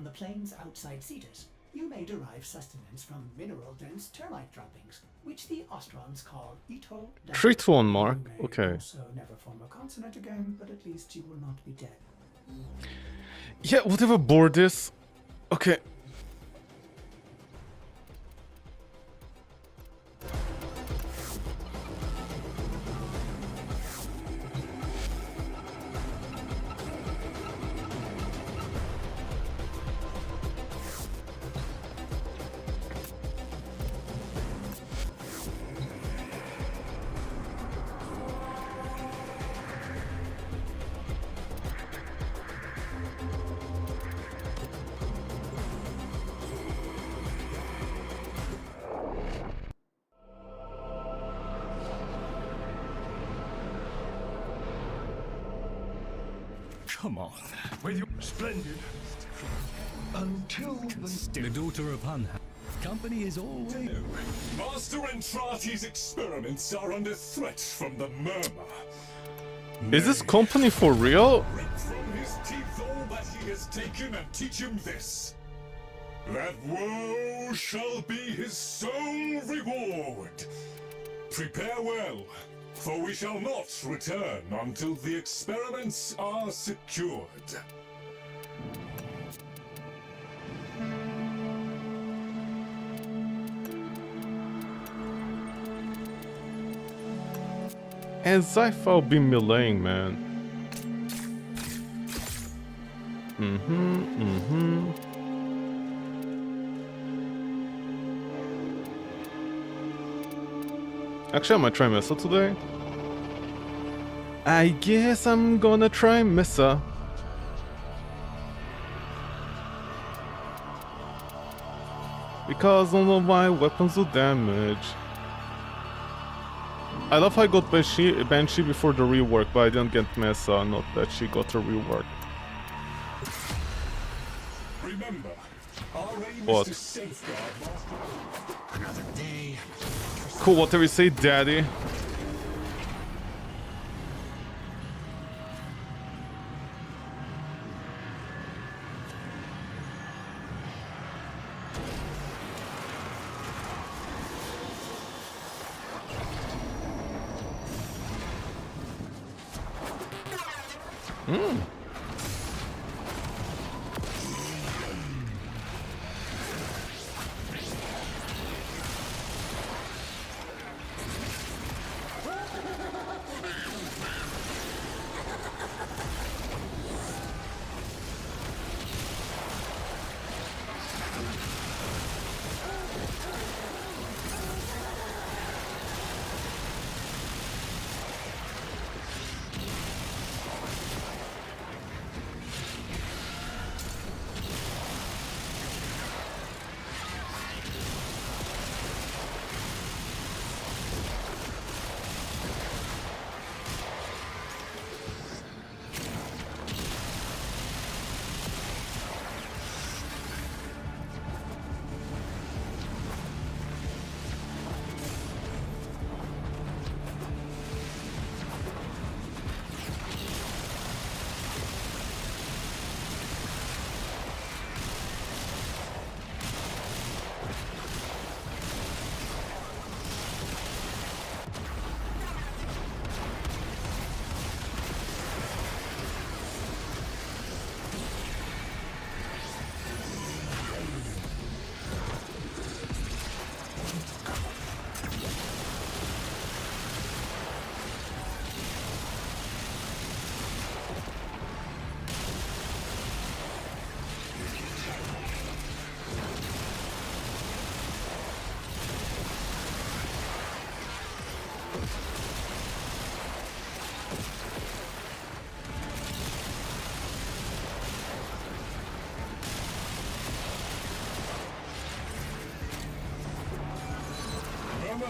on the plains outside Cetus, you may derive sustenance from mineral-dense termite droppings, which the Ostrons call Ito. 3 to 1 mark. You may Okay. also never form a consonant again, but at least you will not be dead. Yeah, whatever board is. Okay. Come on, with your splendid. Until the daughter of Hun. Company is always. Master Entrati's experiments are under threat from the murmur. Is this company for real? Rip from his teeth all that he has taken and teach him this. That woe shall be his sole reward. Prepare well, for we shall not return until the experiments are secured. As if I'll be meleeing, man. Actually, I might try Mesa today. I guess I'm gonna try Mesa. Because none of my weapons do damage. I love how I got Banshee before the rework, but I didn't get Mesa, not that she got a rework. Remember, our aim What? is to safeguard Master. Another day. Cool, whatever you say, daddy.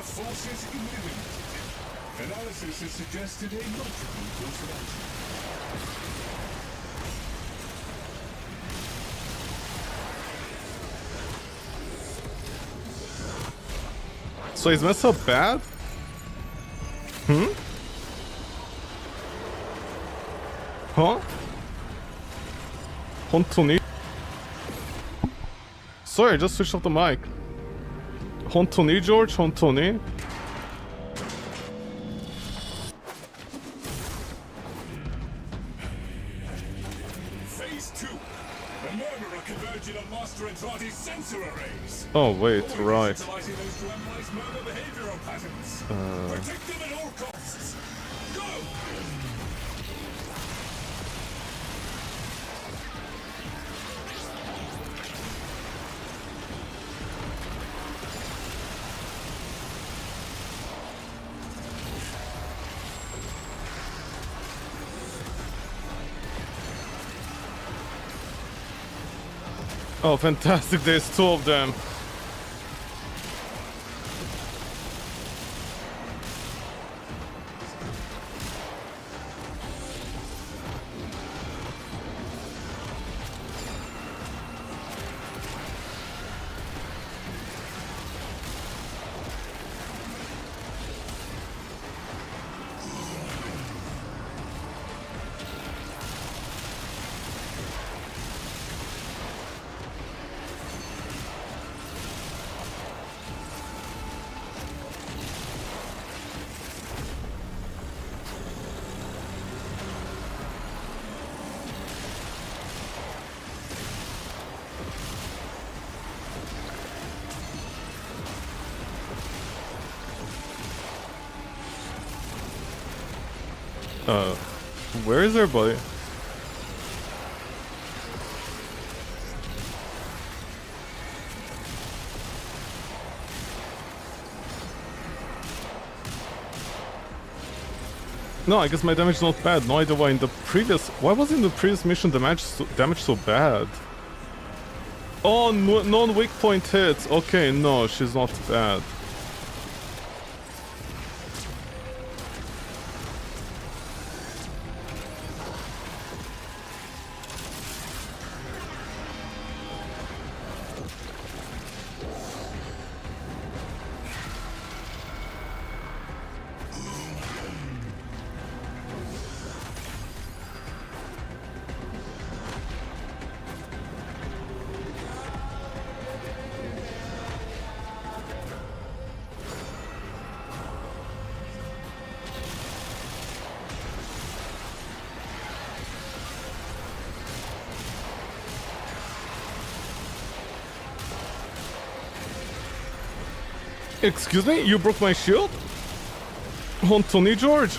Forces eliminated. Analysis has suggested a multiple course of action. So is Mesa bad? Huh? 本当に sorry, I just switched off the mic. Hontoni, George, Hontoni. Phase 2. The murderer converging on Master Andrade's sensor arrays. Oh wait, right. Utilizing those to analyze murder behavioral patterns. Protect them at all costs. Go! Oh, fantastic! There's two of them. Where is everybody? No, I guess my damage is not bad. No idea why in the previous... Why was in the previous mission damage so bad? Oh, non-weak point hits. Okay, no, she's not bad. Excuse me? You broke my shield? Hontoni, George?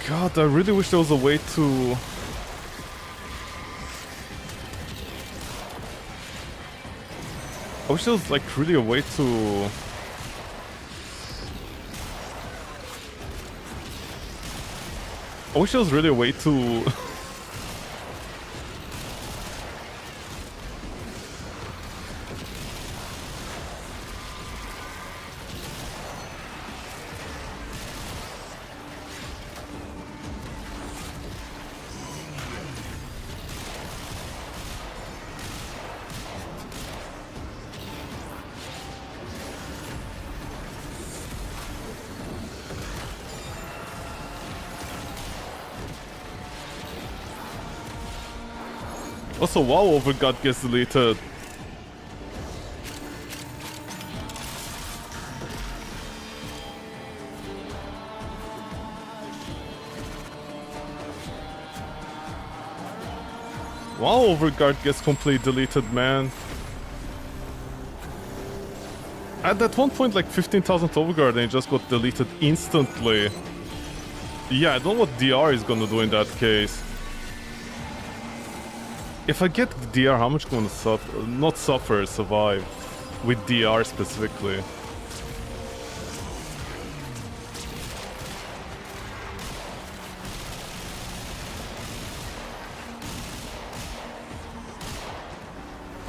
God, I really wish there was a way to... I wish there was like really a way to... I wish there was really a way to... Also, WoW Overgut gets deleted. WoW Overguard gets completely deleted, man. At that one point, like 15,000 Overguard and it just got deleted instantly. Yeah, I don't know what DR is gonna do in that case. If I get DR, how much am I gonna suffer? Not suffer, survive. With DR specifically.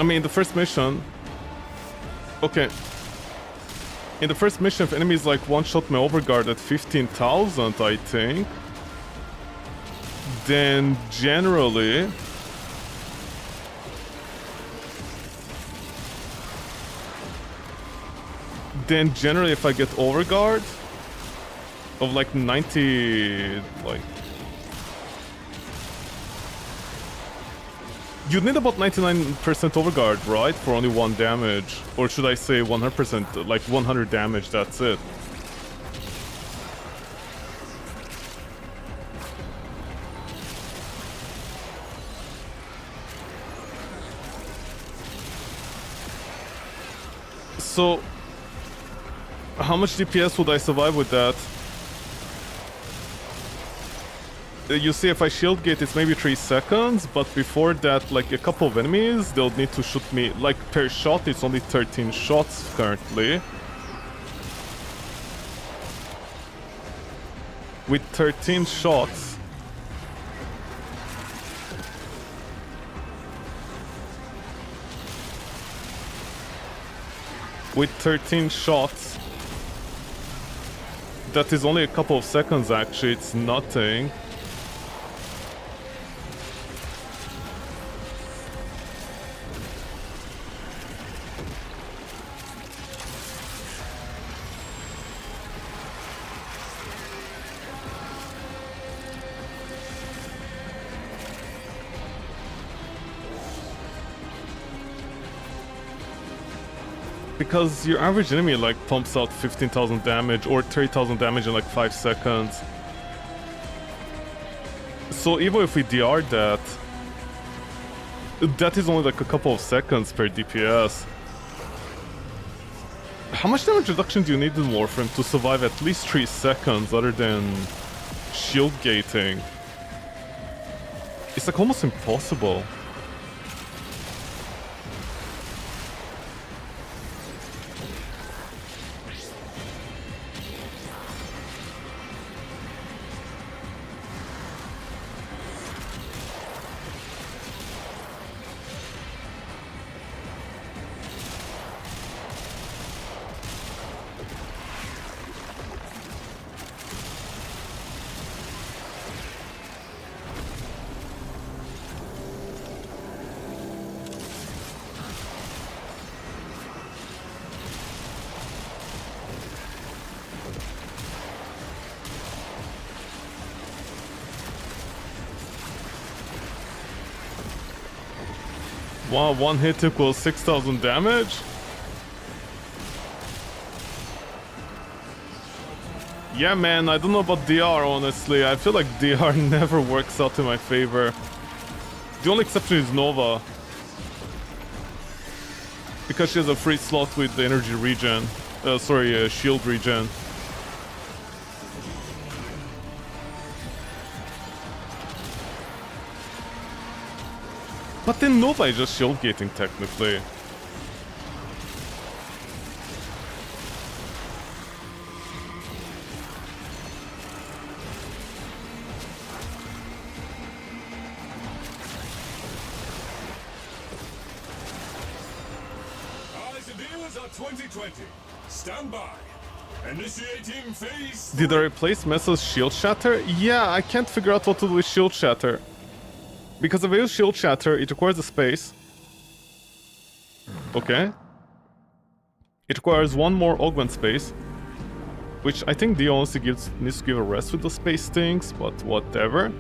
I mean, the first mission... Okay. In the first mission, if enemies like one-shot my overguard at 15,000, I think... Then generally... Then generally if I get overguard of like 90, like... You'd need about 99% overguard, right? For only 1 damage. Or should I say 100%, like 100 damage, that's it. So... How much DPS would I survive with that? You see, if I shield gate, it's maybe 3 seconds, but before that, like a couple of enemies, they'll need to shoot me. Like per shot, it's only 13 shots currently. With 13 shots... With 13 shots... That is only a couple of seconds actually, it's nothing. Because your average enemy like pumps out 15,000 damage or 30,000 damage in like 5 seconds. So even if we DR that, that is only like a couple of seconds per DPS. How much damage reduction do you need in Warframe to survive at least 3 seconds other than shield gating? It's like almost impossible. Wow, 1 hit equals 6,000 damage? Yeah man, I don't know about DR honestly, I feel like DR never works out in my favor. The only exception is Nova. Because she has a free slot with the energy regen. Shield regen. But then Nova is just shield gating technically. Eyes and ears are 2020. Stand by. Initiating phase. Did I replace Mesa's shield shatter? Yeah, I can't figure out what to do with shield shatter. Because if I use shield shatter, it requires a space. Okay. It requires 1 more augment space. Which I think Dio honestly needs to give a rest with the space things, but whatever.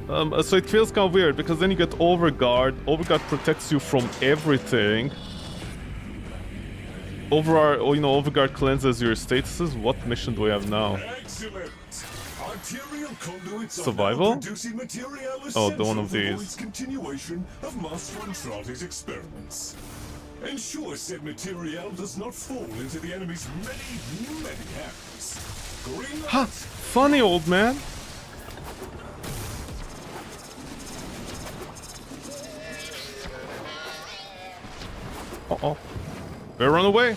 So it feels kind of weird, because then you get Overguard. Overguard protects you from everything. Overguard cleanses your statuses. What mission do we have now? Excellent. Arterial conduits Survival? are now producing material Oh, the one essential of for these. Void's continuation of Master Andrade's experiments. Ensure said material does not fall into the enemy's many, many hands. Green Ha! light. Funny old man! Uh-oh. Better run away!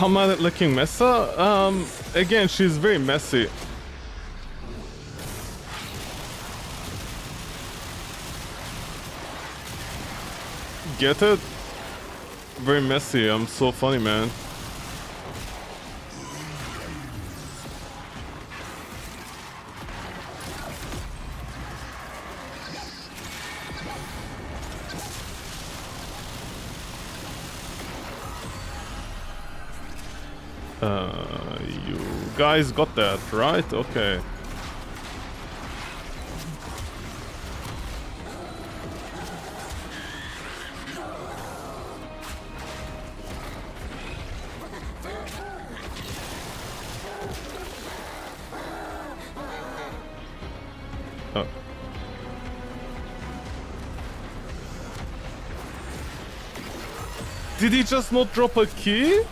How am I liking Mesa? Again, she's very messy. Get it? Very messy. I'm so funny, man. You guys got that, right? Okay. Oh. Did he just not drop a key?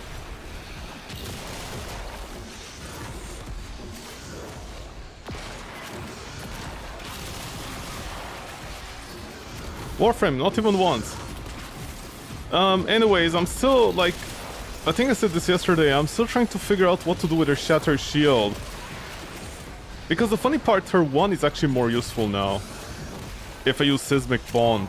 Warframe, not even once. Anyways, I'm still, like... I think I said this yesterday, I'm still trying to figure out what to do with her Shattered Shield. Because the funny part, her 1 is actually more useful now. If I use Seismic Bond.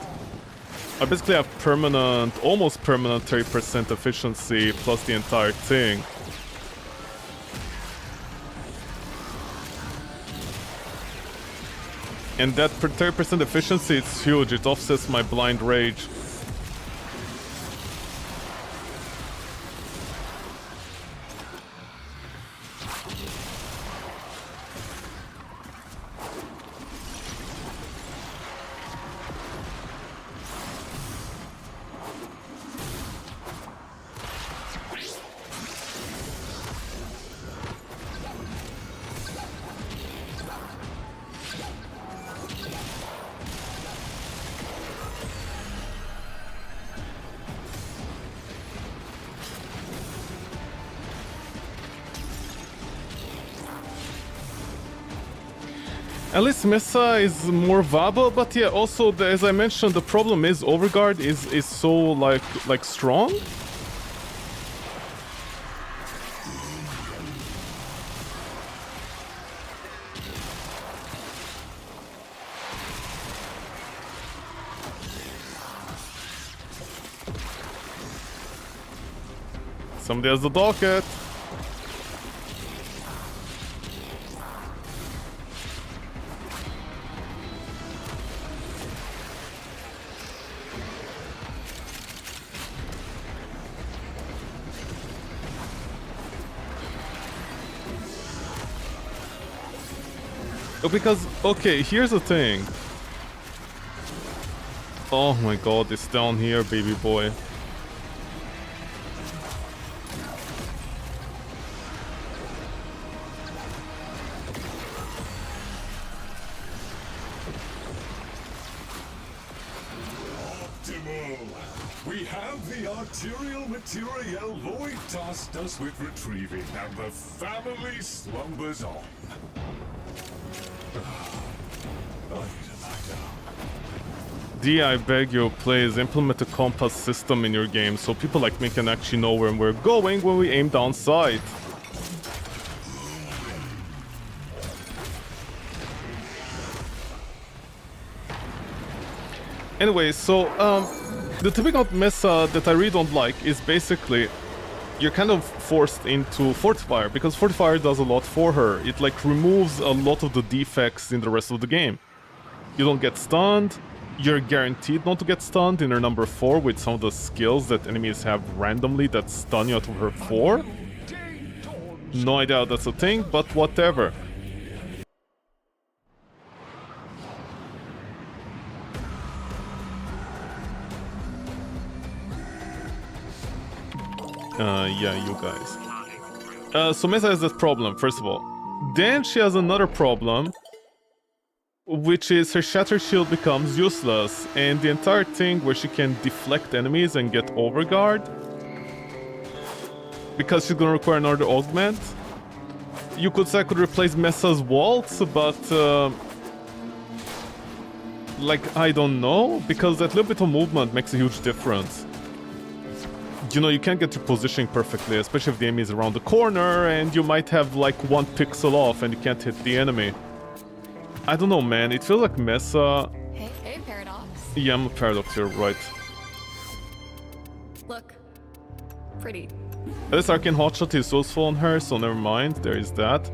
I basically have permanent, almost permanent 30% efficiency plus the entire thing. And that 30% efficiency, it's huge. It offsets my blind rage. At least Mesa is more viable, but yeah, also as I mentioned, the problem is Overguard is so like strong. Somebody has the docket. Because, okay, here's the thing. Oh my god, it's down here, baby boy. Optimal! We have the arterial material Lloyd tasked us with retrieving, and the family slumbers on. D, I beg you, please implement a compass system in your game so people like me can actually know where we're going when we aim down sight. Anyway, so the typical Mesa that I really don't like is basically you're kind of forced into Fortifier, because Fortifier does a lot for her. It like removes a lot of the defects in the rest of the game. You don't get stunned, you're guaranteed not to get stunned in her number 4 with some of the skills that enemies have randomly that stun you out of her 4. No idea how that's a thing, but whatever. Yeah, you guys. So Mesa has that problem, first of all. Then she has another problem, which is her Shatter Shield becomes useless, and the entire thing where she can deflect enemies and get overguard, because she's gonna require another augment. You could say I could replace Mesa's Waltz, but like, I don't know, because that little bit of movement makes a huge difference. You know, you can't get your positioning perfectly, especially if the enemy is around the corner, and you might have like 1 pixel off and you can't hit the enemy. I don't know, man. It feels like Mesa... Hey, Paradox. Yeah, I'm a Paradox, you're right. Look. Pretty. This Arcane Hotshot is useful on her, so never mind. There is that.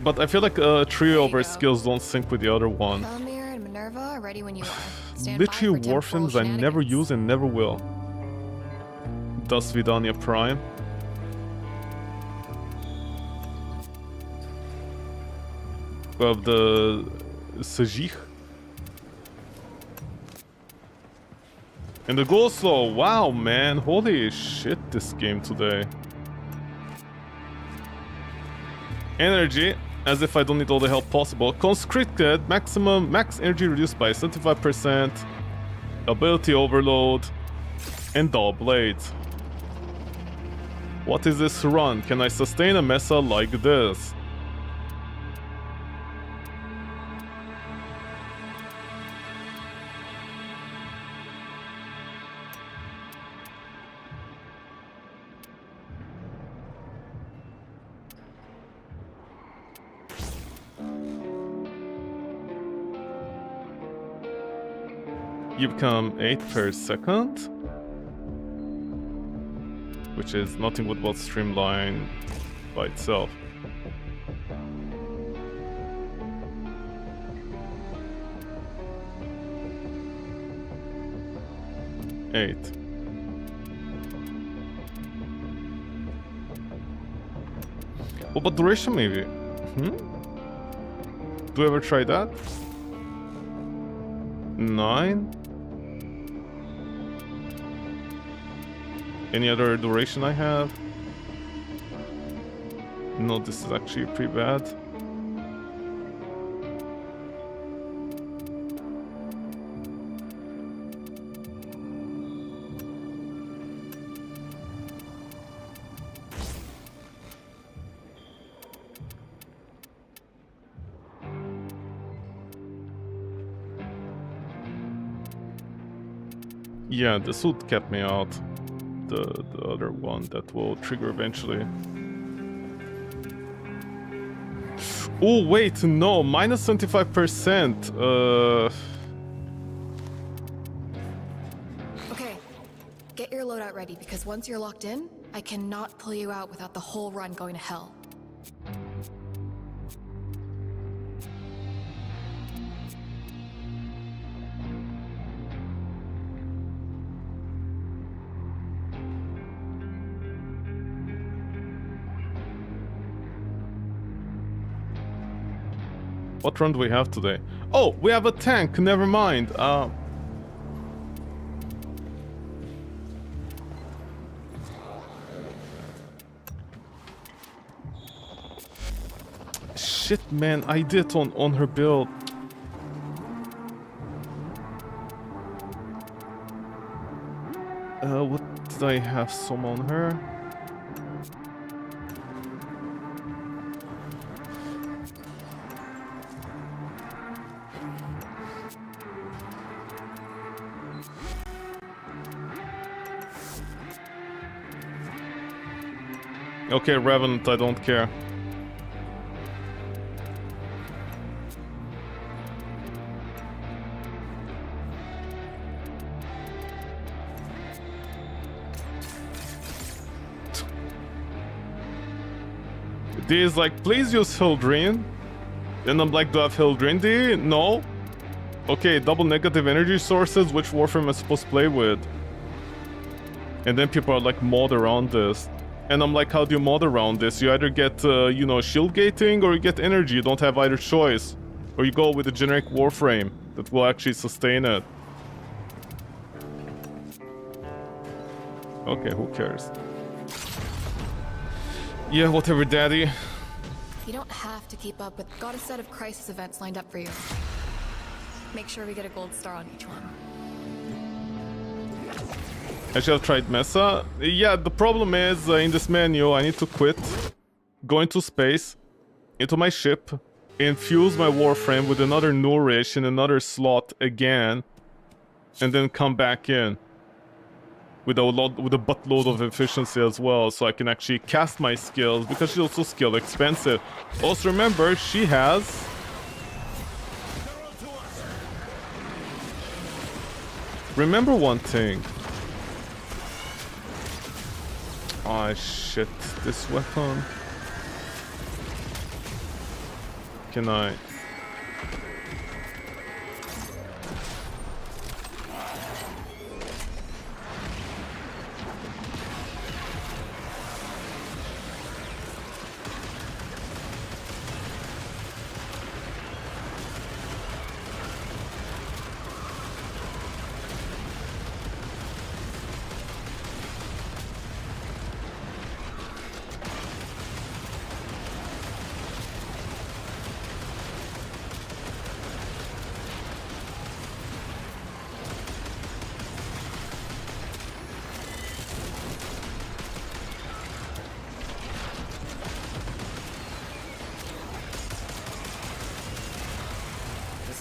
But I feel like a trio of her skills don't sync with the other one. Elmir and Minerva are ready when you are. Stand Literally by for temporal Warframes I never shenanigans. use and never will. Thus Vidania Prime. We have the Sajich. And the go slow. Wow, man. Holy shit, this game today. Energy. As if I don't need all the help possible. Conscripted, max energy reduced by 75%. Ability overload. And dull blades. What is this run? Can I sustain a Mesa like this? You become 8 per second, which is nothing but streamline by itself. Eight. What about duration maybe? Do you ever try that? 9? Any other duration I have? No, this is actually pretty bad. Yeah, the suit kept me out. The other one that will trigger eventually. Oh wait, no, minus 75%. Okay, get your loadout ready because once you're locked in, I cannot pull you out without the whole run going to hell. What run do we have today? Oh, we have a tank, never mind. Shit, man, I did on her build. What did I have some on her? Okay, Revenant, I don't care. This is like, please use Hildrine. And I'm like, do I have Hildrindi? No. Okay, double negative energy sources, which Warframe am I supposed to play with? And then people are like, mod around this. And I'm like, how do you mod around this? You either get, you know, shield gating or you get energy. You don't have either choice. Or you go with a generic Warframe that will actually sustain it. Okay, who cares? Yeah, whatever, daddy. You don't have to keep up with. Got a set of crisis events lined up for you. Make sure we get a gold star on each one. I should have tried Mesa. Yeah, the problem is in this menu I need to quit, go into space, into my ship, infuse my Warframe with another nourish in another slot again, and then come back in with a buttload of efficiency as well, so I can actually cast my skills, because she's also skill expensive. Also remember, she has... Remember one thing. Oh shit, this weapon. Can I?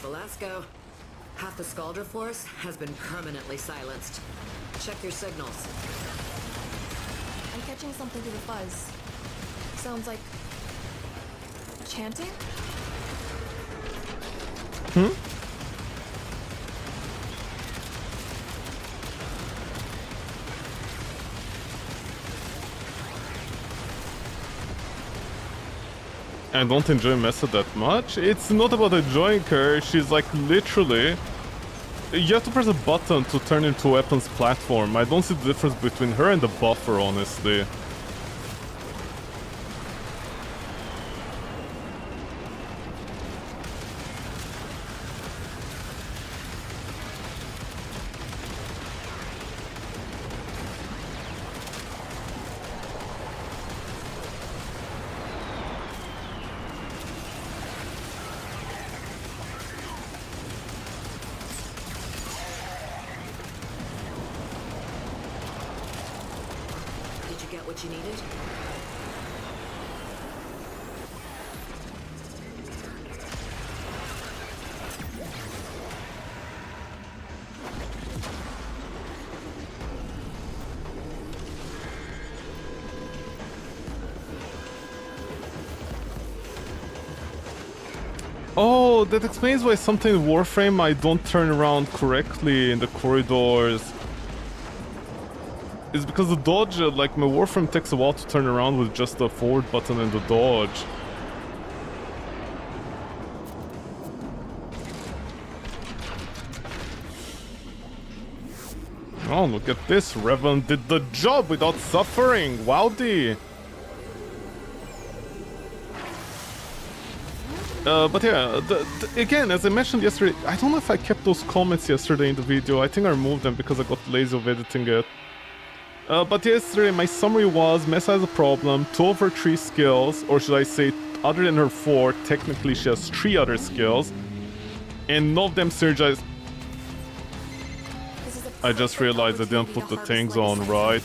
Velasco, half the Scaldra force has been permanently silenced. Check your signals. I'm catching something through the fuzz. Sounds like... chanting? I don't enjoy Mesa that much. It's not about enjoying her, she's like literally... You have to press a button to turn into a weapons platform. I don't see the difference between her and the buffer, honestly. What you needed? Oh, that explains why something in Warframe I don't turn around correctly in the corridors. It's because the dodge, like my Warframe takes a while to turn around with just the forward button and the dodge. Oh, look at this, Revan did the job without suffering, wowdy! But yeah, again, as I mentioned yesterday, I don't know if I kept those comments yesterday in the video. I think I removed them because I got lazy of editing it. But yesterday my summary was Mesa has a problem, 2 of her 3 skills, or should I say other than her 4, technically she has 3 other skills, and none of them synergize. I just realized I didn't put the things on, right?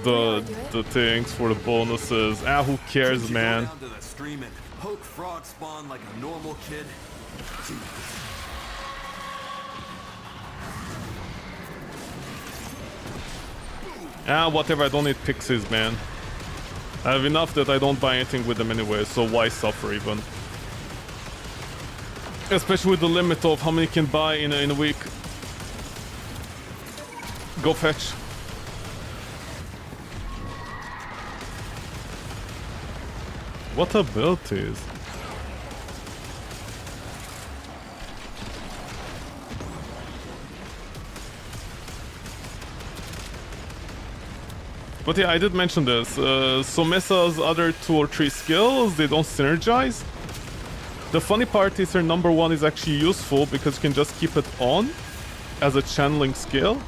The things for the bonuses. Ah, who cares, man? Poke frog spawn like a normal kid. Ah, whatever, I don't need pixies, man. I have enough that I don't buy anything with them anyway, so why suffer even? Especially with the limit of how many you can buy in a week. Go fetch. What abilities? But yeah, I did mention this. So Mesa's other 2 or 3 skills, they don't synergize. The funny part is her number 1 is actually useful because you can just keep it on as a channeling skill.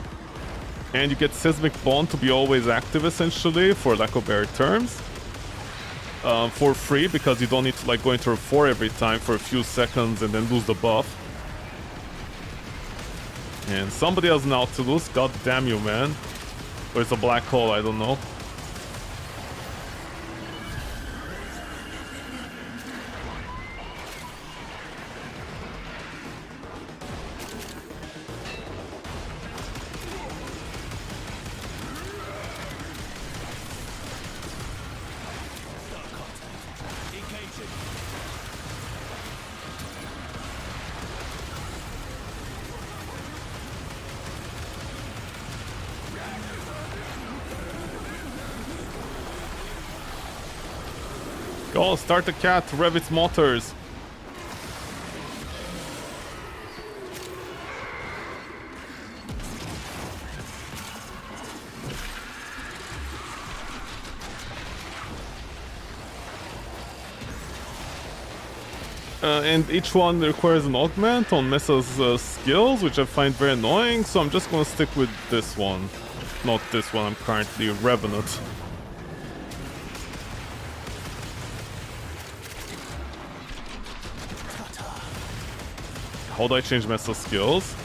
And you get Seismic Bond to be always active, essentially, for lack of better terms. For free, because you don't need to like go into her 4 every time for a few seconds and then lose the buff. And somebody has Nautilus, god damn you, man. Or it's a black hole, I don't know. Go, start the cat, rev its motors. And each one requires an augment on Mesa's skills, which I find very annoying, so I'm just gonna stick with this one. Not this one, I'm currently revving it. How do I change Mesa's skills?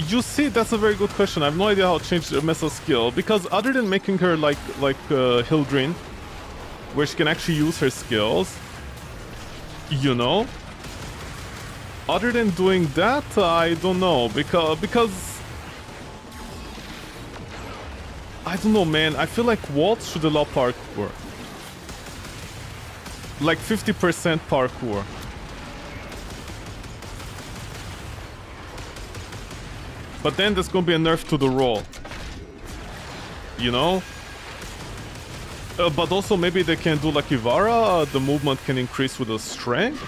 You see, that's a very good question. I have no idea how to change Mesa's skill, because other than making her like Hildrin, where she can actually use her skills, you know? Other than doing that, I don't know, because I don't know, man. I feel like walls should allow parkour. Like 50% parkour. But then there's gonna be a nerf to the roll. You know? But also maybe they can do like Ivara, the movement can increase with the strength.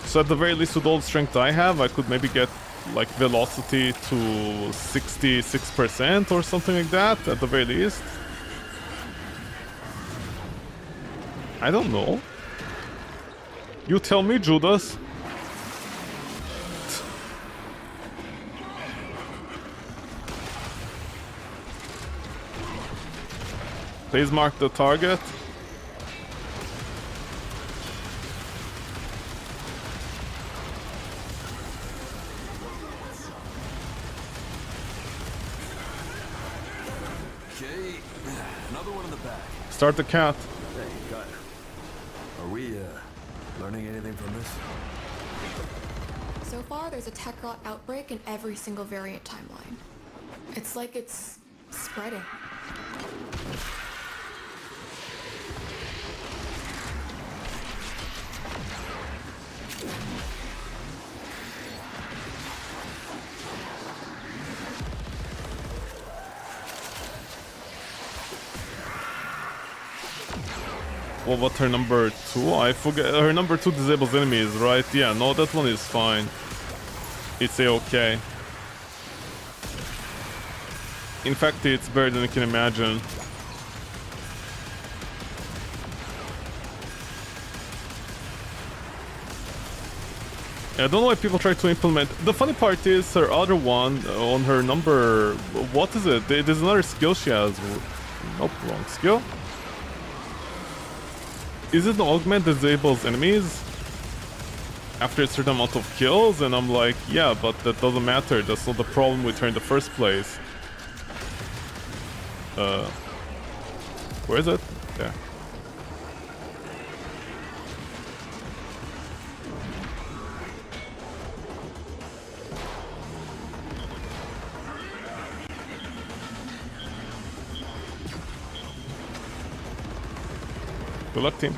So at the very least with all the strength I have, I could maybe get like velocity to 66% or something like that, at the very least. I don't know. You tell me, Judas. Please mark the target. Okay, another one in the back. Start the cat. Hey, got it. Are we learning anything from this? So far, there's a tech rot outbreak in every single variant timeline. It's like it's spreading. Well, what's her number 2? I forget. Her number 2 disables enemies, right? Yeah, no, that one is fine. It's a-okay. In fact, it's better than you can imagine. I don't know why people try to implement. The funny part is her other one on her number. What is it? There's another skill she has. Nope, wrong skill. Is it an augment that disables enemies after a certain amount of kills? And I'm like, yeah, but that doesn't matter. That's not the problem with her in the first place. Where is it? There. Good luck, team.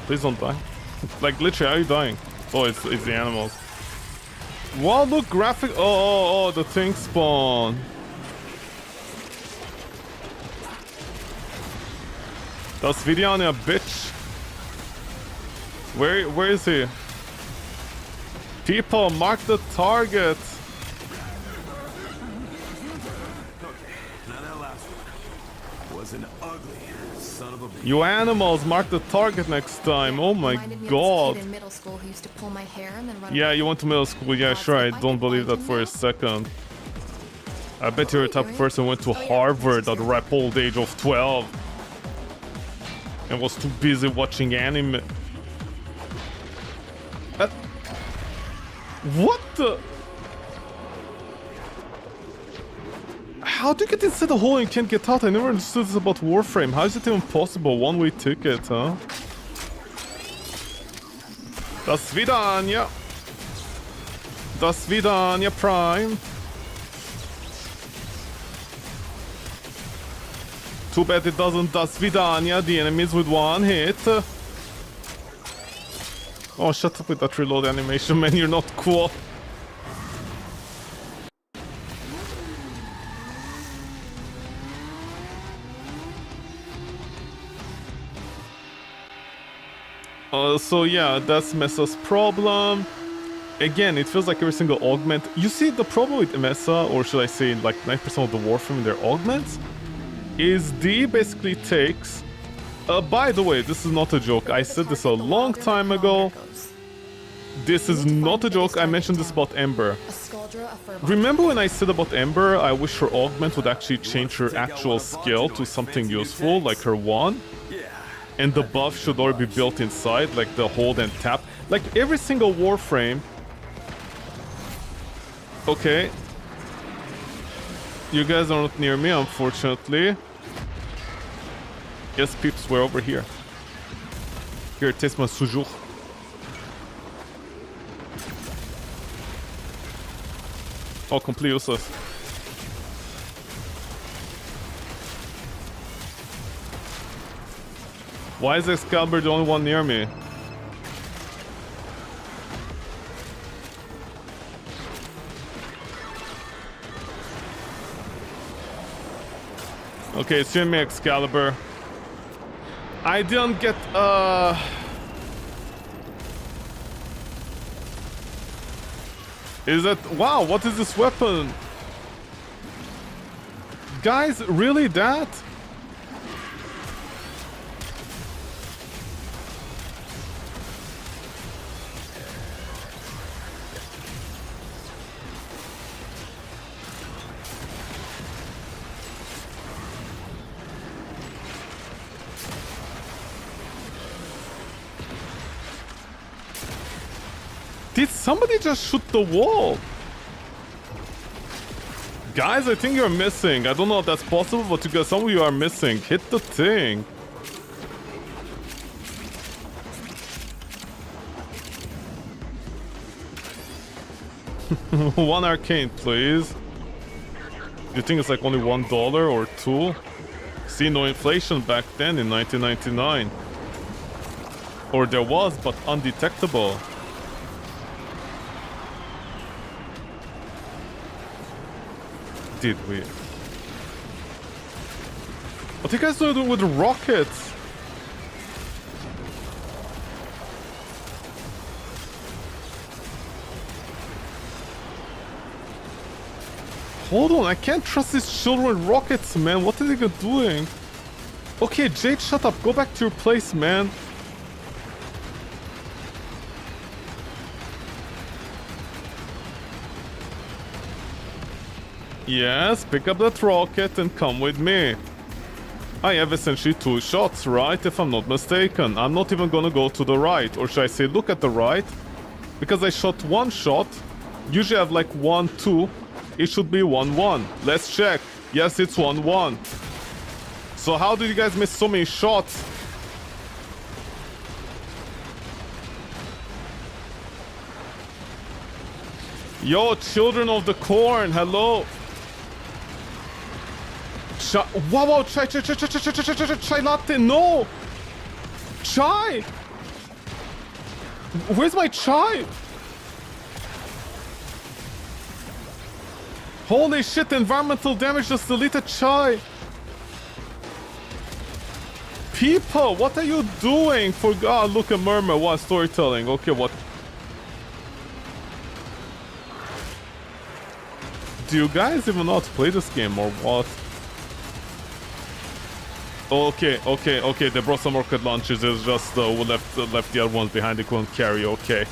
Please don't die. Like, literally, how are you dying? Oh, it's the animals. Wow, look, graphic. Oh, the thing spawn. Das Vidiania, bitch. Where is he? People, mark the target. Now that last one was an ugly son of a bitch. You animals, mark the target next time. Oh my Reminded me of this god. kid in middle school who used to pull my hair and then run Yeah, away. you went to middle school. Yeah, sure. I don't believe that for a second. I bet you're the type of person who went to Harvard at the ripe old age of 12 and was too busy watching anime. What the? How do you get inside the hole and can't get out? I never understood this about Warframe. How is it even possible? One-way ticket, huh? Do svidania. Do svidania, Prime. Too bad it doesn't do svidania the enemies with one hit. Oh, shut up with that reload animation, man. You're not cool. So yeah, that's Mesa's problem. Again, it feels like every single augment... You see, the problem with Mesa, or should I say like 9% of the Warframe in their augments, is D basically takes... by the way, this is not a joke. I said this a long time ago. This is not a joke. I mentioned this about Ember. Remember when I said about Ember, I wish her augment would actually change her actual skill to something useful, like her wand? And the buff should already be built inside, like the hold and tap. Like every single Warframe. Okay. You guys are not near me, unfortunately. Yes, peeps, we're over here. Here, taste my sujour. Oh, completely useless. Why is Excalibur the only one near me? Okay, it's me, Excalibur. I didn't get, Is that... Wow, what is this weapon? Guys, really that? Did somebody just shoot the wall? Guys, I think you're missing. I don't know if that's possible, but you guys, some of you are missing. Hit the thing. One arcane, please. You think it's like only $1 or $2? See, no inflation back then in 1999. Or there was, but undetectable. Did we? What are you guys doing with the rockets? Hold on, I can't trust these children with rockets, man. What are they doing? Okay, Jade, shut up. Go back to your place, man. Yes, pick up that rocket and come with me. I have essentially 2 shots, right? If I'm not mistaken. I'm not even gonna go to the right. Or should I say look at the right? Because I shot 1 shot. Usually I have like 1, 2. It should be 1, 1. Let's check. Yes, it's 1, 1. So how did you guys miss so many shots? Yo, children of the corn, hello. Wow, wow, chai latte, no! Chai! Where's my chai? Holy shit, environmental damage just deleted chai! People, what are you doing? For God, look at Murmur, what storytelling? Okay, what? do you guys even know how to play this game or what? Okay, they brought some rocket launchers. It's just who left the other ones behind. They couldn't carry. Okay.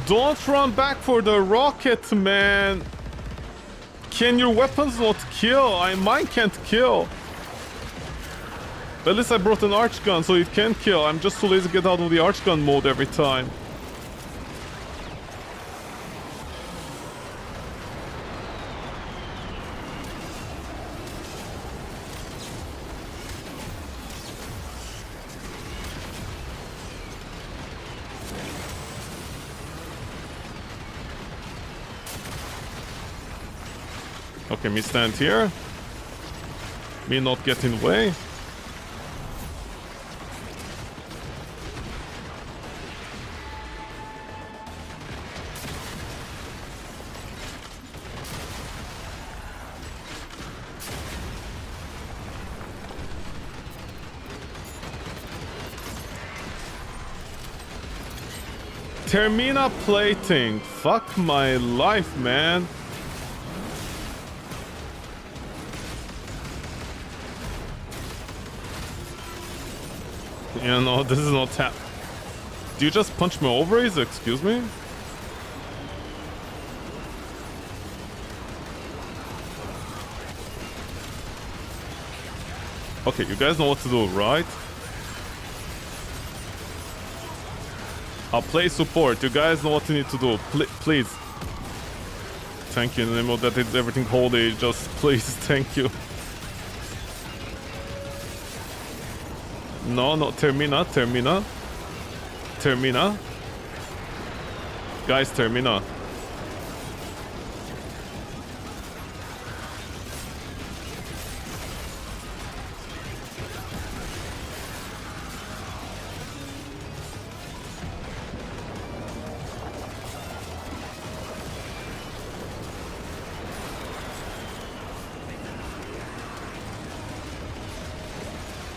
Don't run back for the rocket, man. Can your weapons not kill? Mine can't kill. At least I brought an arch gun, so it can kill. I'm just too lazy to get out of the arch gun mode every time. Okay, me stand here. Me not get in way. Termina plating. Fuck my life, man. Yeah, no, this is not tap. Do you just punch my ovaries? Excuse me? Okay, you guys know what to do, right? I'll play support. You guys know what you need to do. Please. Thank you. In the name of that, it's everything holy. Just please, thank you. No, Termina. Guys, Termina.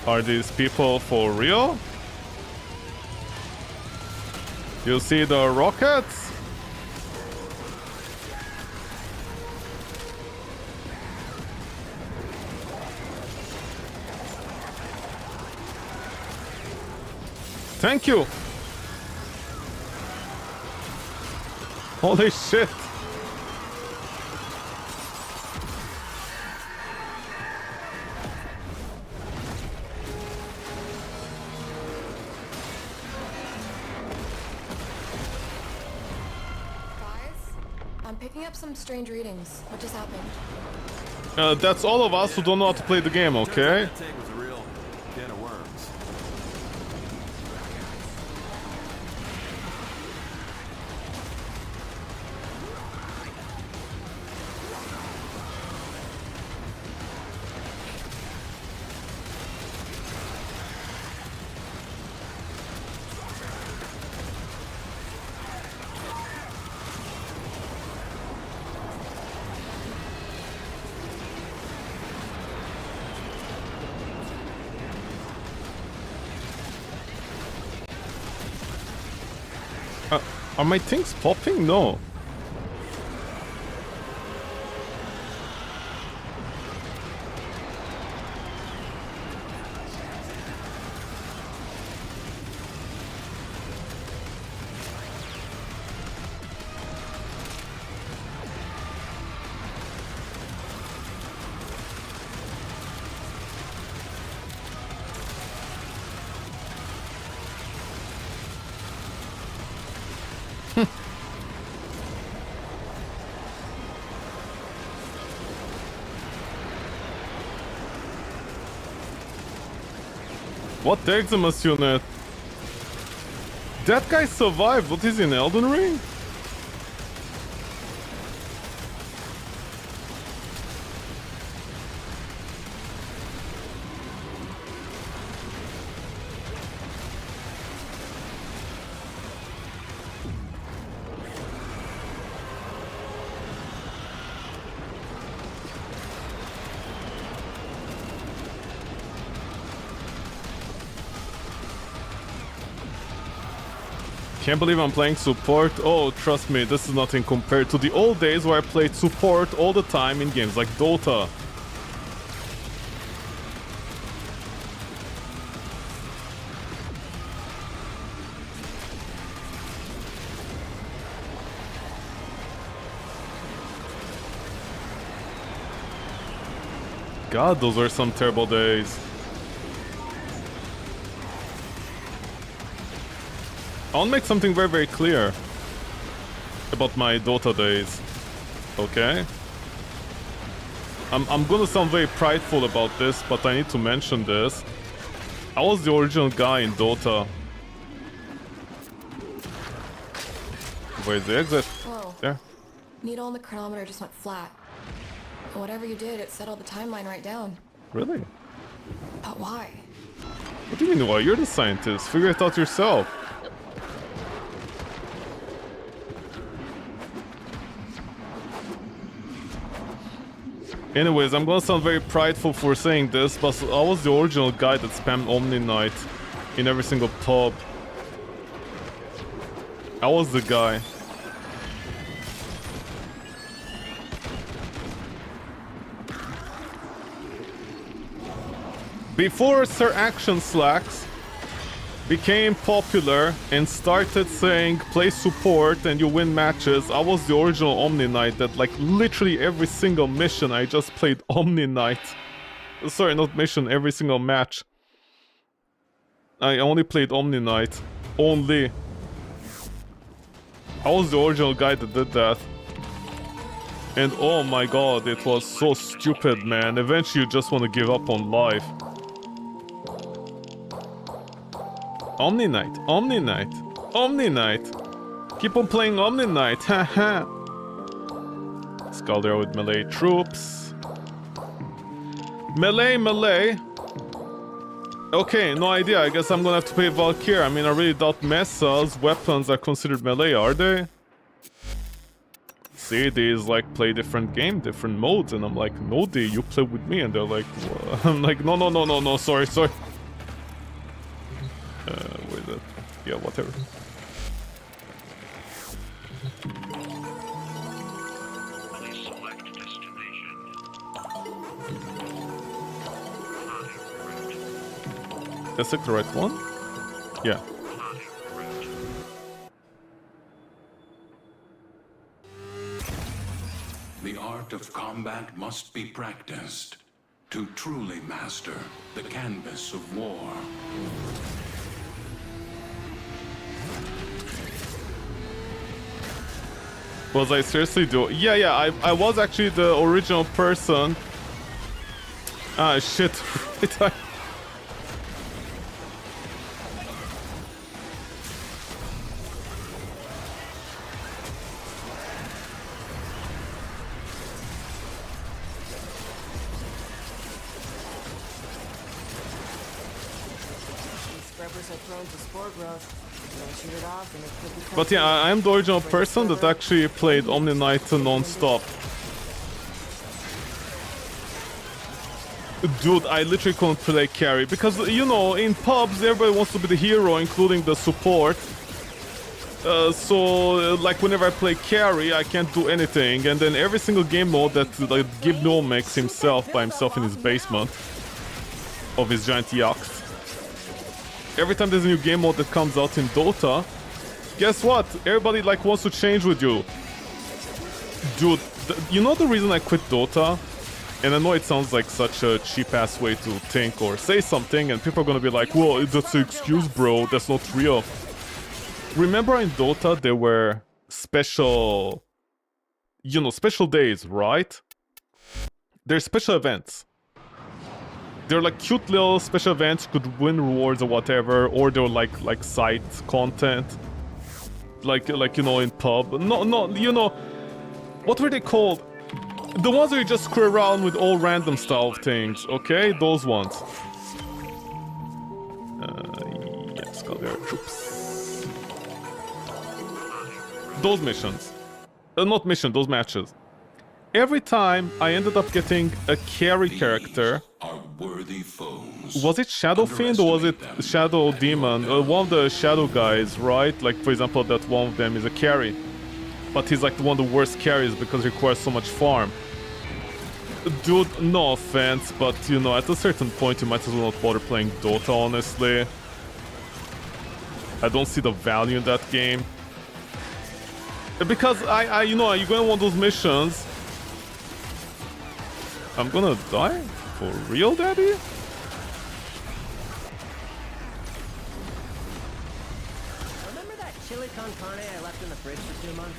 Are these people for real? You see the rockets? Thank you! Holy shit! Some strange readings. What just happened? That's all of us who don't know how to play the game, okay? That tank was a real can of worms. Are my things popping? No. What the Eximus unit? That guy survived. What is in Elden Ring? Can't believe I'm playing support. Oh, trust me, this is nothing compared to the old days where I played support all the time in games like Dota. God, those were some terrible days. I want to make something very, very clear about my Dota days. Okay? I'm gonna sound very prideful about this, but I need to mention this. I was the original guy in Dota. Where's the exit? Whoa. There. Needle on the chronometer just went flat. And whatever you did, it settled the timeline right down. Really? But why? What do you mean why? You're the scientist. Figure it out yourself. Anyways, I'm gonna sound very prideful for saying this, but I was the original guy that spammed Omni Knight in every single pub. I was the guy. Before Sir Action Slacks became popular and started saying play support and you win matches, I was the original Omni Knight that like literally every single mission I just played Omni Knight. Sorry, not mission, every single match. I only played Omni Knight. Only. I was the original guy that did that. And oh my god, it was so stupid, man. Eventually you just want to give up on life. Omni Knight, Omni Knight, Omni Knight. Keep on playing Omni Knight, haha. Scalder with melee troops. Melee. Okay, no idea. I guess I'm gonna have to play Valkyrie. I mean, I really doubt Mesa's weapons are considered melee, are they? See, these like play different game, different modes, and I'm like, no, you play with me, and they're like, what? I'm like, no, sorry. Where is it? Yeah, whatever. Is it the right one? Yeah. The art of combat must be practiced to truly master the canvas of war. Was I seriously do? Yeah, I was actually the original person. Ah, shit. But yeah, I am the original person that actually played Omni Knight non-stop. Dude, I literally couldn't play carry because, you know, in pubs everybody wants to be the hero, including the support. So, like, whenever I play carry, I can't do anything, and then every single game mode that like, Gibno makes himself by himself in his basement of his giant yacht. Every time there's a new game mode that comes out in Dota, guess what? Everybody like wants to change with you. Dude, you know the reason I quit Dota? And I know it sounds like such a cheap-ass way to think or say something, and people are gonna be like, well, that's an excuse, bro, that's not real. Remember in Dota there were special... You know, special days, right? There's special events. They're like cute little special events, you could win rewards or whatever, or they're like side content. Like you know, in pub. No, you know, what were they called? The ones where you just screw around with all random style things, okay? Those ones. Yes, go there, troops. Those missions. Not missions, those matches. every time I ended up getting a carry character. Are worthy foes. Was it Shadow Fiend or was it Shadow Demon? One of the Shadow guys, right? Like, for example, that one of them is a carry. But he's like one of the worst carries because he requires so much farm. Dude, no offense, but you know, at a certain point you might as well not bother playing Dota, honestly. I don't see the value in that game. Because you know, you go on one of those missions. I'm gonna die? For real, daddy? Remember that chili con carne I left in the fridge for 2 months?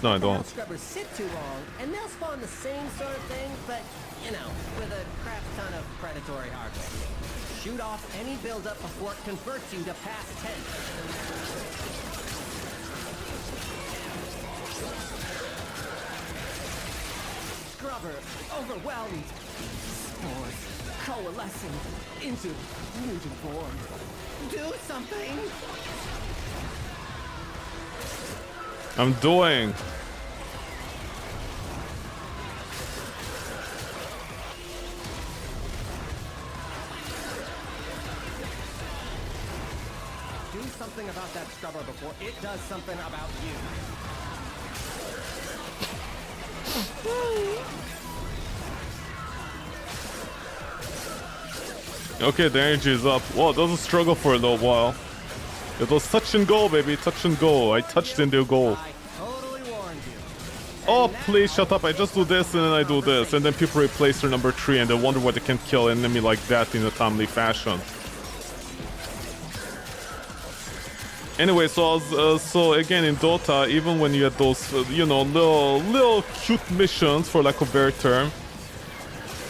No, I don't. Scrubbers sit too long, and they'll spawn the same sort of thing, but, you know, with a crap ton of predatory hardware. Shoot off any buildup before it converts you to past tense. Scrubber, overwhelmed. Spores coalescing into mutant form. Do something! I'm doing. Do something about that scrubber before it does something about you. Okay, the energy is up. Whoa, that was a struggle for a little while. It was touch and go, baby, touch and go. I touched in the goal. I totally warned you. Oh, please shut up. I just do this and then I do this. And then people replace their number 3 and they wonder why they can't kill an enemy like that in a timely fashion. Anyway, so again in Dota, even when you had those, you know, little cute missions, for lack of a better term,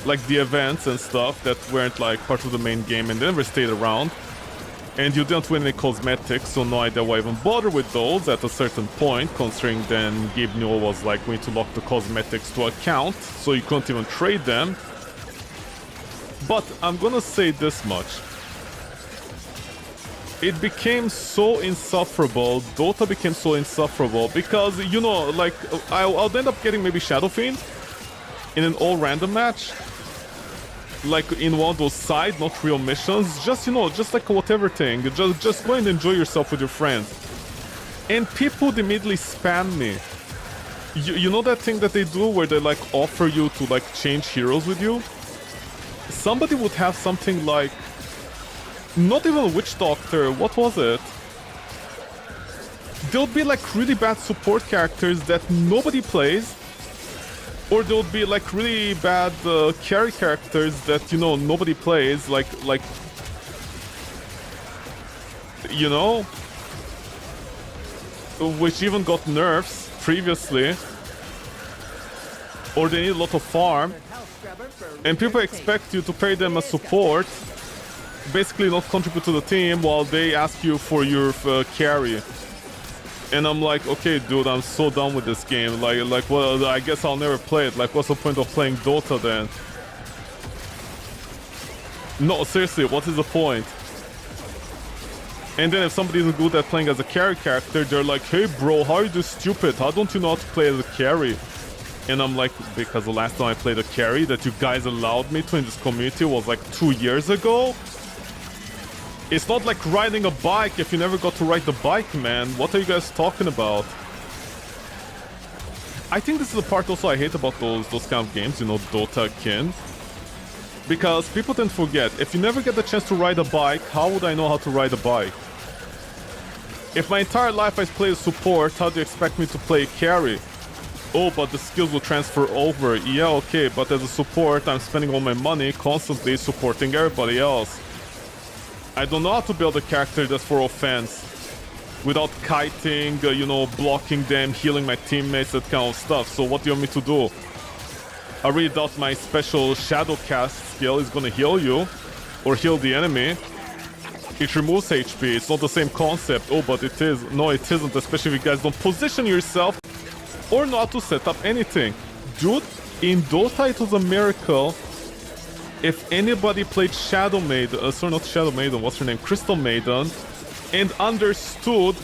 like the events and stuff that weren't like part of the main game and they never stayed around, and you didn't win any cosmetics, so no idea why even bother with those at a certain point, considering then Gabe Newell was like going to lock the cosmetics to account, so you couldn't even trade them. But I'm gonna say this much. It became so insufferable, Dota became so insufferable, because, you know, like, I'll end up getting maybe Shadow Fiend in an all-random match. Like, in one of those side, not real missions. Just, you know, just like a whatever thing. Just go and enjoy yourself with your friends. And people would immediately spam me. You know that thing that they do where they, like, offer you to, like, change heroes with you? Somebody would have something like... Not even a Witch Doctor, what was it? There would be like really bad support characters that nobody plays. Or there would be like really bad carry characters that, you know, nobody plays. Like, you know? Which even got nerfs previously. Or they need a lot of farm. And people expect you to pay them as support. Basically not contribute to the team while they ask you for your carry. And I'm like, okay, dude, I'm so done with this game. Like, well, I guess I'll never play it. Like, what's the point of playing Dota then? No, seriously, what is the point? And then if somebody isn't good at playing as a carry character, they're like, hey bro, how are you this stupid? How don't you know how to play as a carry? And I'm like, because the last time I played a carry that you guys allowed me to in this community was like 2 years ago. It's not like riding a bike if you never got to ride the bike, man. What are you guys talking about? I think this is the part also I hate about those kind of games, you know, Dota kin. Because people tend to forget, if you never get the chance to ride a bike, how would I know how to ride a bike? If my entire life I play support, how do you expect me to play carry? Oh, but the skills will transfer over. Yeah, okay, but as a support, I'm spending all my money constantly supporting everybody else. I don't know how to build a character that's for offense. Without kiting, you know, blocking them, healing my teammates, that kind of stuff. So what do you want me to do? I really doubt my special shadow cast skill is gonna heal you. Or heal the enemy. It removes HP, it's not the same concept. Oh, but it is. No, it isn't, especially if you guys don't position yourself or know how to set up anything. Dude, in Dota it was a miracle. If anybody played Shadow Maiden, sorry, not Shadow Maiden, what's her name? Crystal Maiden, and understood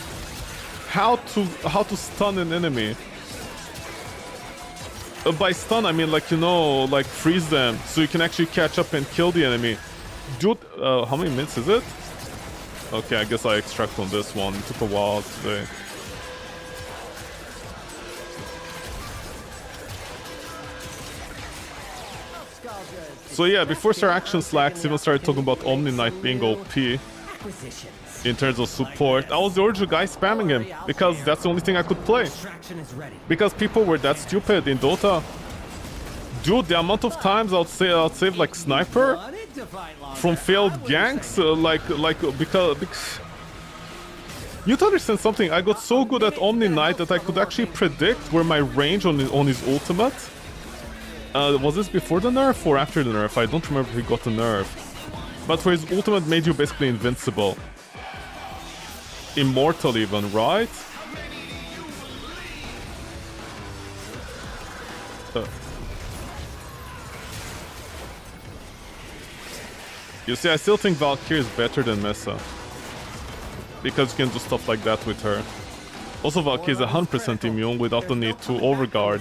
how to stun an enemy. By stun, I mean, like, you know, like freeze them so you can actually catch up and kill the enemy. Dude, how many minutes is it? Okay, I guess I extract on this one. It took a while today. So yeah, before Sir Action Slacks even started talking about Omni Knight being OP in terms of support, I was the original guy spamming him because that's the only thing I could play. Because people were that stupid in Dota. Dude, the amount of times I'd save like Sniper from failed ganks, because you have to understand something. I got so good at Omni Knight that I could actually predict where my range on his ultimate. Was this before the nerf or after the nerf? I don't remember if he got the nerf. But for his ultimate made you basically invincible. Immortal even, right? You see, I still think Valkyrie is better than Mesa. Because you can do stuff like that with her. Also, Valkyrie is 100% immune without the need to overguard.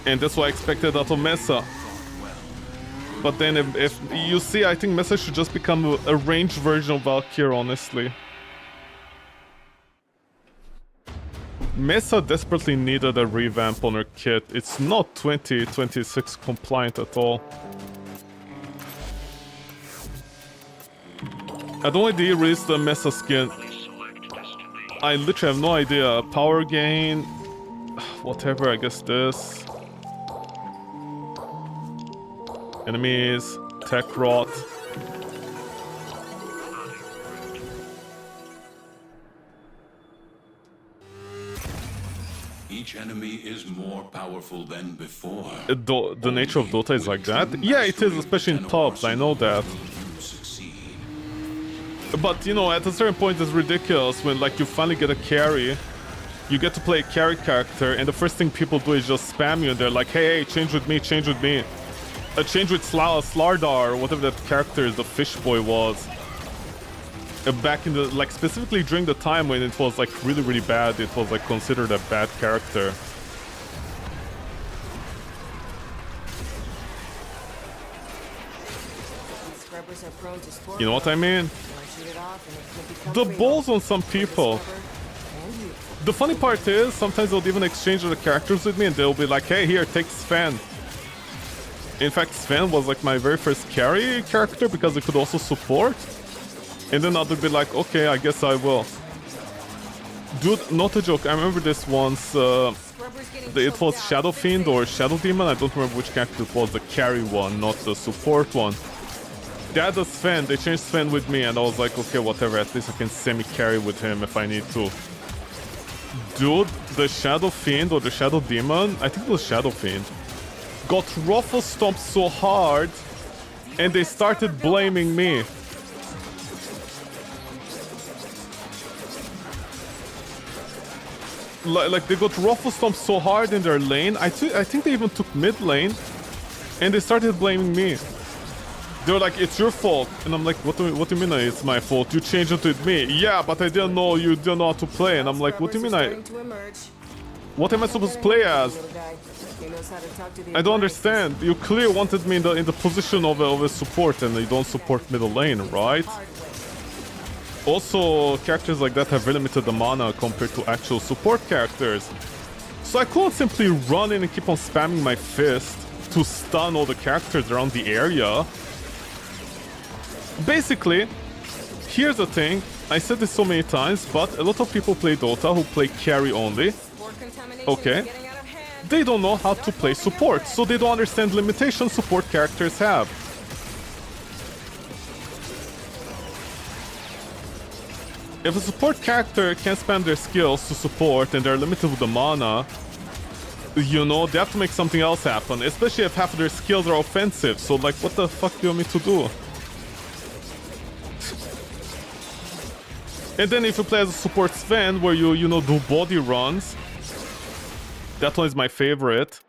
And that's what I expected out of Mesa. But then if you see, I think Mesa should just become a ranged version of Valkyrie, honestly. Mesa desperately needed a revamp on her kit. It's not 2026 compliant at all. I don't know if they released the Mesa Skin. I literally have no idea. Power gain... whatever, I guess this... enemies... tech rot... Each enemy is more powerful than before. The nature of Dota is like that? Yeah, it is, especially in pubs, I know that. But, you know, at a certain point it's ridiculous when, like, you finally get a carry. You get to play a carry character, and the first thing people do is just spam you, and they're like, hey, change with me, change with me. Change with Slardar, or whatever that character is, the fish boy was. Back in the, like, specifically during the time when it was, like, really, really bad, it was, like, considered a bad character. You know what I mean? The balls on some people. The funny part is, sometimes they'll even exchange the characters with me and they'll be like, hey, here, take Sven. In fact, Sven was like my very first carry character because it could also support. And then I'd be like, okay, I guess I will. Dude, not a joke, I remember this once, it was Shadow Fiend or Shadow Demon, I don't remember which character it was, the carry one, not the support one. They had a Sven, they changed Sven with me and I was like, okay, whatever, at least I can semi-carry with him if I need to. Dude, the Shadow Fiend or the Shadow Demon, I think it was Shadow Fiend, got ruffle stomped so hard and they started blaming me. Like they got ruffle stomped so hard in their lane, I think they even took mid lane and they started blaming me. They were like, it's your fault. And I'm like, what do you mean it's my fault? You changed it with me. Yeah, but I didn't know you didn't know how to play. And I'm like, what do you mean what am I supposed to play as? I don't understand. You clearly wanted me in the position of a support and you don't support middle lane, right? Also, characters like that have very limited mana compared to actual support characters. So I couldn't simply run in and keep on spamming my fist to stun all the characters around the area. Basically, here's the thing, I said this so many times, but a lot of people play Dota who play carry only. Okay. They don't know how to play support, so they don't understand limitations support characters have. If a support character can't spam their skills to support and they're limited with the mana, you know, they have to make something else happen, especially if half of their skills are offensive, so like, what the fuck do you want me to do? And then if you play as a support Sven, where you know, do body runs, that one is my favorite.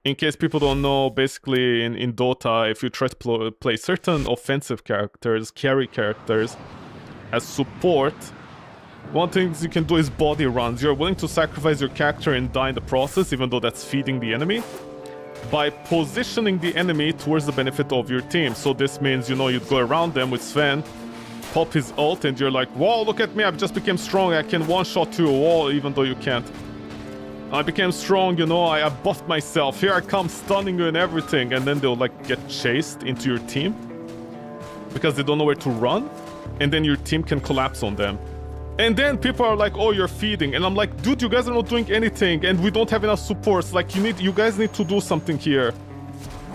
In case people don't know, basically in Dota, if you try to play certain offensive characters, carry characters, as support, One thing you can do is body runs. You're willing to sacrifice your character and die in the process, even though that's feeding the enemy, by positioning the enemy towards the benefit of your team. So this means, you know, you'd go around them with Sven, pop his ult, and you're like, whoa, look at me, I've just become strong, I can one-shot to a wall, even though you can't. I became strong, you know, I buffed myself, here I come, stunning you and everything, and then they'll, like, get chased into your team, because they don't know where to run, and then your team can collapse on them. And then people are like, oh, you're feeding, and I'm like, dude, you guys are not doing anything, and we don't have enough supports, like, you guys need to do something here.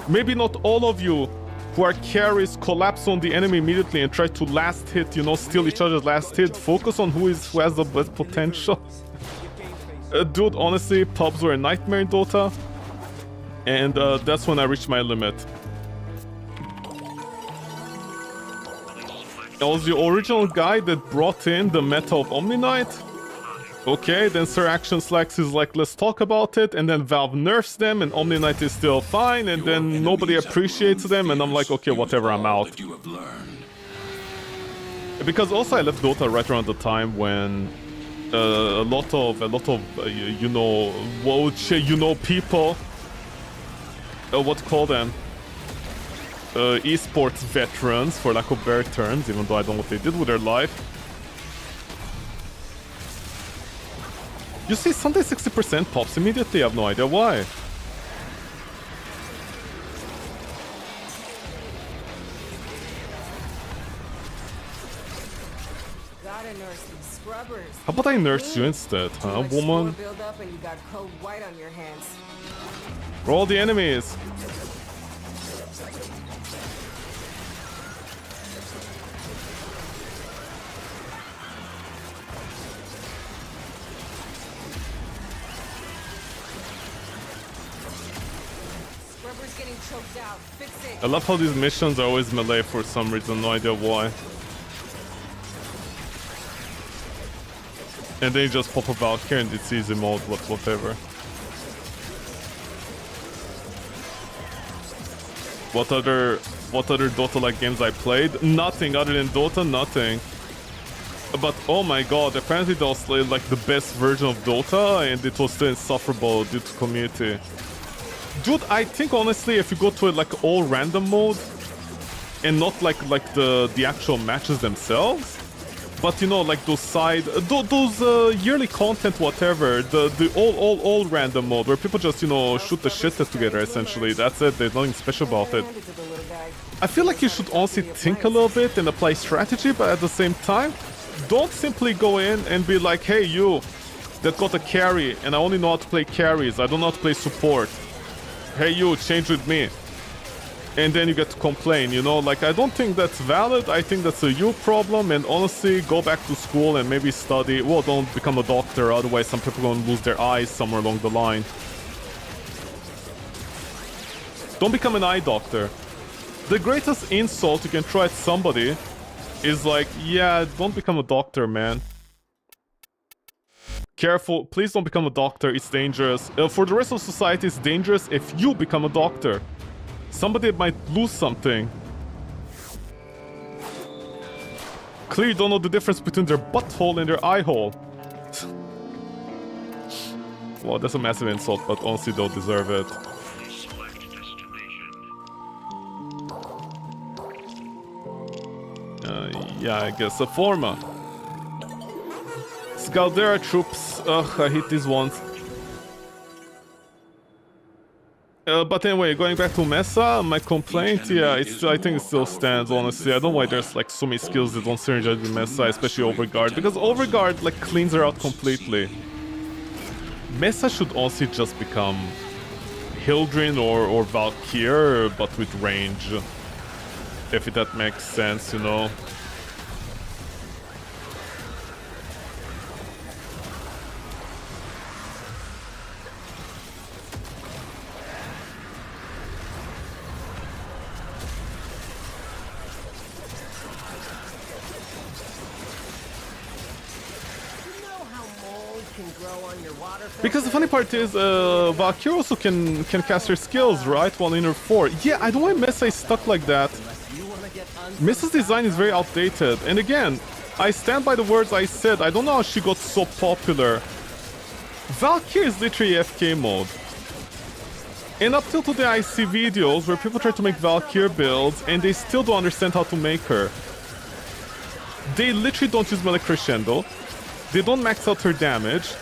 Maybe not all of you who are carries collapse on the enemy immediately and try to last hit, you know, steal each other's last hit. Focus on who has the best potential. Dude, honestly, pubs were a nightmare in Dota. And that's when I reached my limit. I was the original guy that brought in the meta of Omni Knight. Okay, then Sir Action Slacks is like, let's talk about it, and then Valve nerfs them, and Omni Knight is still fine, and then nobody appreciates them, and I'm like, okay, whatever, I'm out. Because also I left Dota right around the time when a lot of you know, people, what to call them, esports veterans, for lack of better terms, even though I don't know what they did with their life. You see, Sunday 60% pops immediately, I have no idea why. Gotta nurse these scrubbers. How about I nurse you instead, huh, woman? Build up and you got code white on your hands. Roll the enemies. I love how these missions are always melee for some reason, no idea why. And then you just pop a Valkyrie and it's easy mode, whatever. What other Dota-like games I played? Nothing other than Dota, nothing. But oh my god, apparently that was like the best version of Dota and it was still insufferable due to community. Dude, I think honestly, if you go to like all random mode and not like the actual matches themselves, but you know, like those side, those yearly content, whatever, the all random mode where people just, you know, shoot the shit together. Essentially, that's it. There's nothing special about it. I feel like you should honestly think a little bit and apply strategy, but at the same time, don't simply go in and be like, hey, you that got a carry, and I only know how to play carries. I don't know how to play support. Hey, you, change with me. And then you get to complain, you know? Like, I don't think that's valid. I think that's a you problem. And honestly, go back to school and maybe study. Well, don't become a doctor. Otherwise, some people are going to lose their eyes somewhere along the line. Don't become an eye doctor. The greatest insult you can try at somebody is like, yeah, don't become a doctor, man. Careful, please don't become a doctor, it's dangerous. For the rest of society, it's dangerous if you become a doctor. Somebody might lose something. Clearly don't know the difference between their butthole and their eye hole. Well, that's a massive insult, but honestly, they'll deserve it. Yeah, I guess a Forma. Scaldera troops. Ugh, I hate these ones. But anyway, going back to Mesa, my complaint, yeah, I think it still stands, honestly. I don't know why there's like so many skills that don't synergize with Mesa, especially Overguard, because Overguard like cleans her out completely. Mesa should honestly just become Hildrin or Valkyrie, but with range. If that makes sense, you know. Because the funny part is, Valkyrie also can cast her skills, right? While in her 4. Yeah, I don't know why Mesa is stuck like that. Mesa's design is very outdated. And again, I stand by the words I said. I don't know how she got so popular. Valkyrie is literally FK mode. And up till today I see videos where people try to make Valkyrie builds and they still don't understand how to make her. They literally don't use melee crescendo. They don't max out her damage.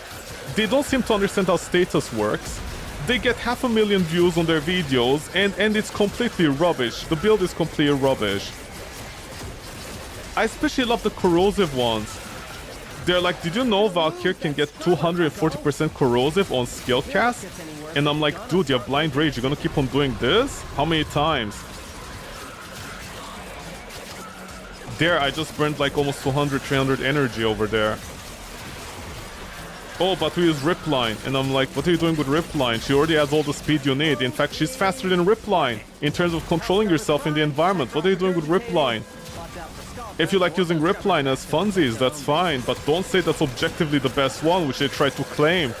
They don't seem to understand how status works. They get 500,000 views on their videos and it's completely rubbish. The build is completely rubbish. I especially love the corrosive ones. They're like, did you know Valkyrie can get 240% corrosive on skill cast? And I'm like, dude, you have blind rage, you're gonna keep on doing this? How many times? There, I just burned like almost 200, 300 energy over there. Oh, but we use Ripline. And I'm like, what are you doing with Ripline? She already has all the speed you need. In fact, she's faster than Ripline in terms of controlling yourself in the environment. What are you doing with Ripline? If you like using Ripline as funsies, that's fine, but don't say that's objectively the best one, which they try to claim.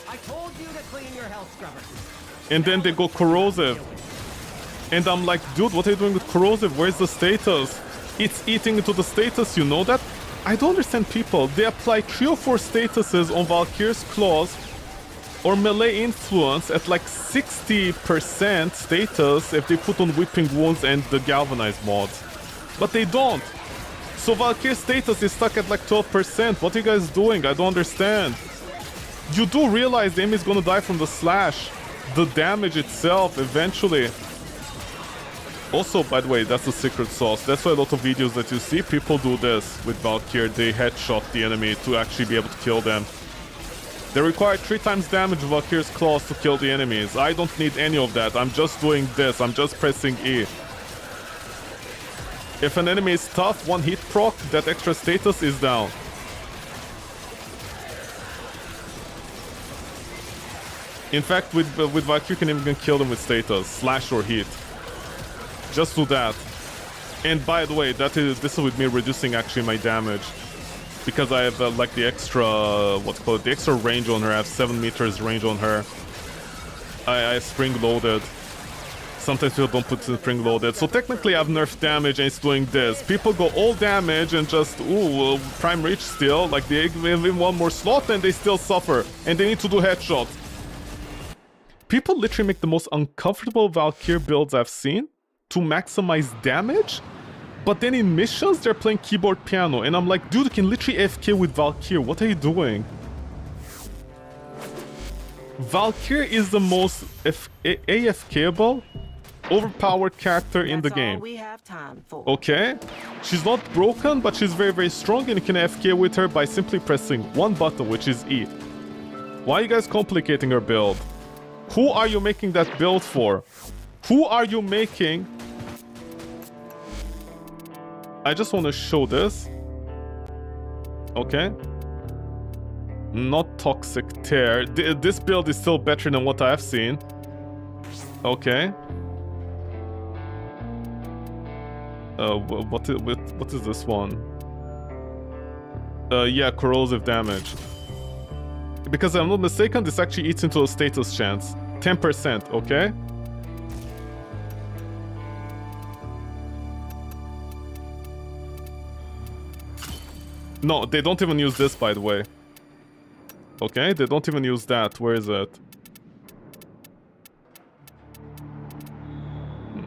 I told you to clean your health scrubber. And then they go corrosive. And I'm like, dude, what are you doing with corrosive? Where's the status? It's eating into the status, you know that? I don't understand people. They apply 3 or 4 statuses on Valkyrie's claws or melee influence at like 60% status if they put on whipping wounds and the galvanized mods. But they don't. So Valkyrie's status is stuck at like 12%. What are you guys doing? I don't understand. You do realize the enemy is gonna die from the slash. The damage itself eventually. Also, by the way, that's the secret sauce. That's why a lot of videos that you see, people do this with Valkyrie. They headshot the enemy to actually be able to kill them. They require 3 times damage of Valkyrie's claws to kill the enemies. I don't need any of that. I'm just doing this. I'm just pressing E. If an enemy is tough, 1 hit proc, that extra status is down. In fact, with Valkyrie, you can even kill them with status, slash or hit. Just do that. And by the way, this is with me reducing actually my damage. Because I have like the extra, the extra range on her. I have 7 meters range on her. I spring loaded. Sometimes people don't put spring loaded. So technically I've nerfed damage and it's doing this. People go all damage and just, ooh, prime reach still. Like they have in 1 more slot and they still suffer. And they need to do headshots. People literally make the most uncomfortable Valkyrie builds I've seen to maximize damage. But then in missions they're playing keyboard piano. And I'm like, dude, you can literally AFK with Valkyrie. What are you doing? Valkyrie is the most AFKable, overpowered character in the game. Okay? She's not broken, but she's very, very strong, and you can AFK with her by simply pressing 1 button, which is E. Why are you guys complicating her build? Who are you making that build for? Who are you making? I just want to show this. Okay. Not Toxic Tear. This build is still better than what I've seen. Okay. What is this one? Yeah, corrosive damage. Because I'm not mistaken, this actually eats into a status chance. 10%, okay? No, they don't even use this, by the way. Okay, they don't even use that. Where is it?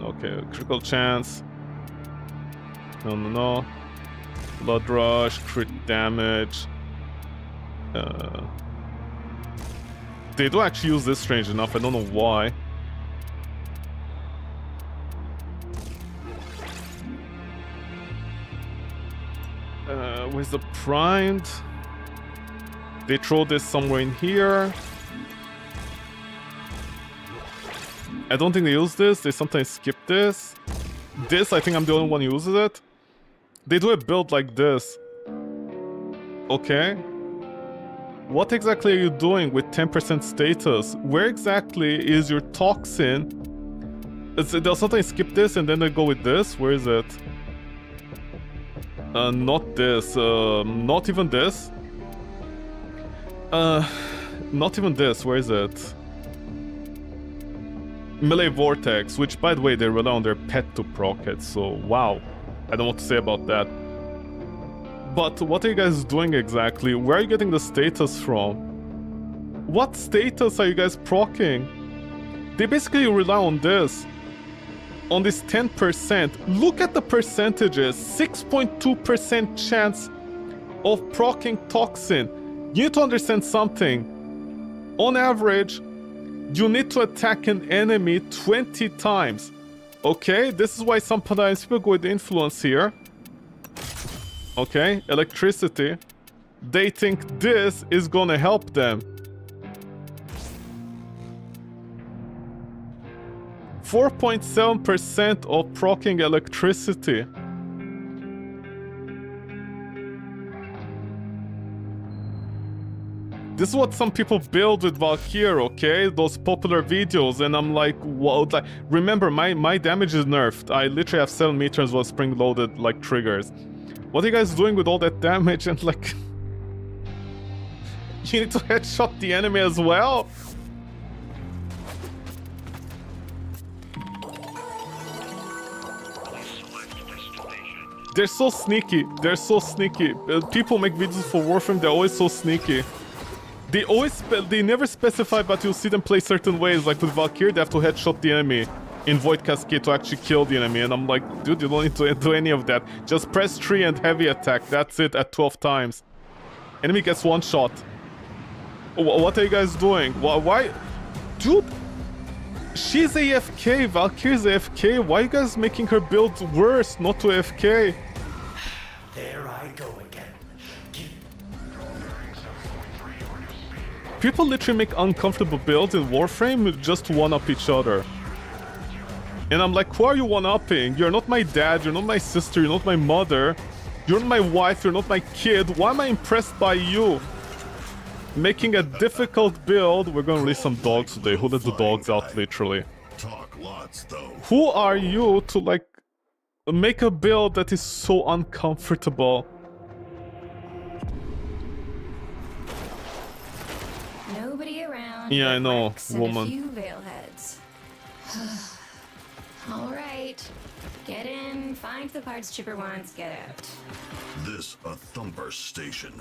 Okay, critical chance. No. Blood rush, crit damage. They do actually use this strange enough. I don't know why. Where's the primed? They throw this somewhere in here. I don't think they use this. They sometimes skip this. This, I think I'm the only one who uses it. They do a build like this. Okay. What exactly are you doing with 10% status? Where exactly is your toxin? They'll sometimes skip this and then they go with this. Where is it? Not this. Not even this. Not even this. Where is it? Melee Vortex, which by the way they rely on their pet to proc it, so wow. I don't know what to say about that. But what are you guys doing exactly? Where are you getting the status from? What status are you guys proccing? They basically rely on this. On this 10%. Look at the percentages. 6.2% chance of proccing toxin. You need to understand something. On average, you need to attack an enemy 20 times. Okay, this is why sometimes people go with influence here. Okay, electricity. They think this is gonna help them. 4.7% of proccing electricity. This is what some people build with Valkyrie, okay? Those popular videos, and I'm like, wow. Like, remember, my damage is nerfed. I literally have 7 meters with spring-loaded, like, triggers. What are you guys doing with all that damage? And, like... you need to headshot the enemy as well? They're so sneaky. They're so sneaky. People make videos for Warframe, they're always so sneaky. They never specify, but you'll see them play certain ways. Like with Valkyrie, they have to headshot the enemy in Void Cascade to actually kill the enemy. And I'm like, dude, you don't need to do any of that. Just press 3 and heavy attack. That's it at 12 times. Enemy gets 1 shot. What are you guys doing? Why? Dude, she's AFK. Valkyrie's AFK. Why are you guys making her build worse, not to AFK? There I go again. People literally make uncomfortable builds in Warframe just to one-up each other. And I'm like, who are you one-upping? You're not my dad, you're not my sister, you're not my mother. You're not my wife, you're not my kid. Why am I impressed by you? Making a difficult build. We're gonna release some dogs today. Who let the dogs out, literally? Talk lots, though. Who are you to, like, make a build that is so uncomfortable? Nobody around. Yeah, I know, Rex and woman. A few Veilheads. All right, get in, find the parts Chipper wants, get out. This a thumper station.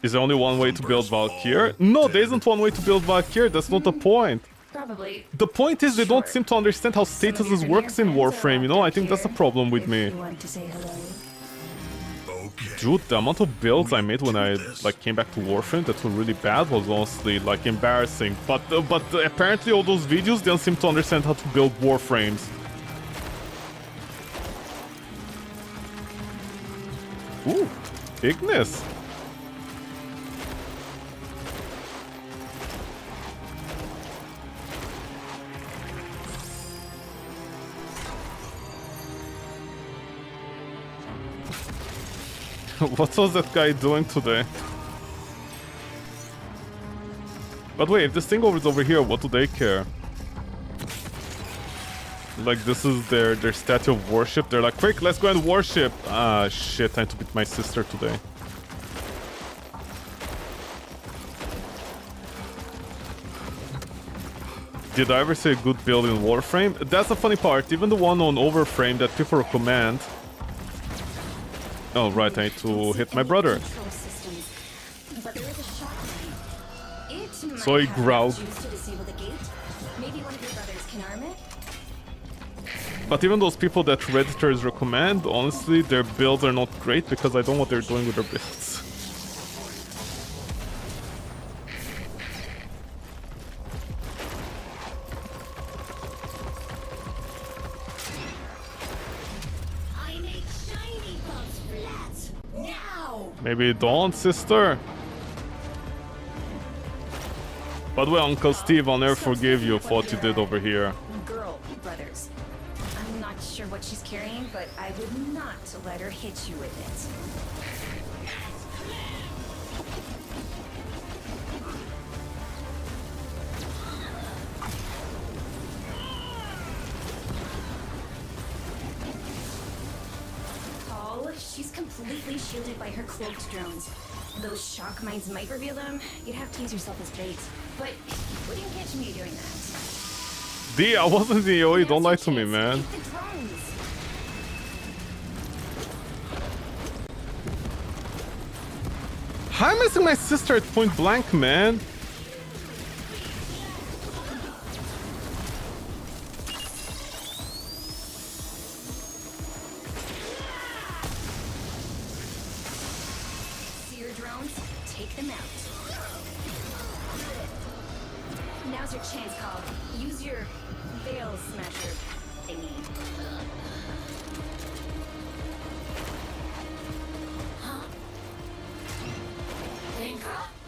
Is there only one way to build Valkyrie? No, there isn't one way to build Valkyrie. That's not the point. Probably. The point is they don't seem to understand how statuses works in Warframe, you know? I think that's the problem with me. You want to say hello? Dude, the amount of builds I made when I like came back to Warframe that were really bad was honestly like embarrassing. But apparently all those videos didn't seem to understand how to build Warframes. Ooh, Ignis. What was that guy doing today? But wait, if this thing is over here, what do they care? Like, this is their statue of worship. They're like, quick, let's go and worship. Ah, shit, I need to beat my sister today. Did I ever say a good build in Warframe? That's the funny part. Even the one on Overframe that people recommend. Oh, right, I need to hit my brother. So he growled. But even those people that Redditors recommend, honestly, their builds are not great because I don't know what they're doing with their builds. Maybe don't, sister. By the way, Uncle Steve, I'll never forgive you for what you did over here. Girl, brothers. I'm not sure what she's carrying, but I would not let her hit you with it. She's completely shielded by her cloaked drones. Those shock mines might reveal them. You'd have to use yourself as bait. But you wouldn't catch me doing that. D, I wasn't the OE, don't lie to me, man. How am I missing my sister at point blank, man? Seer drones, take them out. Now's your chance, Call. Use your veil smasher thingy.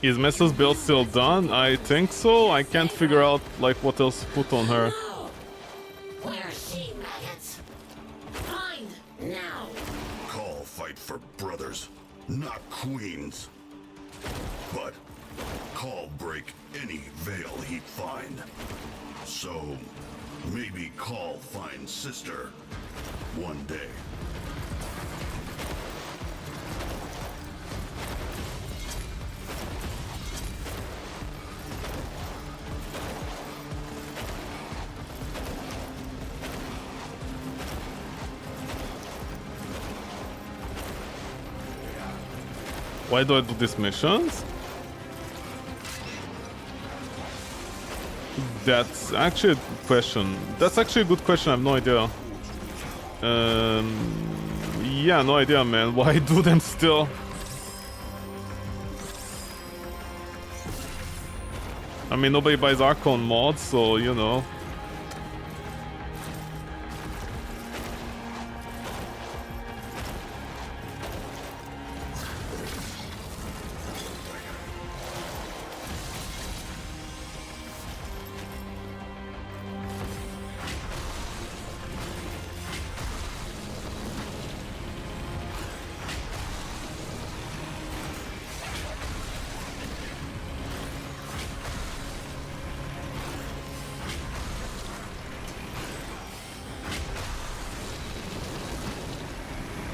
Is Mesa's build still done? I think so. I can't figure out like what else to put on her. Where is she, maggots? Find now. Call fight for brothers, not queens. But Call break any veil he'd find. So maybe Call find sister one day. Why do I do these missions? That's actually a question. That's actually a good question. I have no idea. Yeah, no idea, man. Why do them still? I mean, nobody buys Archon mods, so you know.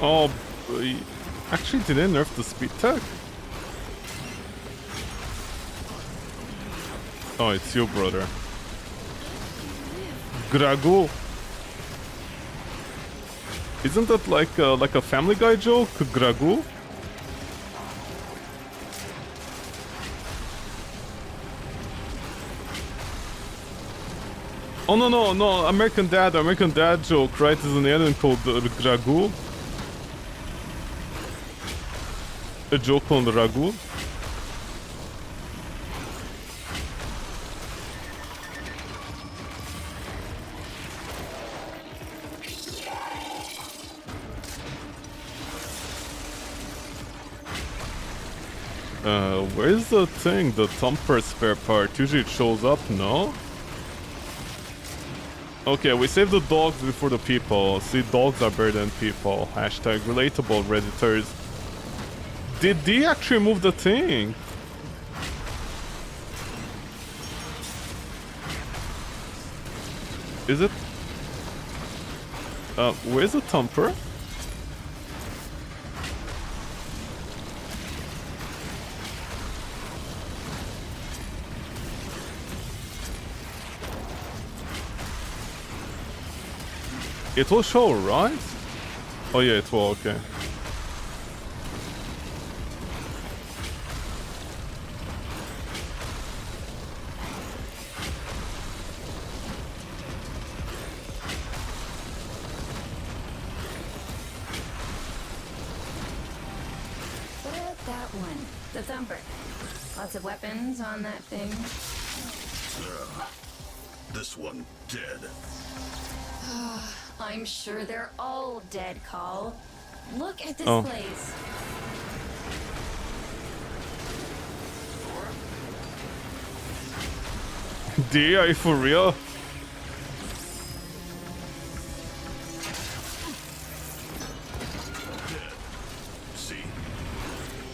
Oh, actually, did they nerf the speed tech? Oh, it's you, brother. Gragu. Isn't that like a Family Guy joke? Gragu? Oh no, American Dad joke, right? Is an alien called Gragu. A joke on the ragu. Where's the thing? The thumper spare part. Usually it shows up, no? Okay, we saved the dogs before the people. See, dogs are better than people. Hashtag relatable Redditors. Did they actually move the thing? Is it? Where's the thumper? It will show, right? Oh yeah, it will, okay. The thumper. Lots of weapons on that thing. This one dead. I'm sure they're all dead, Call. Look at this Oh. place. D, are you for real?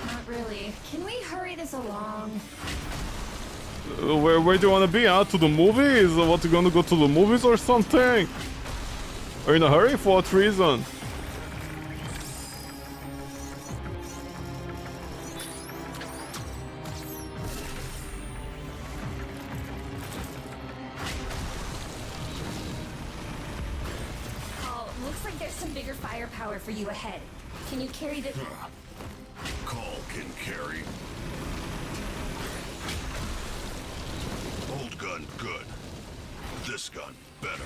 Not really. Can we hurry this along? Where do you want to be, huh? To the movies? What, you gonna go to the movies or something? Are you in a hurry? For what reason? Call, looks like there's some bigger firepower for you ahead. Can you carry the... Call can carry. Old gun good. This gun better.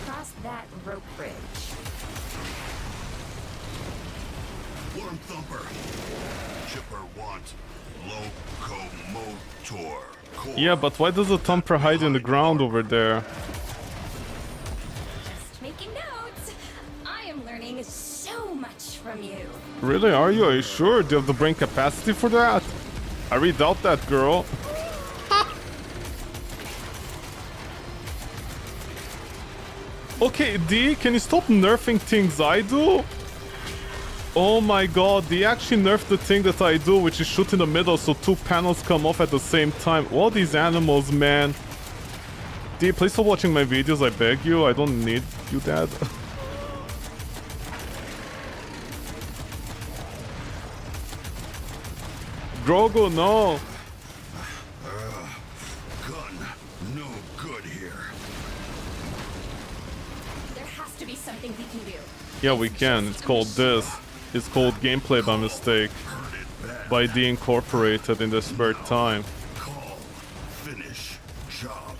Cross that rope bridge. Worm Thumper. Chipper wants locomotor. Yeah, but why does the thumper hide in the ground over there? Just making notes. I am learning so much from you. Really? Are you? Are you sure? Do you have the brain capacity for that? I really doubt that, girl. Okay, D, can you stop nerfing things I do? Oh my god, D actually nerfed the thing that I do, which is shoot in the middle so two panels come off at the same time. All these animals, man. D, please stop watching my videos, I beg you. I don't need you, Dad. Grogu, no. Gun no good here. There has to be something we can do. Yeah, we can. It's called this. It's called gameplay by mistake. By de-incorporated in the spare time. Call. Finish. Job.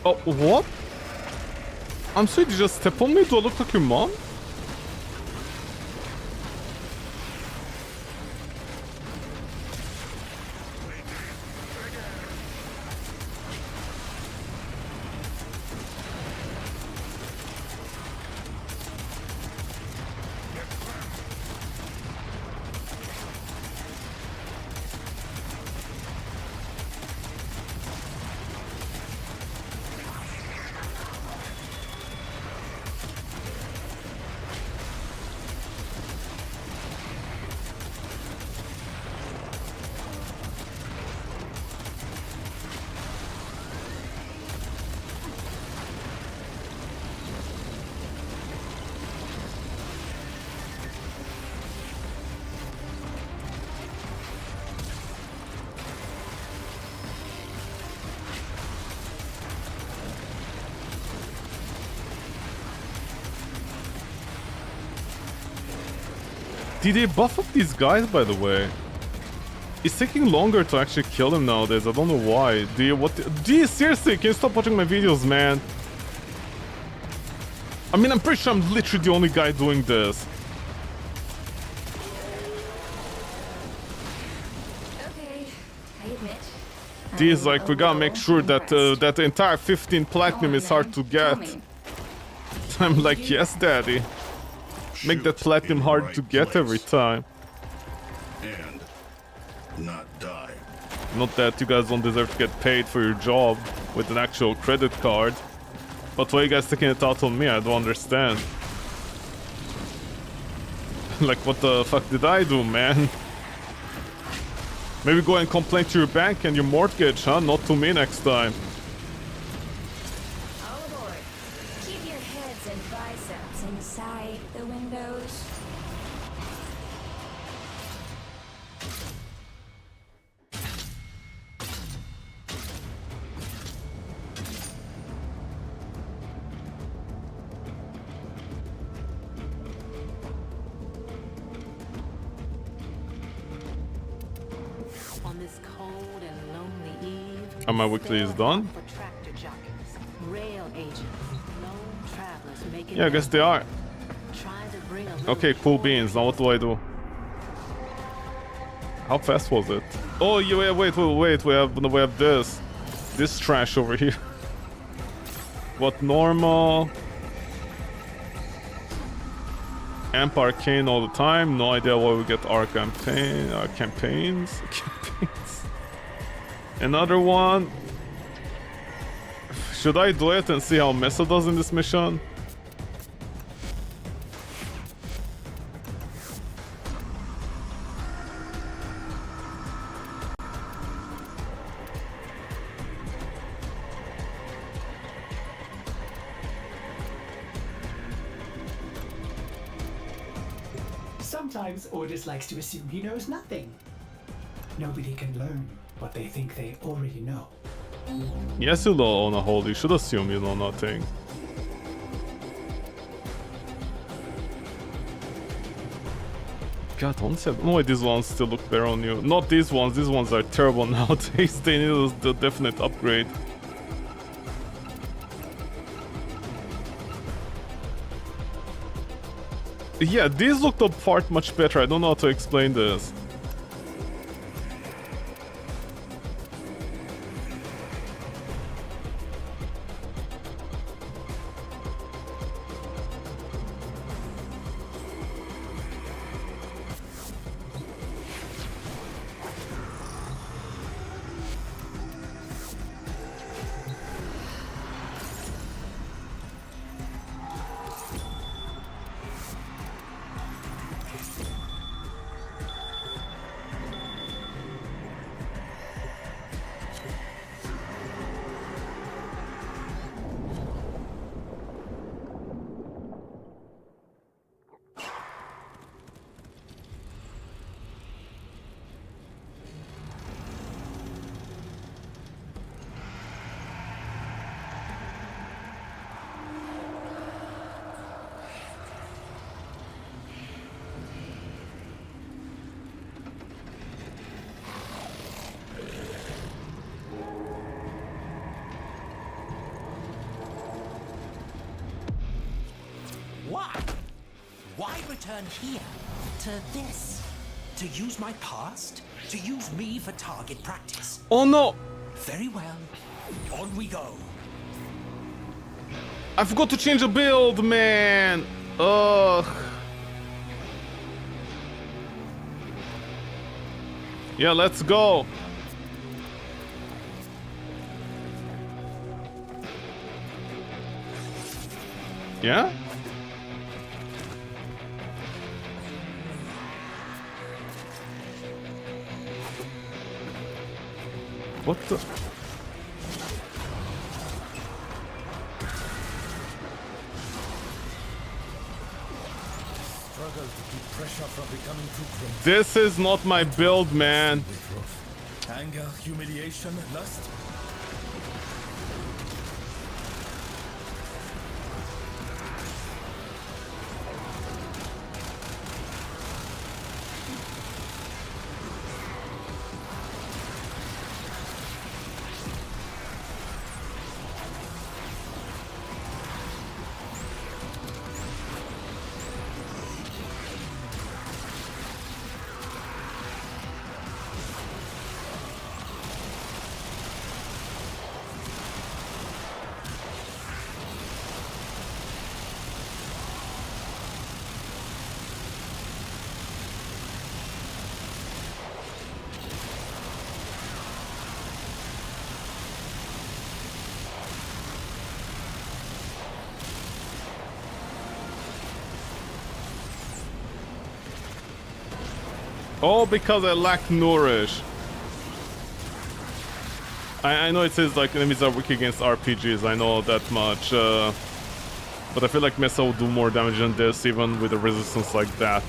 Oh, what? I'm sorry, did you just step on me? Do I look like your mom? Did they buff up these guys, by the way? It's taking longer to actually kill them nowadays. I don't know why. Seriously, can you stop watching my videos, man? I mean, I'm pretty sure I'm literally the only guy doing this. Okay, I admit. D is like, we gotta make sure that that the entire 15 platinum is hard to get. I'm like, yes, daddy. Make that platinum hard to get every time. And not die. Not that you guys don't deserve to get paid for your job with an actual credit card. But why are you guys taking it out on me? I don't understand. Like, what the fuck did I do, man? Maybe go and complain to your bank and your mortgage, huh? Not to me next time. All aboard. Keep your heads and biceps inside the windows. On this cold and lonely eve, And my weekly is done? for tractor jockeys, rail agents, lone travelers making Yeah, I guess they are. trying to bring a little Okay, cool beans. Now what do I do? How fast was it? Oh, yeah, wait. We have this. This trash over here. What, normal? Amp arcane all the time. No idea why we get our campaigns. Another one. Should I do it and see how Mesa does in this mission? Sometimes Ordis likes to assume he knows nothing. Nobody can learn what they think they already know. Yes, you know, on a whole, you should assume you know nothing. God, honestly, no, these ones still look better on you. Not these ones are terrible nowadays. They need a definite upgrade. Yeah, these look the part much better. I don't know how to explain this. Why return here to this? To use my past? To use me for target practice? Oh no! Very well. On we go. I forgot to change the build, man! Ugh. Yeah, let's go. Yeah? What the? This is not my build, man. Anger, humiliation, lust. Oh, because I lack Nourish. I know it says like enemies are weak against RPGs, I know that much. But I feel like Mesa will do more damage than this, even with a resistance like that.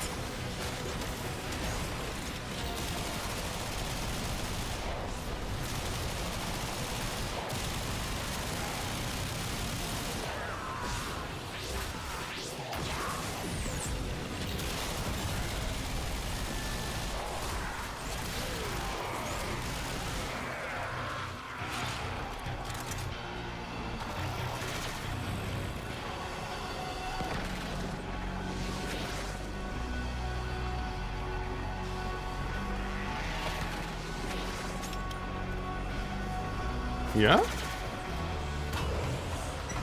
Yeah?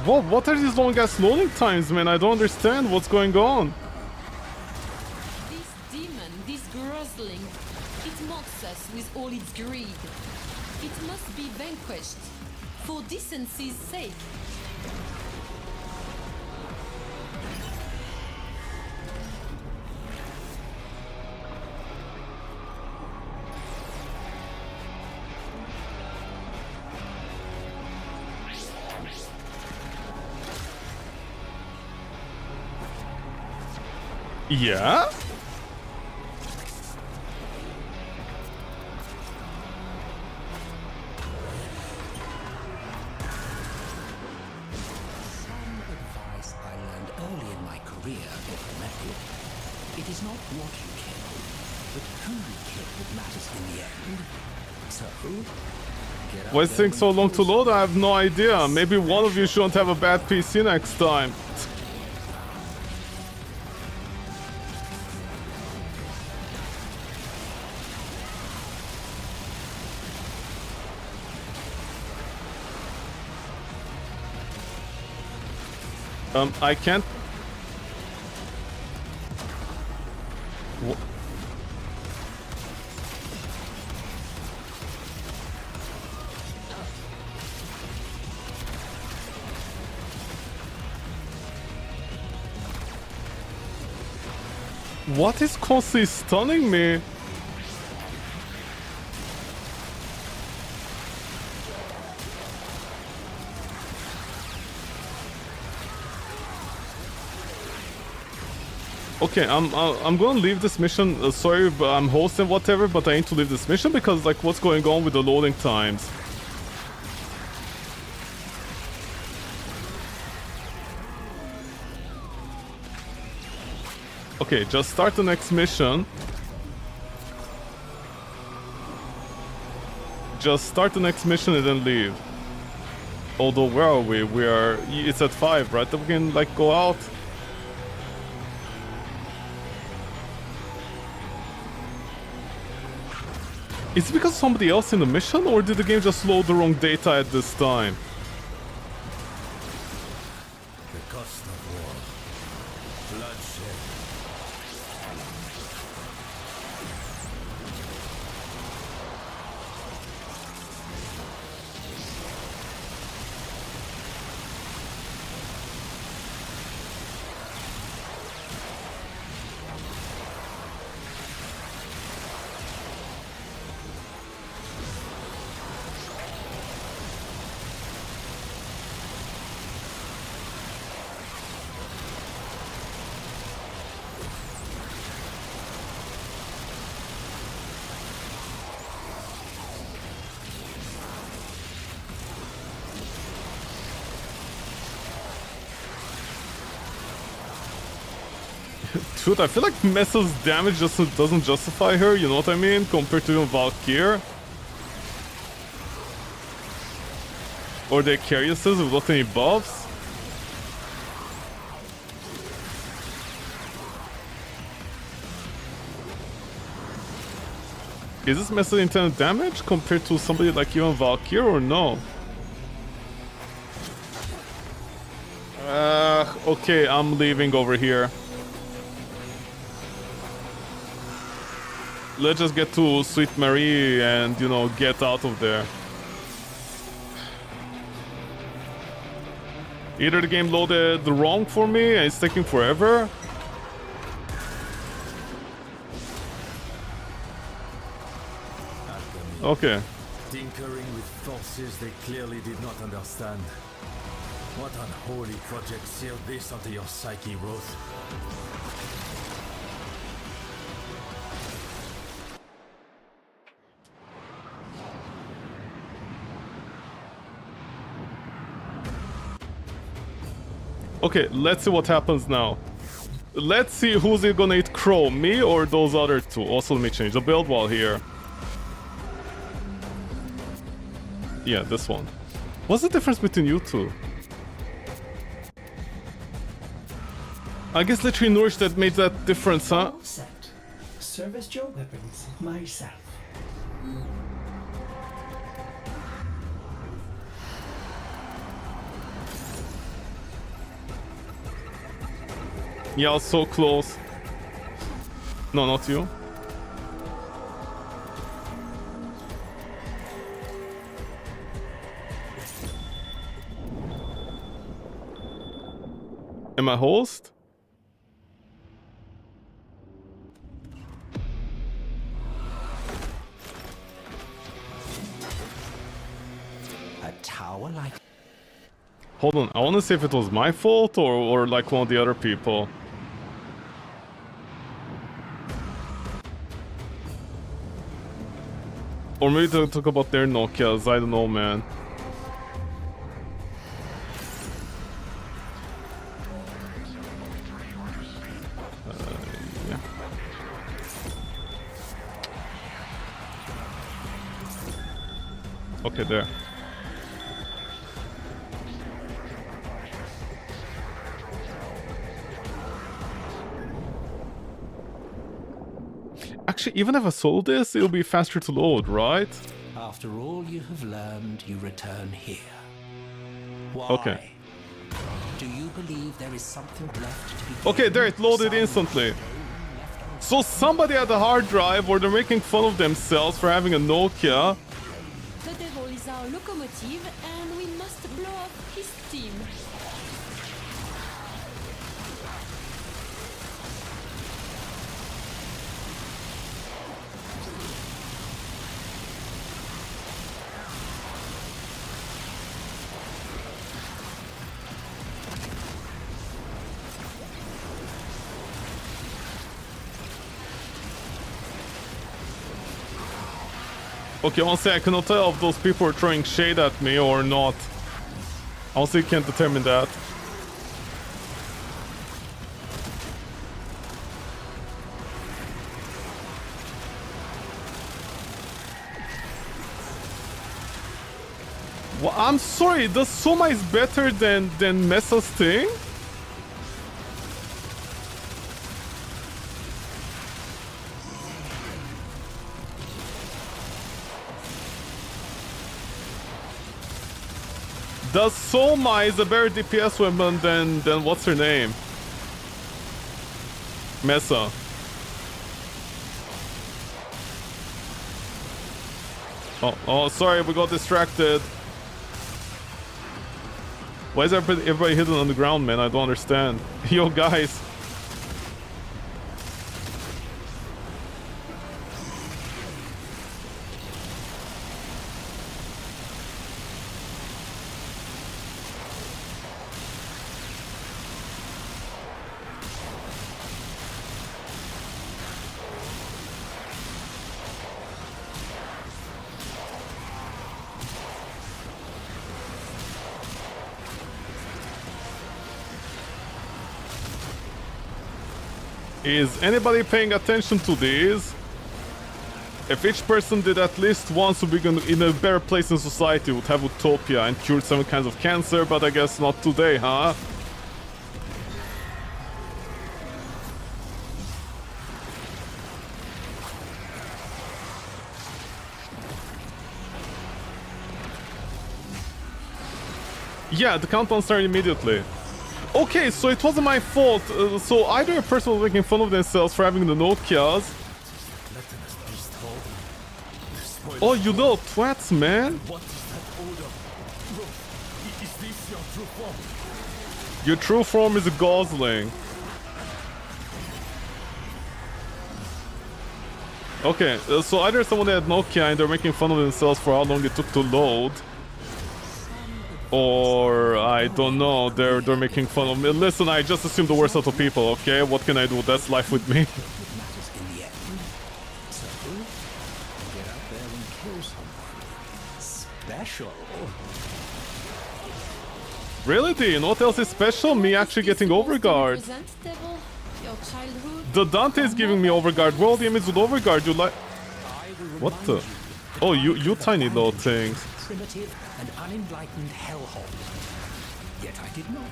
Whoa, what are these long ass loading times, man? I don't understand what's going on. This demon, this grossling, it mocks us with all its greed. It must be vanquished, for decency's sake. Yeah? It is not what you kill, but who you kill that matters in the end. So, get out Why is it there taking so long to load? I have no idea. Maybe one of you shouldn't have a bad PC next time. I can't... What is constantly stunning me? Okay, I'm gonna leave this mission. Sorry, but I'm hosting whatever, but I need to leave this mission because like what's going on with the loading times? Okay, just start the next mission. Just start the next mission and then leave. Although, where are we? We are... It's at 5, right? That we can, like, go out. Is it because somebody else in the mission, or did the game just load the wrong data at this time? The cost of war. Bloodshed. Dude, I feel like Mesa's damage just doesn't justify her, you know what I mean? Compared to even Valkyr. Or the Cariuses without any buffs. Is this Mesa's intended damage compared to somebody like even Valkyr or no? Okay, I'm leaving over here. Let's just get to Sweet Marie and, you know, get out of there. Either the game loaded wrong for me and it's taking forever. Okay. Tinkering with forces they clearly did not understand. What unholy project sealed this onto your psyche, Rose? Okay, let's see what happens now. Let's see who's gonna eat crow, me or those other two. Also, let me change the build wall here. Yeah, this one. What's the difference between you two? I guess literally Nourish that made that difference, huh? All set. Service your weapons myself. Yeah, I was so close. No, not you. Am I host? A tower like... Hold on, I want to see if it was my fault or like one of the other people. Or maybe to talk about their Nokias, I don't know, man. Yeah. Okay, there. Actually, even if I sold this, it'll be faster to load, right? After all you have learned, you return here. Why? Okay. Do you believe there is something left to be Okay, there, it loaded instantly. So somebody had a hard drive where they're making fun of themselves for having a Nokia. The devil is our locomotive, and we must blow up his steam. Okay, honestly, I cannot tell if those people are throwing shade at me or not. Honestly, can't determine that. Well, I'm sorry, does Soma is better than Mesa Skin? Does Soma is a better DPS weapon than what's her name? Mesa. Oh, sorry, we got distracted. Why is everybody hidden on the ground, man? I don't understand. Yo, guys. Is anybody paying attention to these? If each person did at least once, we'd be in a better place in society, would have utopia and cured some kinds of cancer, but I guess not today, huh? Yeah, the countdown started immediately. Okay, so it wasn't my fault. So either a person was making fun of themselves for having the Nokias. Oh, you little twats, man. What is that odor? Bro, is this your true form? Your true form is a gosling. Okay, so either someone had Nokia and they're making fun of themselves for how long it took to load. Or, I don't know, they're making fun of me. Listen, I just assume the worst out of people, okay? What can I do? That's life with me. Get out there and kill someone. Special. Really, Dean? What else is special? Me actually getting Overguard. The Dante is giving me Overguard. World image with Overguard, you like... What the? Oh, you tiny little things. Primitive and unenlightened hellhole. Yet I did not.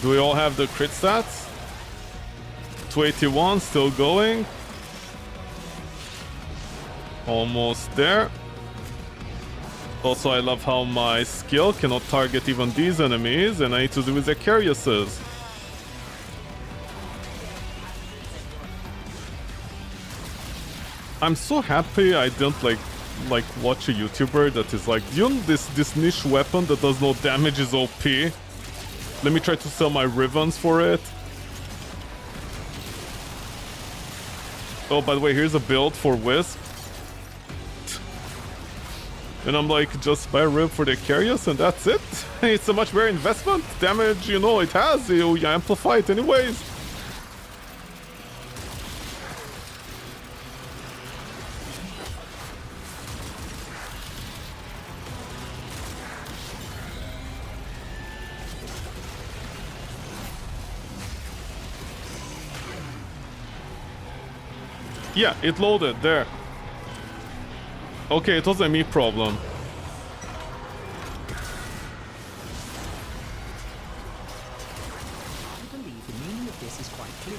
Do we all have the crit stats? 281, still going. Almost there. Also, I love how my skill cannot target even these enemies, and I need to do with Zacarias's. I'm so happy I didn't like watch a YouTuber that is like, you know, this niche weapon that does no damage is OP. Let me try to sell my ribbons for it. Oh, by the way, here's a build for Wisp. And I'm like, just buy a rib for the carriers and that's it. It's a much better investment. Damage, you know, it has. You amplify it anyways. Yeah, it loaded there. Okay, it was a me problem. I believe the meaning of this is quite clear.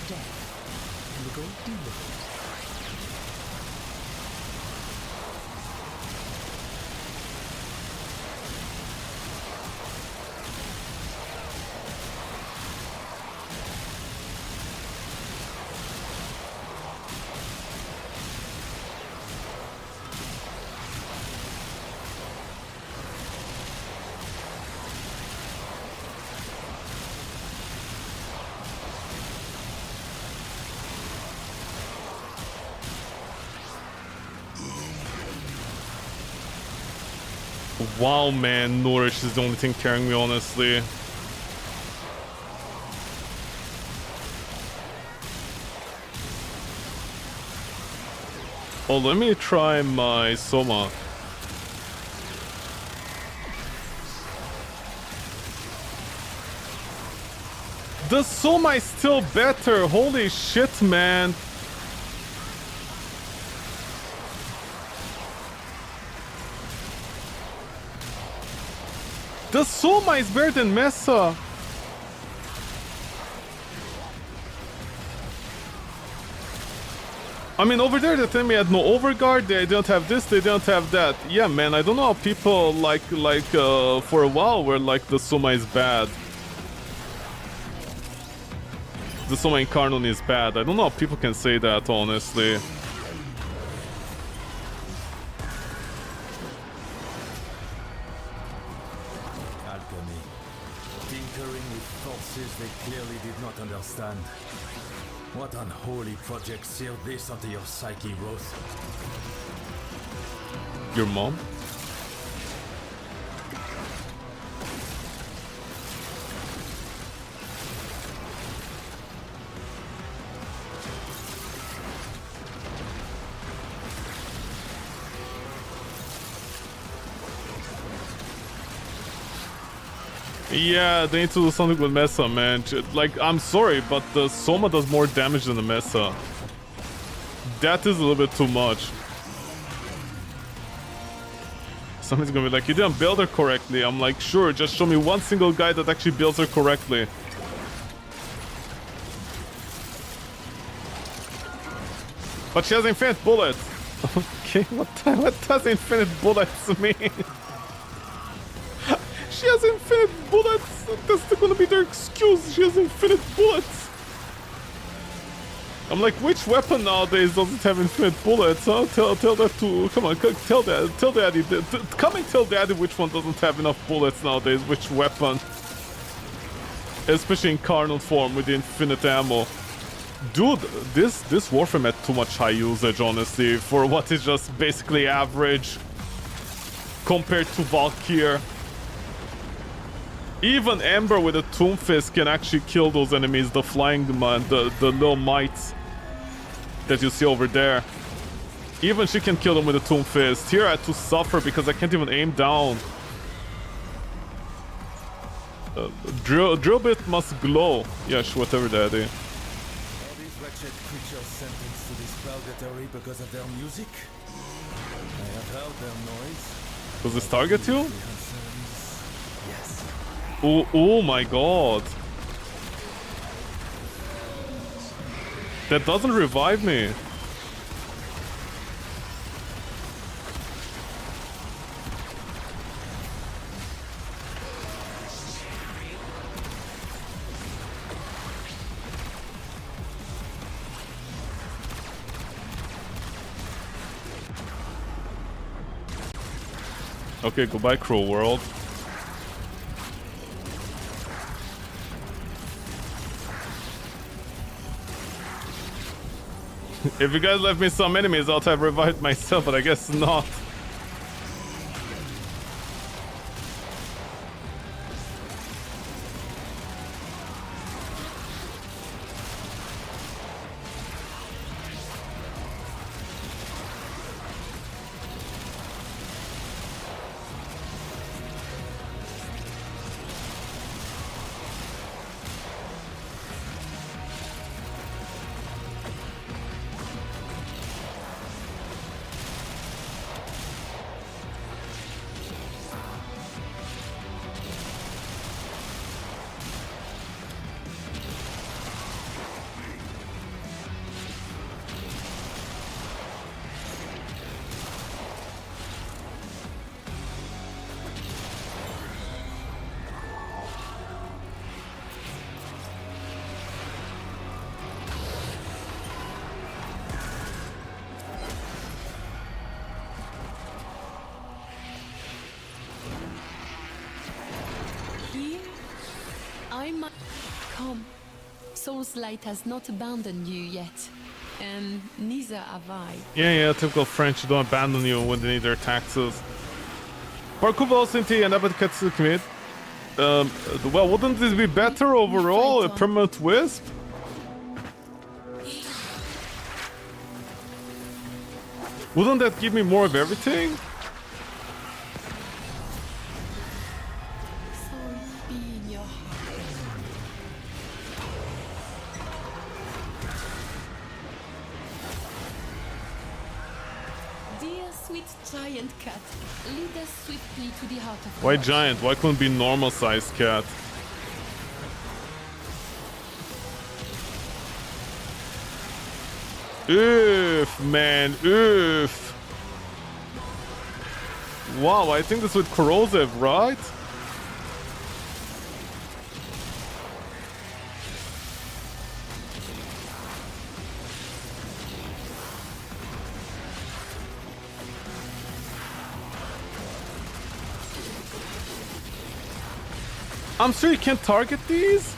Death and a great deal of it. Wow, man, Nourish is the only thing carrying me, honestly. Oh, let me try my Soma. The Soma is still better, holy shit, man. The Soma is better than Mesa. I mean, over there they tell me I had no overguard, they don't have this, they don't have that. Yeah, man, I don't know how people for a while were like the Soma is bad. The Soma in Carnon is bad. I don't know how people can say that, honestly. They clearly did not understand. What unholy project sealed this onto your psyche, Rose? Your mom? Yeah, they need to do something with Mesa, man. Like, I'm sorry, but the Soma does more damage than the Mesa. That is a little bit too much. Somebody's gonna be like, you didn't build her correctly. I'm like, sure, just show me one single guy that actually builds her correctly. But she has infinite bullets. Okay, what does infinite bullets mean? She has infinite bullets! That's gonna be their excuse, she has infinite bullets! I'm like, which weapon nowadays doesn't have infinite bullets, huh? Tell that to... Come on, tell daddy. Come and tell daddy which one doesn't have enough bullets nowadays, which weapon. Especially in carnal form with the infinite ammo. Dude, this Warframe had too much high usage, honestly, for what is just basically average compared to Valkyr. Even Ember with a Tomb Fist can actually kill those enemies, the flying man, the little mites that you see over there. Even she can kill them with a Tomb Fist. Here I had to suffer because I can't even aim down. Drill bit must glow. Yes, whatever that is. Are these wretched creatures sentenced to this purgatory because of their music? I have heard their noise. Does this target you? Yes. Oh my god. That doesn't revive me. Okay, goodbye, Cruel World. If you guys left me some enemies, I'd have revived myself, but I guess not. Come. Soul's Light has not abandoned you yet. And neither have I. Yeah, typical French, don't abandon you when they need their taxes. Parkour velocity and Abbott commit. Well, wouldn't this be better overall? A permanent wisp? Wouldn't that give me more of everything? Soul be in your heart. Dear sweet giant cat, lead us swiftly to the heart of Why God. giant? Why couldn't it be normal sized cat? Oof, man, oof. Wow, I think this with corrosive, right? I'm sure you can't target these?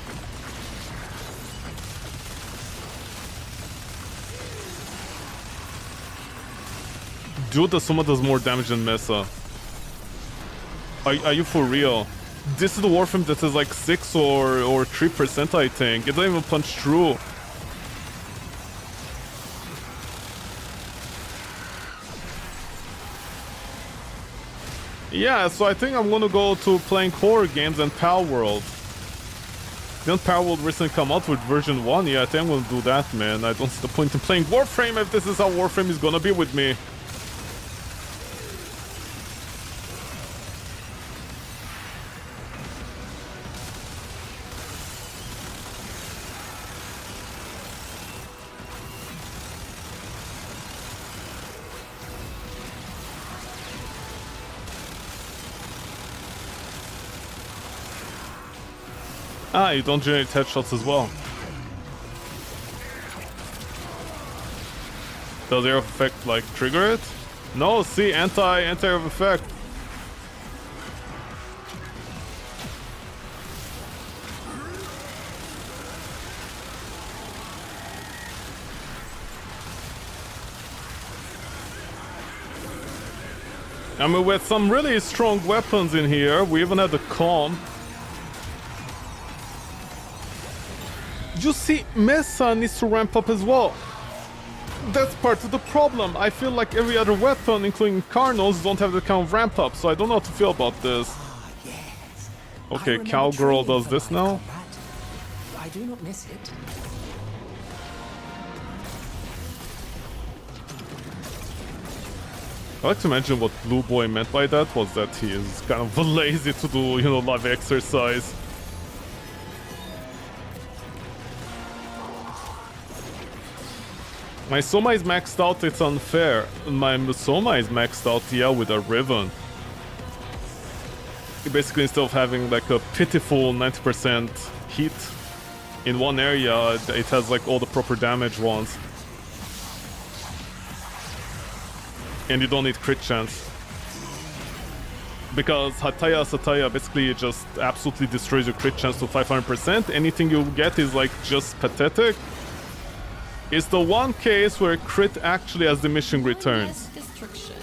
Dude, the Soma does more damage than Mesa. Are you for real? This is the Warframe that is like 6 or 3%, I think. It doesn't even punch through. Yeah, so I think I'm gonna go to playing horror games and Pal World. Didn't Pal World recently come out with version 1? Yeah, I think I'm gonna do that, man. I don't see the point in playing Warframe if this is how Warframe is gonna be with me. Ah, you don't generate headshots as well. Does air of effect like trigger it? No, see, anti of effect. I mean, with some really strong weapons in here, we even had the comp. You see, Mesa needs to ramp up as well. That's part of the problem. I feel like every other weapon, including Carnos, don't have the kind of ramp up, so I don't know how to feel about this. Okay, Cowgirl does this now. I do not miss it. I like to imagine what Blue Boy meant by that was that he is kind of lazy to do, you know, live exercise. My Soma is maxed out, it's unfair. My Soma is maxed out, yeah, with a Riven. Basically, instead of having like a pitiful 90% heat in one area, it has like all the proper damage ones. And you don't need crit chance. Because Sataya basically just absolutely destroys your crit chance to 500%. Anything you get is like just pathetic. It's the one case where crit actually has diminishing returns. Destruction.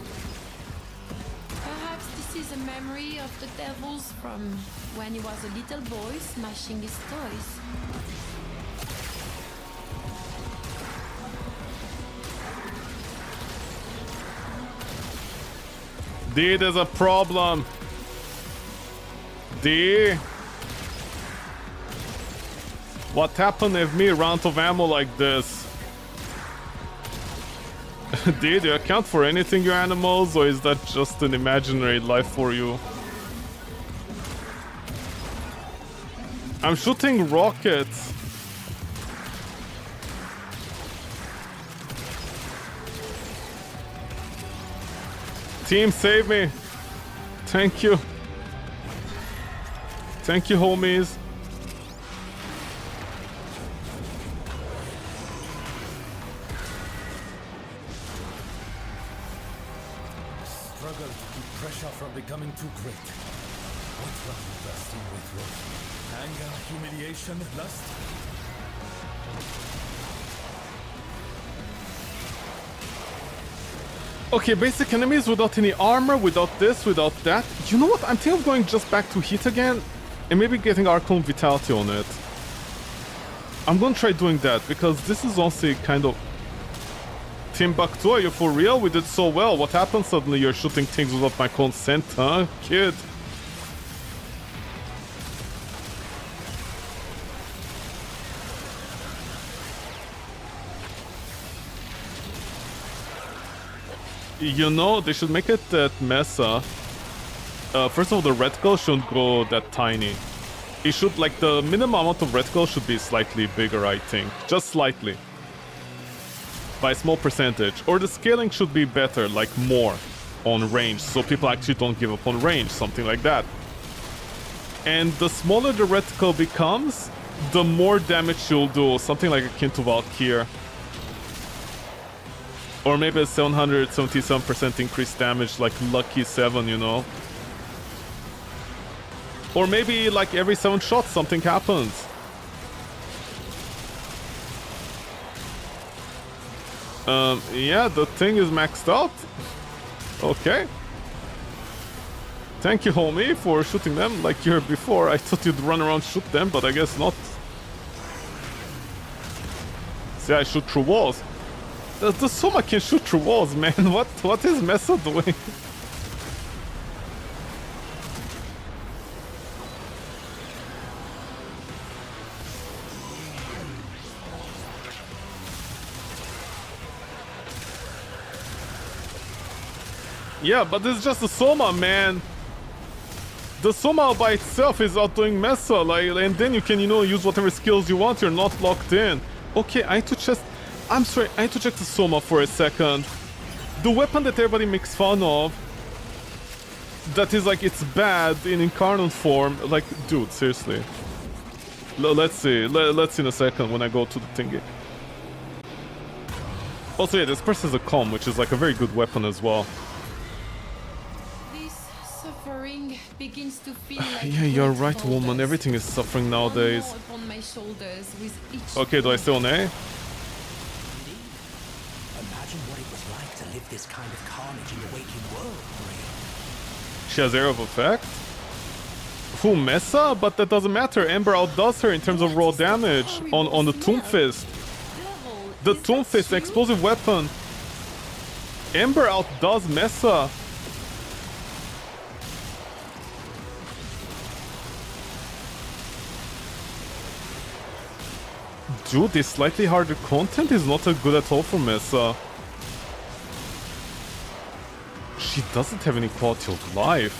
Perhaps this is a memory of the devils from when he was a little boy smashing his toys. D, there's a problem. D. What happened if me ran out of ammo like this? Did you account for anything, you animals, or is that just an imaginary life for you? I'm shooting rockets. Team, save me. Thank you. Thank you, homies. Struggle to keep pressure from becoming too great. What are you bursting with, Wolf? Anger, humiliation, lust? Okay, basic enemies without any armor, without this, without that. You know what? I'm thinking of going just back to heat again and maybe getting Arcane Vitality on it. I'm gonna try doing that because this is also kind of... Timbuktu, are you for real? We did so well. What happened? Suddenly you're shooting things without my consent, huh, kid? You know, they should make it that Mesa. First of all, the reticle shouldn't grow that tiny. It should, like, the minimum amount of reticle should be slightly bigger, I think. Just slightly. By a small percentage. Or the scaling should be better, like more on range, so people actually don't give up on range, something like that. And the smaller the reticle becomes, the more damage you'll do, something like akin to Valkyrie. Or maybe a 777% increased damage, like Lucky 7, you know? Or maybe, like, every 7 shots something happens. Yeah, the thing is maxed out. Okay. Thank you, homie, for shooting them like you were before. I thought you'd run around shoot them, but I guess not. See, I shoot through walls. The Soma can shoot through walls, man. What is Mesa doing? Yeah, but it's just a Soma, man. The Soma by itself is outdoing Mesa, like, and then you can, you know, use whatever skills you want. You're not locked in. Okay, I need to just... I'm sorry, I need to check the Soma for a second. The weapon that everybody makes fun of, that is like, it's bad in incarnate form, like, dude, seriously. Let's see. Let's see in a second when I go to the thingy. Also, yeah, this person is a calm, which is like a very good weapon as well. This suffering begins to feel like Yeah, you're right, woman. Everything is suffering nowadays. upon my shoulders with each Okay, do I stay on A? Imagine what it was like to live this kind of carnage in the waking world, Maria. She has Area of Effect? Who, Mesa? But that doesn't matter. Ember outdoes her in terms of raw damage on the Tomb Fist. The Tomb Fist, explosive weapon. Ember outdoes Mesa. Dude, this slightly harder content is not good at all for Mesa. She doesn't have any quality of life.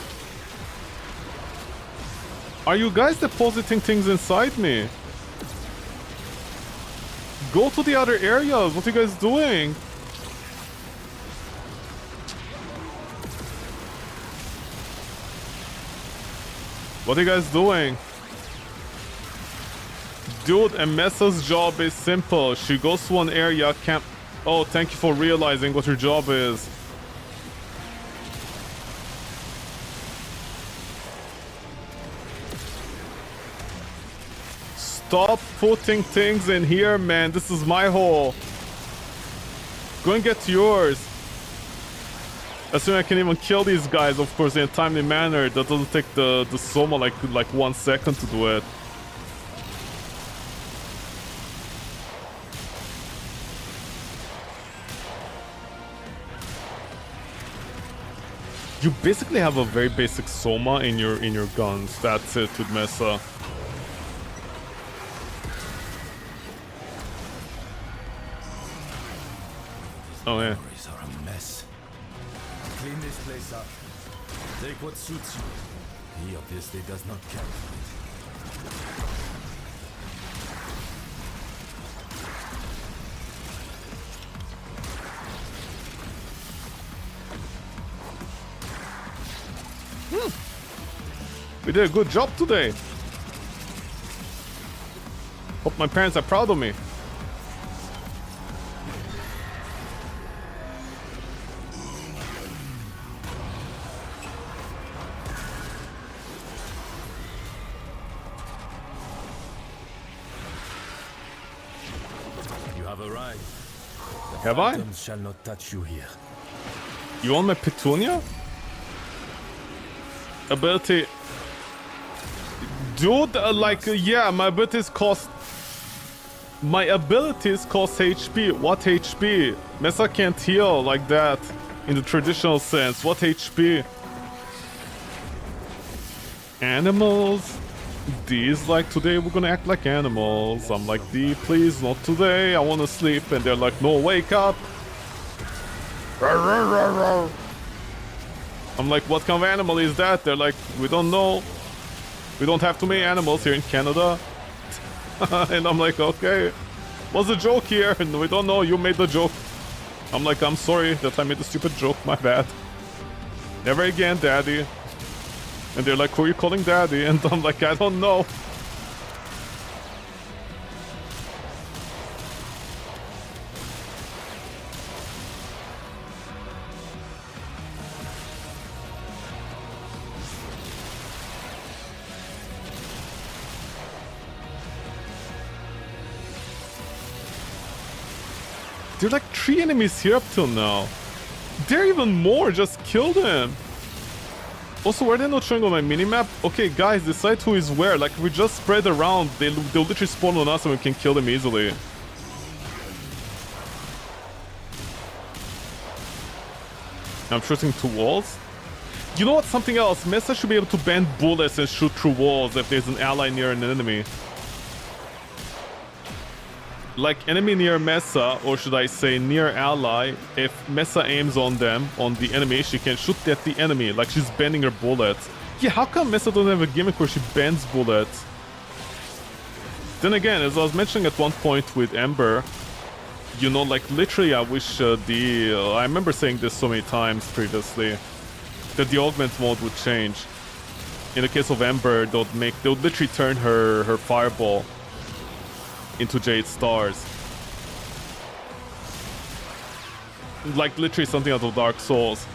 Are you guys depositing things inside me? Go to the other areas. What are you guys doing? What are you guys doing? Dude, and Mesa's job is simple. She goes to one area, camp... Oh, thank you for realizing what her job is. Stop putting things in here, man. This is my hole. Go and get yours. Assuming I can even kill these guys, of course, in a timely manner. That doesn't take the Soma like 1 second to do it. You basically have a very basic Soma in your guns. That's it with Mesa. Oh yeah. Memories are a mess. Clean this place up. Take what suits you. He obviously does not care for it. We did a good job today. Hope my parents are proud of me. have arrived. Have I? Phantoms shall not touch you here. You want my Petunia? Ability. Dude, yeah, my abilities cost... My abilities cost HP. What HP? Mesa can't heal like that. In the traditional sense. What HP? Animals. D's like, today we're gonna act like animals. I'm like, D, please, not today. I wanna sleep. And they're like, no, wake up. I'm like, what kind of animal is that? They're like, we don't know. We don't have too many animals here in Canada. And I'm like, okay. What's the joke here? And we don't know, you made the joke. I'm like, I'm sorry that I made a stupid joke, my bad. Never again, daddy. And they're like, who are you calling daddy? And I'm like, I don't know. There are like 3 enemies here up till now. There are even more, just kill them. Also, were they not showing on my minimap? Okay, guys, decide who is where. Like, if we just spread around, they'll literally spawn on us and we can kill them easily. I'm shooting through walls. You know what? Something else. Mesa should be able to bend bullets and shoot through walls if there's an ally near an enemy. Like, enemy near Mesa, or should I say near ally, if Mesa aims on them, on the enemy, she can shoot at the enemy, like she's bending her bullets. Yeah, how come Mesa doesn't have a gimmick where she bends bullets? Then again, as I was mentioning at one point with Ember, you know, like, literally I wish I remember saying this so many times previously, that the augment mode would change. In the case of Ember, they would literally turn her fireball into Jade Stars. Like literally something out of Dark Souls.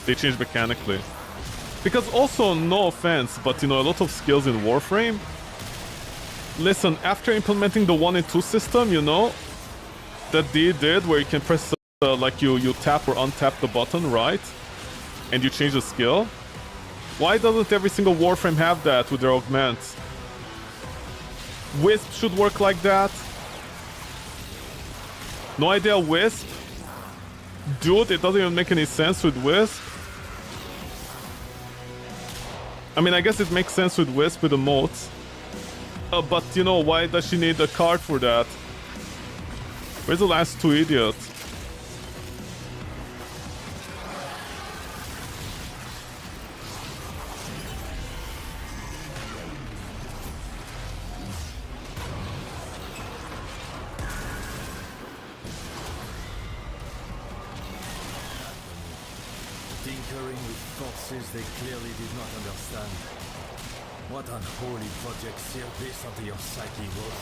They changed mechanically. Because also, no offense, but you know, a lot of skills in Warframe. Listen, after implementing the 1 and 2 system, you know, that D did where you can press like you tap or untap the button, right? And you change the skill. Why doesn't every single Warframe have that with their augments? Wisp should work like that. No idea, Wisp? Dude, it doesn't even make any sense with Wisp. I mean, I guess it makes sense with Wisp with the motes. But, you know, why does she need a card for that? Where's the last 2 idiots? They clearly did not understand. What unholy project sealed this onto your psyche was.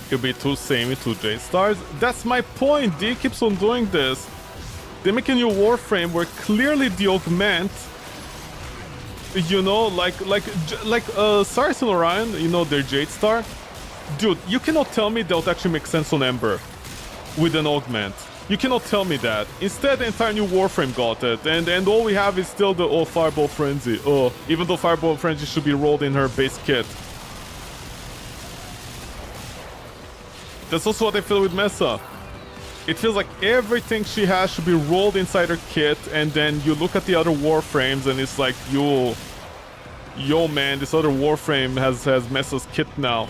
Could be too samey to Jade Stars. That's my point. D keeps on doing this. They make a new Warframe where clearly the augment, you know, like Saracen Orion, you know, their Jade Star. Dude, you cannot tell me that would actually make sense on Ember with an augment. You cannot tell me that. Instead, the entire new Warframe got it, and all we have is still the Fireball Frenzy. Even though Fireball Frenzy should be rolled in her base kit. That's also what I feel with Mesa. It feels like everything she has should be rolled inside her kit, and then you look at the other Warframes and it's like, yo man, this other Warframe has Mesa's kit now,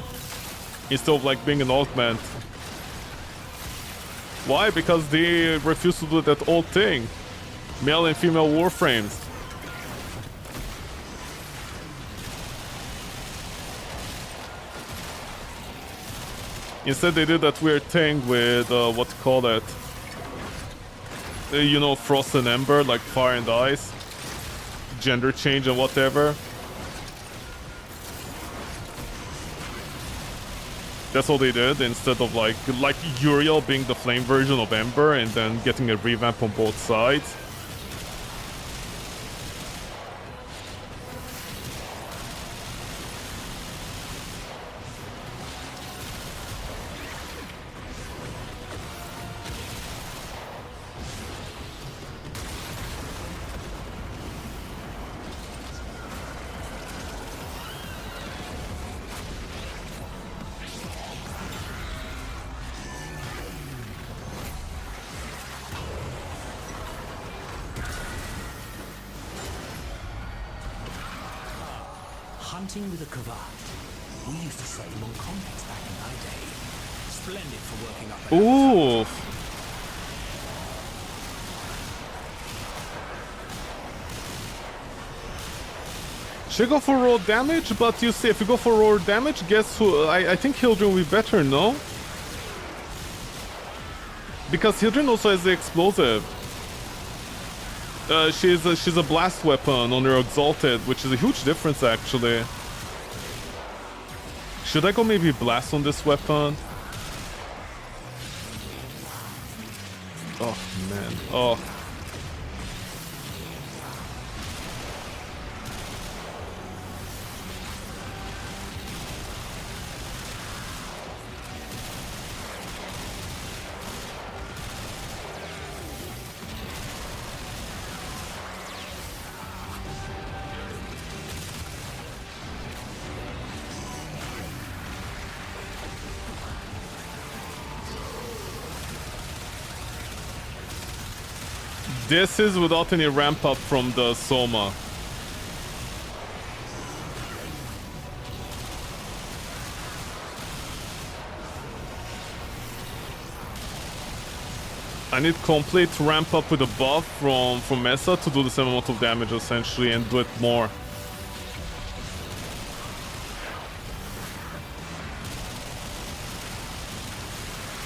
instead of like being an augment. Why? Because they refuse to do that old thing. Male and female Warframes. Instead they did that weird thing with, what to call it? You know, Frost and Ember, like Fire and Ice. Gender change and whatever. That's all they did, instead of like Uriel being the flame version of Ember and then getting a revamp on both sides. Hunting with a cravat. We used to sell them on comics back in my day. Splendid for working up. Ooh. Should go for raw damage, but you see, if you go for raw damage, guess who? I think Hildren will be better, no? Because Hildren also has the explosive. She's a blast weapon on her exalted, which is a huge difference actually. Should I go maybe blast on this weapon? Oh man, oh. This is without any ramp up from the Soma. I need complete ramp up with a buff from Mesa to do the same amount of damage essentially and do it more.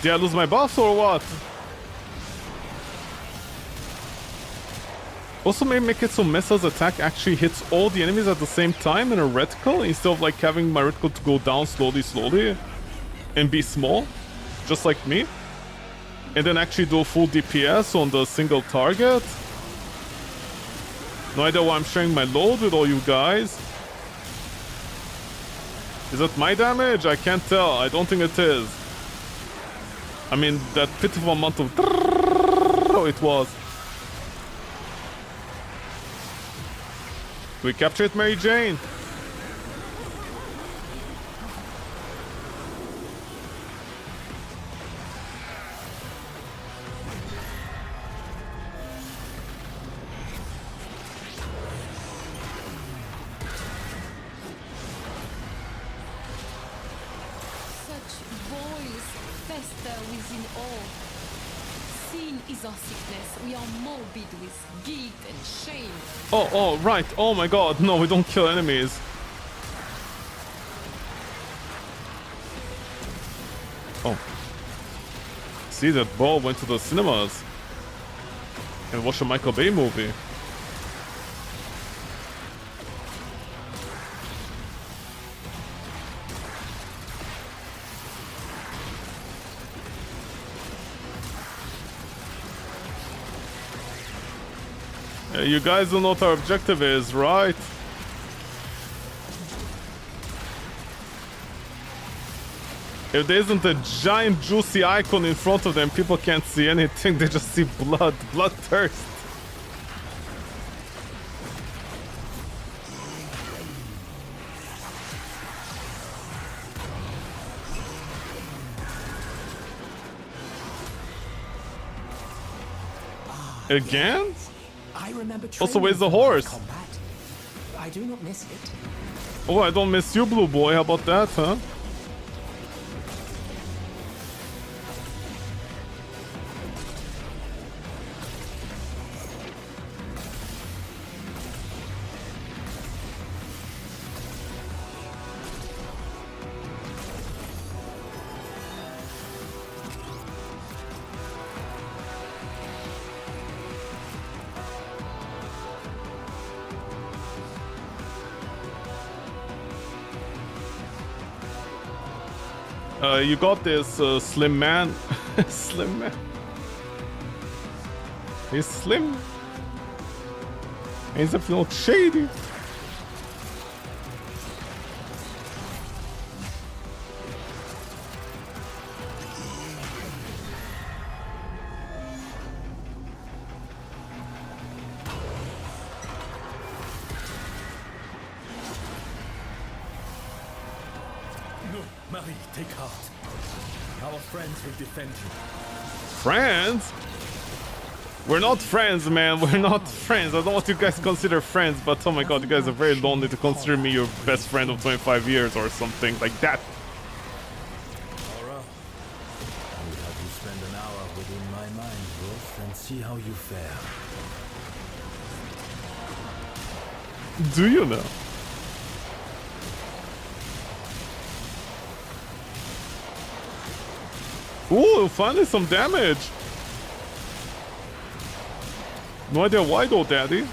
Did I lose my buffs or what? Also maybe make it so Mesa's attack actually hits all the enemies at the same time in a reticle instead of like having my reticle to go down slowly and be small, just like me. And then actually do a full DPS on the single target. No idea why I'm sharing my load with all you guys. Is that my damage? I can't tell. I don't think it is. I mean, that pitiful amount of... Oh, it was. We captured Mary Jane. Such voice fester within all. Sin is our sickness. We are morbid with guilt and shame. Oh, right. Oh my god. No, we don't kill enemies. Oh. See, that ball went to the cinemas. And watch a Michael Bay movie. You guys don't know what our objective is, right? If there isn't a giant juicy icon in front of them, people can't see anything, they just see blood, bloodthirst. Again? I remember also, where's the horse? Combat. I do not miss it. Oh, I don't miss you, Blue Boy. How about that, huh? You got this slim man. Slim man. He's slim. He's definitely not shady. No, Marie, take heart. Our friends will defend you. Friends? We're not friends, man. We're not friends. I don't know what you guys consider friends, but oh my god, you guys are very lonely to consider me your best friend of 25 years or something like that. Aura, I will have you spend an hour within my mind, Wolf, and see how you fare. Do you know? Ooh, finally some damage. No idea why though, Daddy.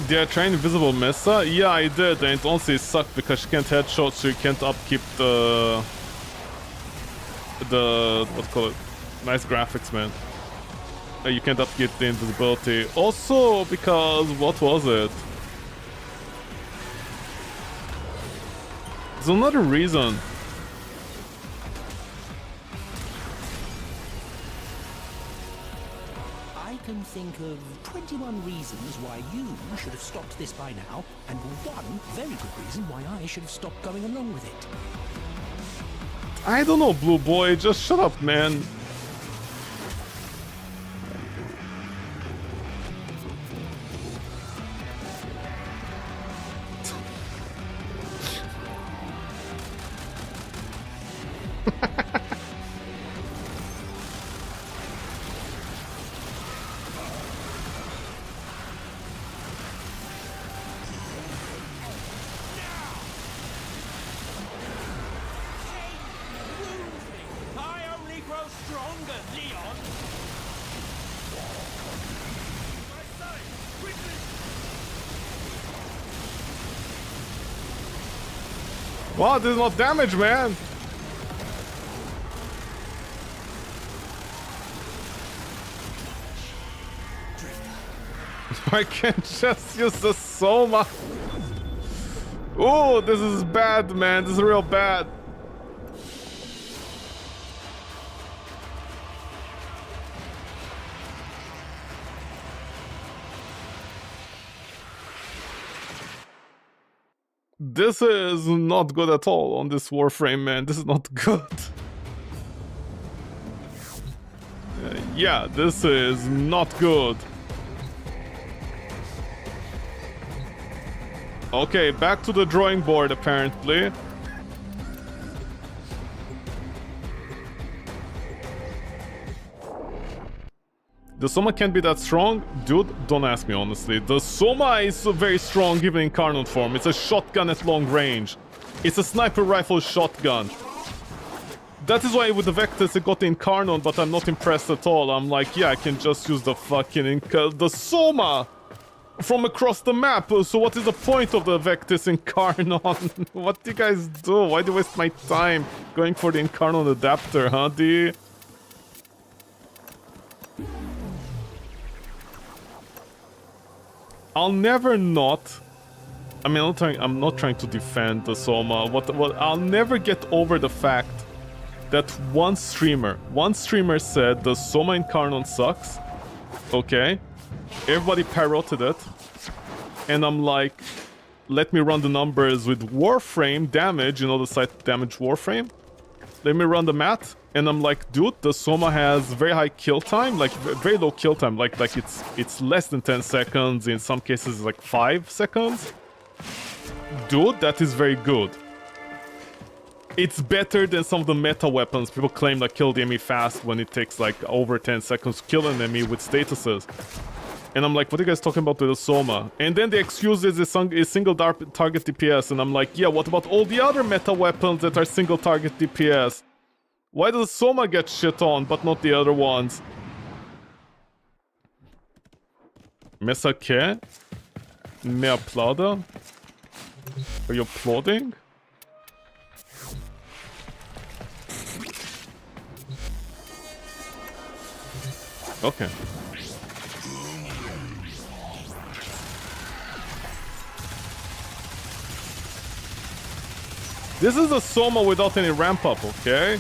Did I try Invisible Mesa? Yeah, I did, and it honestly sucked because she can't headshot, so you can't upkeep the what's called it? Nice graphics, man. You can't upkeep the invisibility. Also, because what was it? There's another reason. I can think of 21 reasons why you should have stopped this by now, and one very good reason why I should have stopped going along with it. I don't know, Blue Boy. Just shut up, man. Wow, this is not damage, man. I can't just use the Soma. Oh, this is bad, man. This is real bad. This is not good at all on this Warframe, man. This is not good. Yeah, this is not good. Okay, back to the drawing board, apparently. The Soma can't be that strong? Dude, don't ask me honestly. The Soma is very strong even in Carnot form. It's a shotgun at long range. It's a sniper rifle shotgun. That is why with the Vectis it got the Incarnon, but I'm not impressed at all. I'm like, yeah, I can just use the fucking the Soma from across the map. So what is the point of the Vectis Incarnon? What do you guys do? Why do you waste my time going for the Incarnon adapter, huh, D? I'll never not. I mean, I'm not trying to defend the Soma. I'll never get over the fact that one streamer said the Soma Incarnon sucks. Okay, everybody parroted it, and I'm like, let me run the numbers with Warframe damage. You know the site damage Warframe. Let me run the math. And I'm like, dude, the Soma has very high kill time, like very low kill time, like it's less than 10 seconds, in some cases like 5 seconds. Dude, that is very good. It's better than some of the meta weapons people claim that kill the enemy fast when it takes like over 10 seconds to kill an enemy with statuses. And I'm like, what are you guys talking about with the Soma? And then the excuse is single target DPS. And I'm like, yeah, what about all the other meta weapons that are single target DPS? Why does Soma get shit on, but not the other ones? Mesa Skin? Me applaude? Are you applauding? Okay. This is a Soma without any ramp up, okay?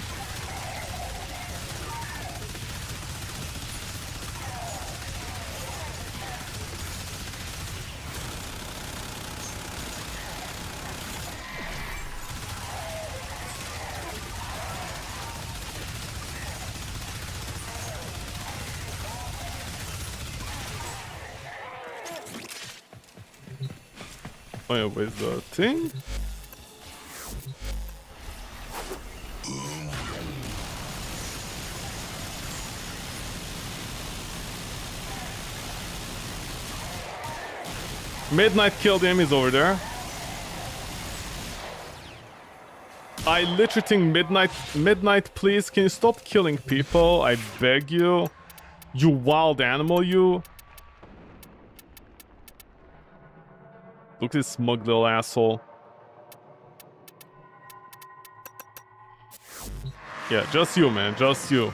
Oh yeah, where's the thing? Midnight killed enemies over there. I literally think Midnight, please, can you stop killing people? I beg you. You wild animal, you. Look at this smug little asshole. Yeah, just you, man, just you.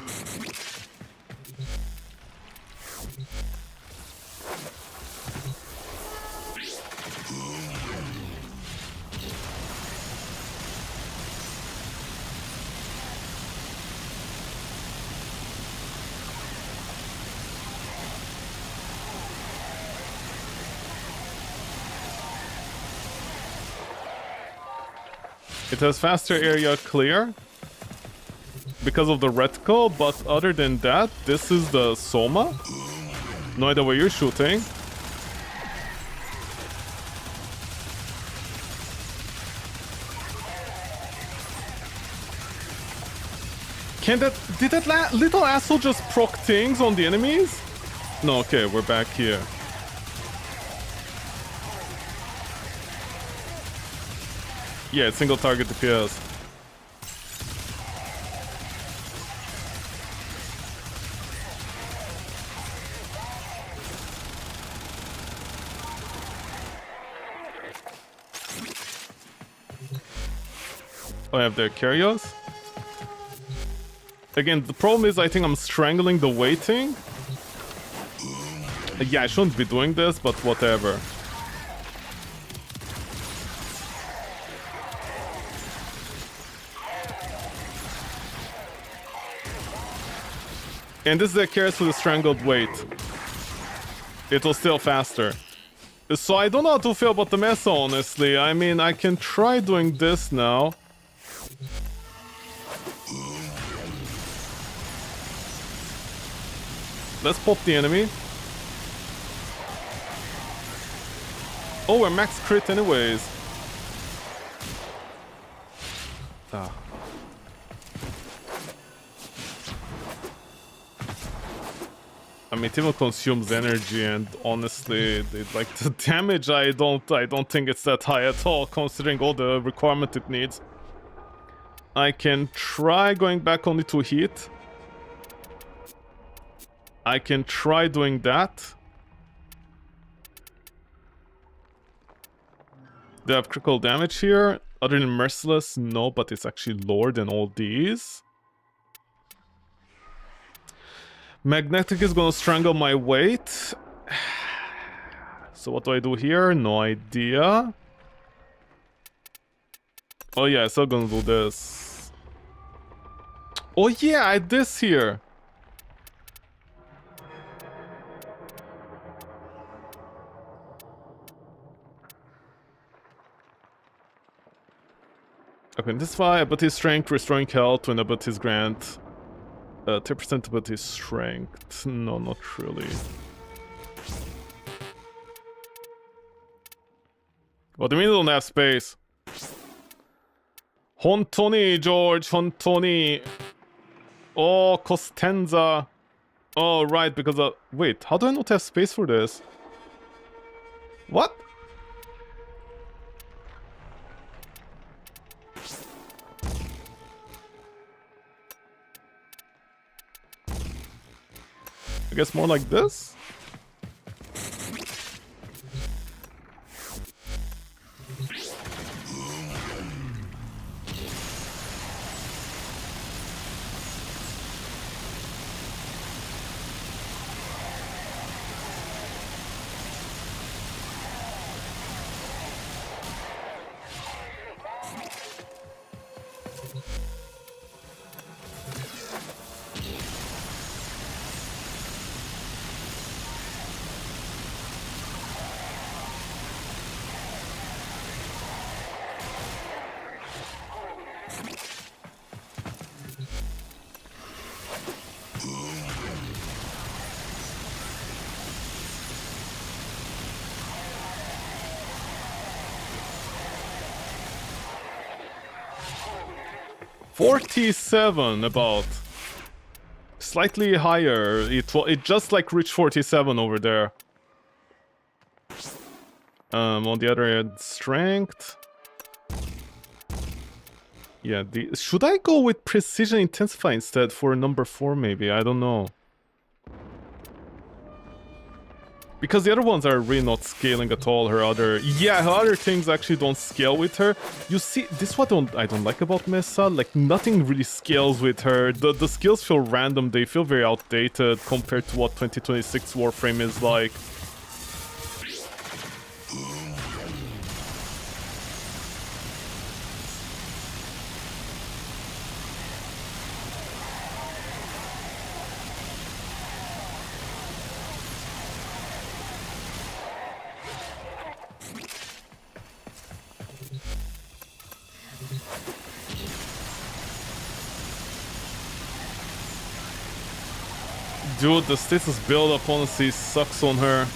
It has faster area clear because of the reticle, but other than that, this is the Soma. No idea where you're shooting. Did that little asshole just proc things on the enemies? No, okay, we're back here. Yeah, it's single target DPS. Oh, I have the Kyrios. Again, the problem is I think I'm strangling the waiting. Yeah, I shouldn't be doing this, but whatever. And this is the Kyrios with a strangled weight. It was still faster. So I don't know how to feel about the Mesa, honestly. I mean, I can try doing this now. Let's pop the enemy. Oh, we're max crit anyways. Ah. I mean, it even consumes energy, and honestly, like the damage, I don't think it's that high at all, considering all the requirement it needs. I can try going back only to heat. I can try doing that. They have critical damage here. Other than Merciless, no, but it's actually lower than all these. Magnetic is gonna strangle my weight. So what do I do here? No idea. Oh yeah, I'm still gonna do this. Oh yeah, I had this here. Okay, this fire, ability strength, restoring health when abilities grant 10% ability strength. No, not really. What do you mean you don't have space? Hontoni, George, Hontoni. Oh, Costenza. Oh, right, because wait, how do I not have space for this? What? I guess more like this? $47 about. Slightly higher. It just like reached 47 over there. On the other hand, strength. Yeah, should I go with precision intensify instead for number 4 maybe? I don't know. Because the other ones are really not scaling at all, her other things actually don't scale with her. You see, this is what I don't like about Mesa, like nothing really scales with her. The skills feel random, they feel very outdated compared to what 2026 Warframe is like. Dude, the status build-up honestly sucks on her.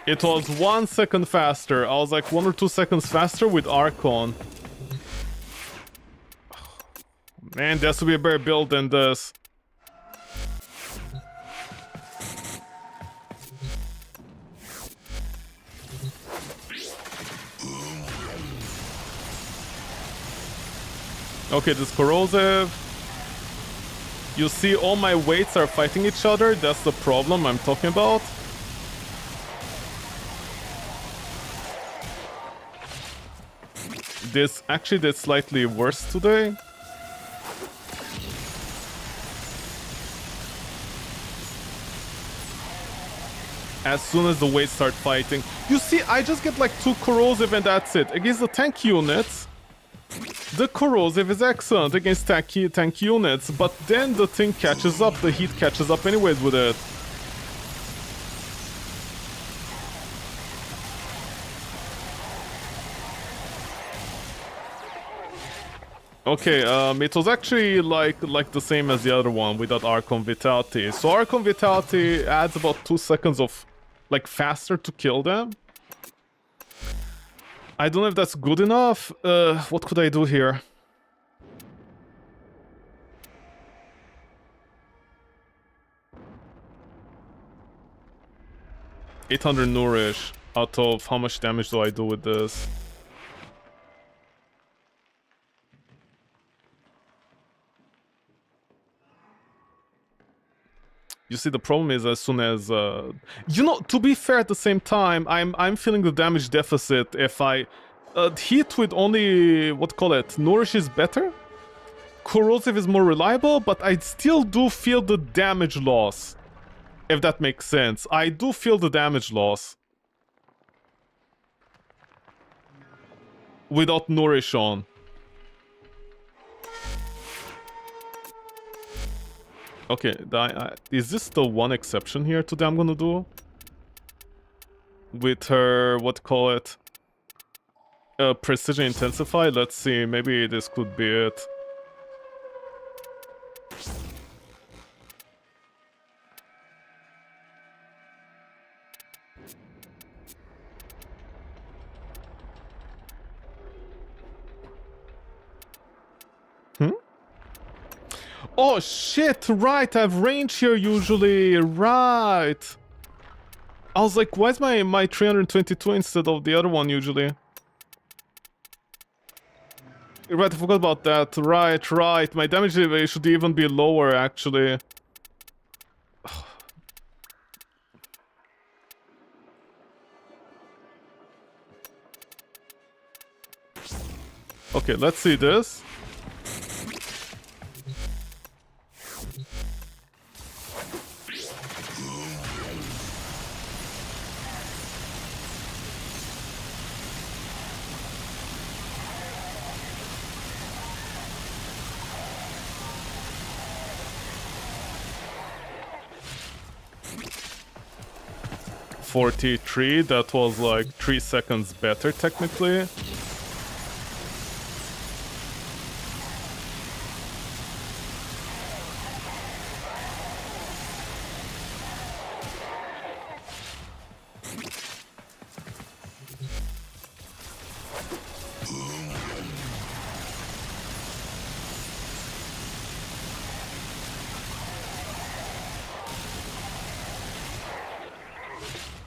It was 1 second faster. I was like 1 or 2 seconds faster with Archon. Man, there has to be a better build than this. Okay, this corrosive. You see, all my weights are fighting each other. That's the problem I'm talking about. This actually did slightly worse today. As soon as the weights start fighting. You see, I just get like 2 corrosive and that's it. Against the tank units, the corrosive is excellent against tank units, but then the thing catches up, the heat catches up anyways with it. Okay, it was actually like the same as the other one without Archon Vitality. So Archon Vitality adds about 2 seconds of like faster to kill them. I don't know if that's good enough. What could I do here? $800 nourish out of how much damage do I do with this? You see, the problem is as soon as you know, to be fair, at the same time, I'm feeling the damage deficit if I hit with only nourish is better. Corrosive is more reliable, but I still do feel the damage loss. If that makes sense, I do feel the damage loss without nourish on. Okay, is this the one exception here today I'm gonna do? With her, Precision Intensify. Let's see, maybe this could be it. Oh shit, right, I have range here usually, right. I was like, why is my 322 instead of the other one usually? Right, I forgot about that. Right. My damage should even be lower, actually. Okay, let's see this. .43, that was like 3 seconds better technically.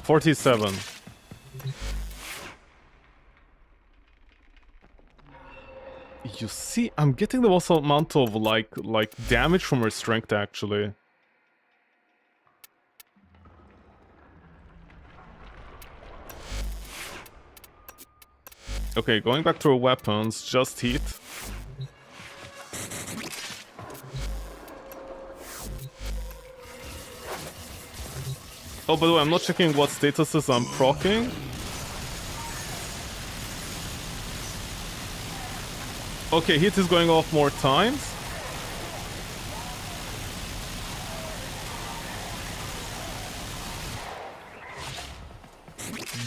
.47. You see, I'm getting the most amount of like damage from her strength actually. Okay, going back to her weapons, just heat. Oh, by the way, I'm not checking what statuses I'm proccing. Okay, hit is going off more times.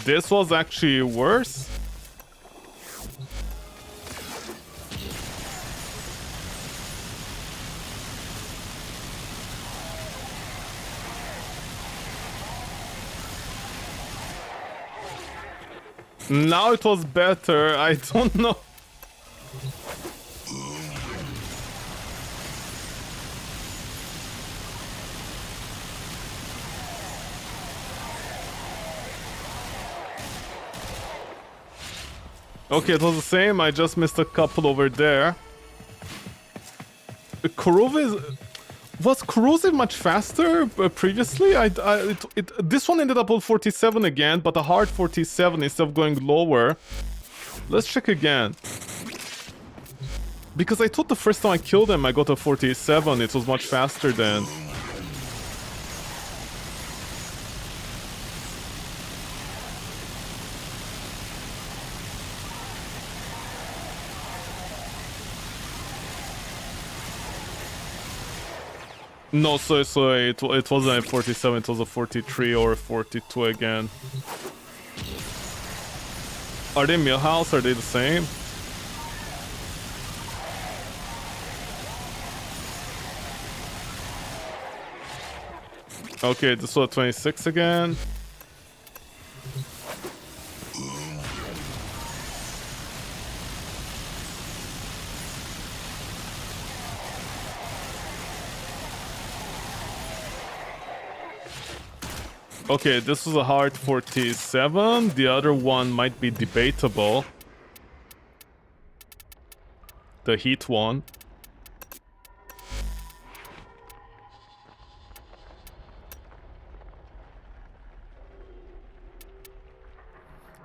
This was actually worse. Now it was better, I don't know. Okay, it was the same, I just missed a couple over there. Was corrosive much faster previously? This one ended up on 47 again, but a hard 47 instead of going lower. Let's check again. Because I thought the first time I killed him I got a 47, it was much faster then. No, so it wasn't a 47, it was a 43 or a 42 again. Are they Millhouse? Are they the same? Okay, this was a 26 again. Okay, this was a hard 47. The other one might be debatable. The heat one.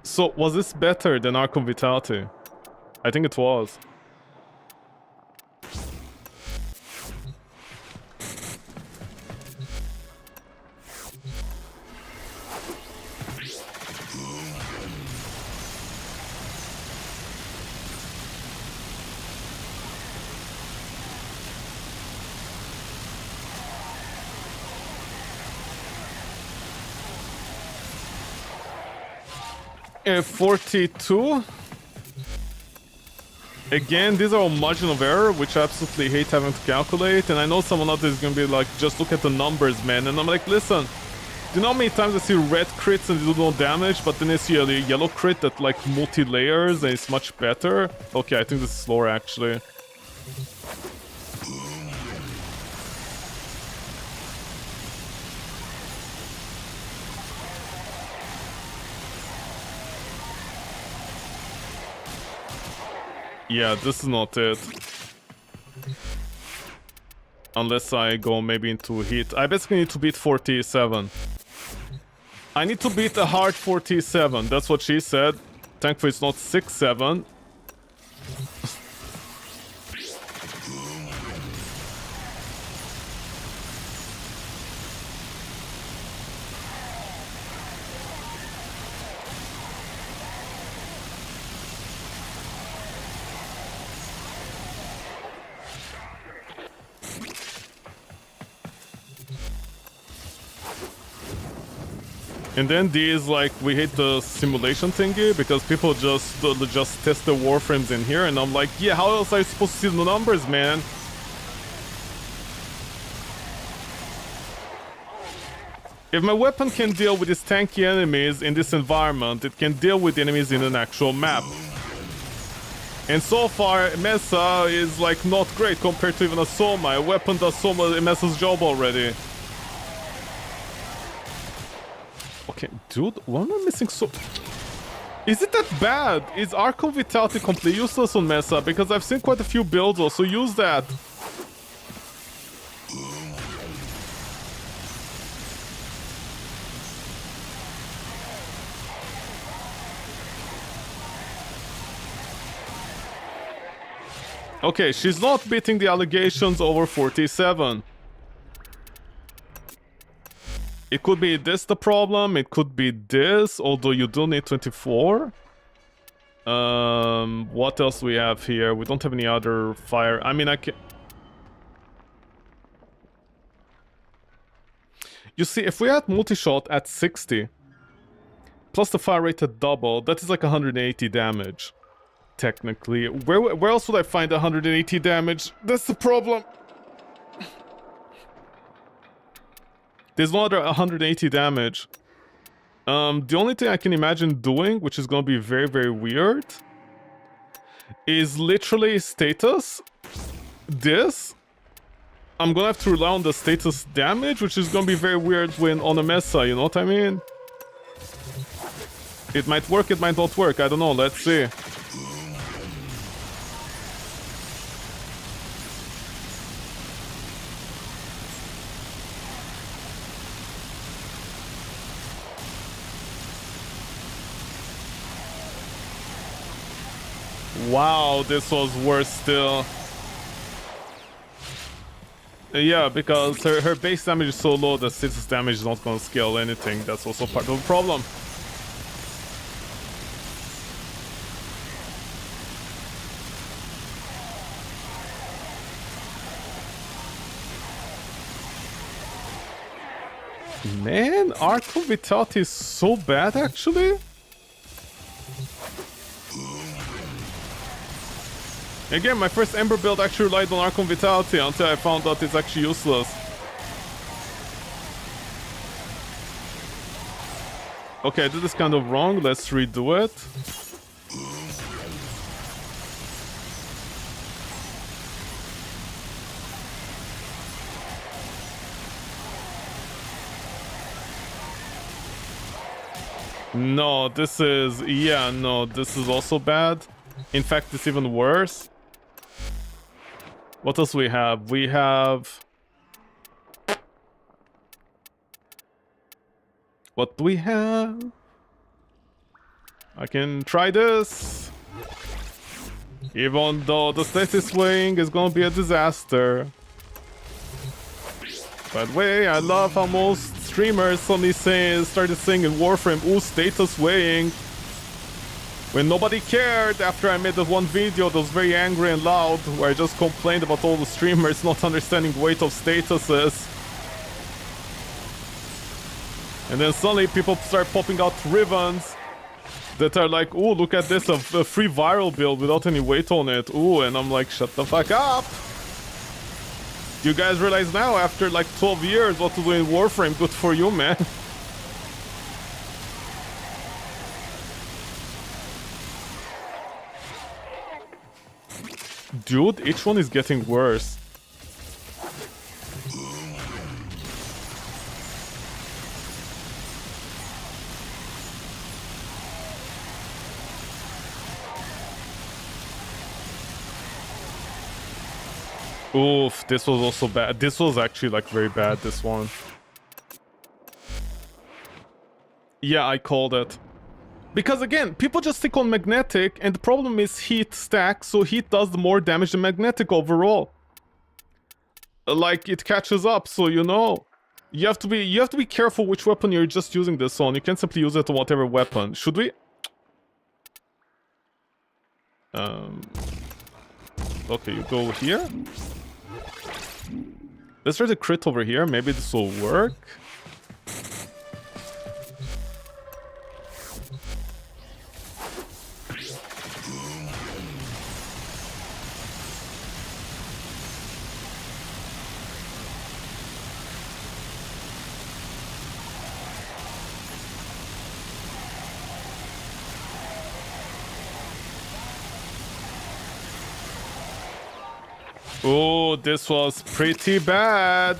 So, was this better than Archon Vitality? I think it was. $42. Again, these are all margin of error, which I absolutely hate having to calculate. And I know someone out there is gonna be like, just look at the numbers, man. And I'm like, listen, do you know how many times I see red crits and they do no damage, but then I see a yellow crit that like multi-layers and it's much better? Okay, I think this is slower actually. Yeah, this is not it. Unless I go maybe into heat. I basically need to beat 47. I need to beat a hard 47. That's what she said. Thankfully it's not 6-7. And then these, like, we hate the simulation thingy because people just test the warframes in here, and I'm like, yeah, how else are you supposed to see the numbers, man? If my weapon can deal with these tanky enemies in this environment, it can deal with enemies in an actual map. And so far, Mesa is, like, not great compared to even a Soma. A weapon does Mesa's job already. Okay, dude, why am I missing so... Is it that bad? Is Archon Vitality completely useless on Mesa? Because I've seen quite a few builds also use that. Okay, she's not beating the allegations over 47. It could be this the problem, it could be this, although you do need 24. What else we have here? We don't have any other fire. I mean, I can... You see, if we had multi-shot at 60, plus the fire rate at double, that is like 180 damage, technically. Where else would I find 180 damage? That's the problem. There's no other 180 damage. The only thing I can imagine doing, which is gonna be very, very weird, is literally status. This. I'm gonna have to rely on the status damage, which is gonna be very weird when on a Mesa, you know what I mean? It might work, it might not work, I don't know, let's see. Wow, this was worse still. Yeah, because her base damage is so low that status damage is not gonna scale anything. That's also part of the problem. Man, Archon Vitality is so bad actually. Again, my first Ember build actually relied on Archon Vitality until I found out it's actually useless. Okay, I did this kind of wrong. Let's redo it. No, this is... Yeah, no, this is also bad. In fact, it's even worse. What else we have? We have... What do we have? I can try this. Even though the status swing is gonna be a disaster. By the way, I love how most streamers suddenly started saying in Warframe, ooh, status weighing. When nobody cared after I made that one video that was very angry and loud, where I just complained about all the streamers not understanding weight of statuses. And then suddenly people start popping out ribbons that are like, ooh, look at this, a free viral build without any weight on it. Ooh, and I'm like, shut the fuck up. You guys realize now, after like 12 years, what to do in Warframe? Good for you, man. Dude, each one is getting worse. Oof, this was also bad. This was actually like very bad, this one. Yeah, I called it. Because again, people just stick on magnetic, and the problem is heat stacks, so heat does more damage than magnetic overall. Like, it catches up, so you know. You have to be careful which weapon you're just using this on. You can't simply use it on whatever weapon. Should we? Okay, you go here. Let's try to crit over here. Maybe this will work. Oh, this was pretty bad.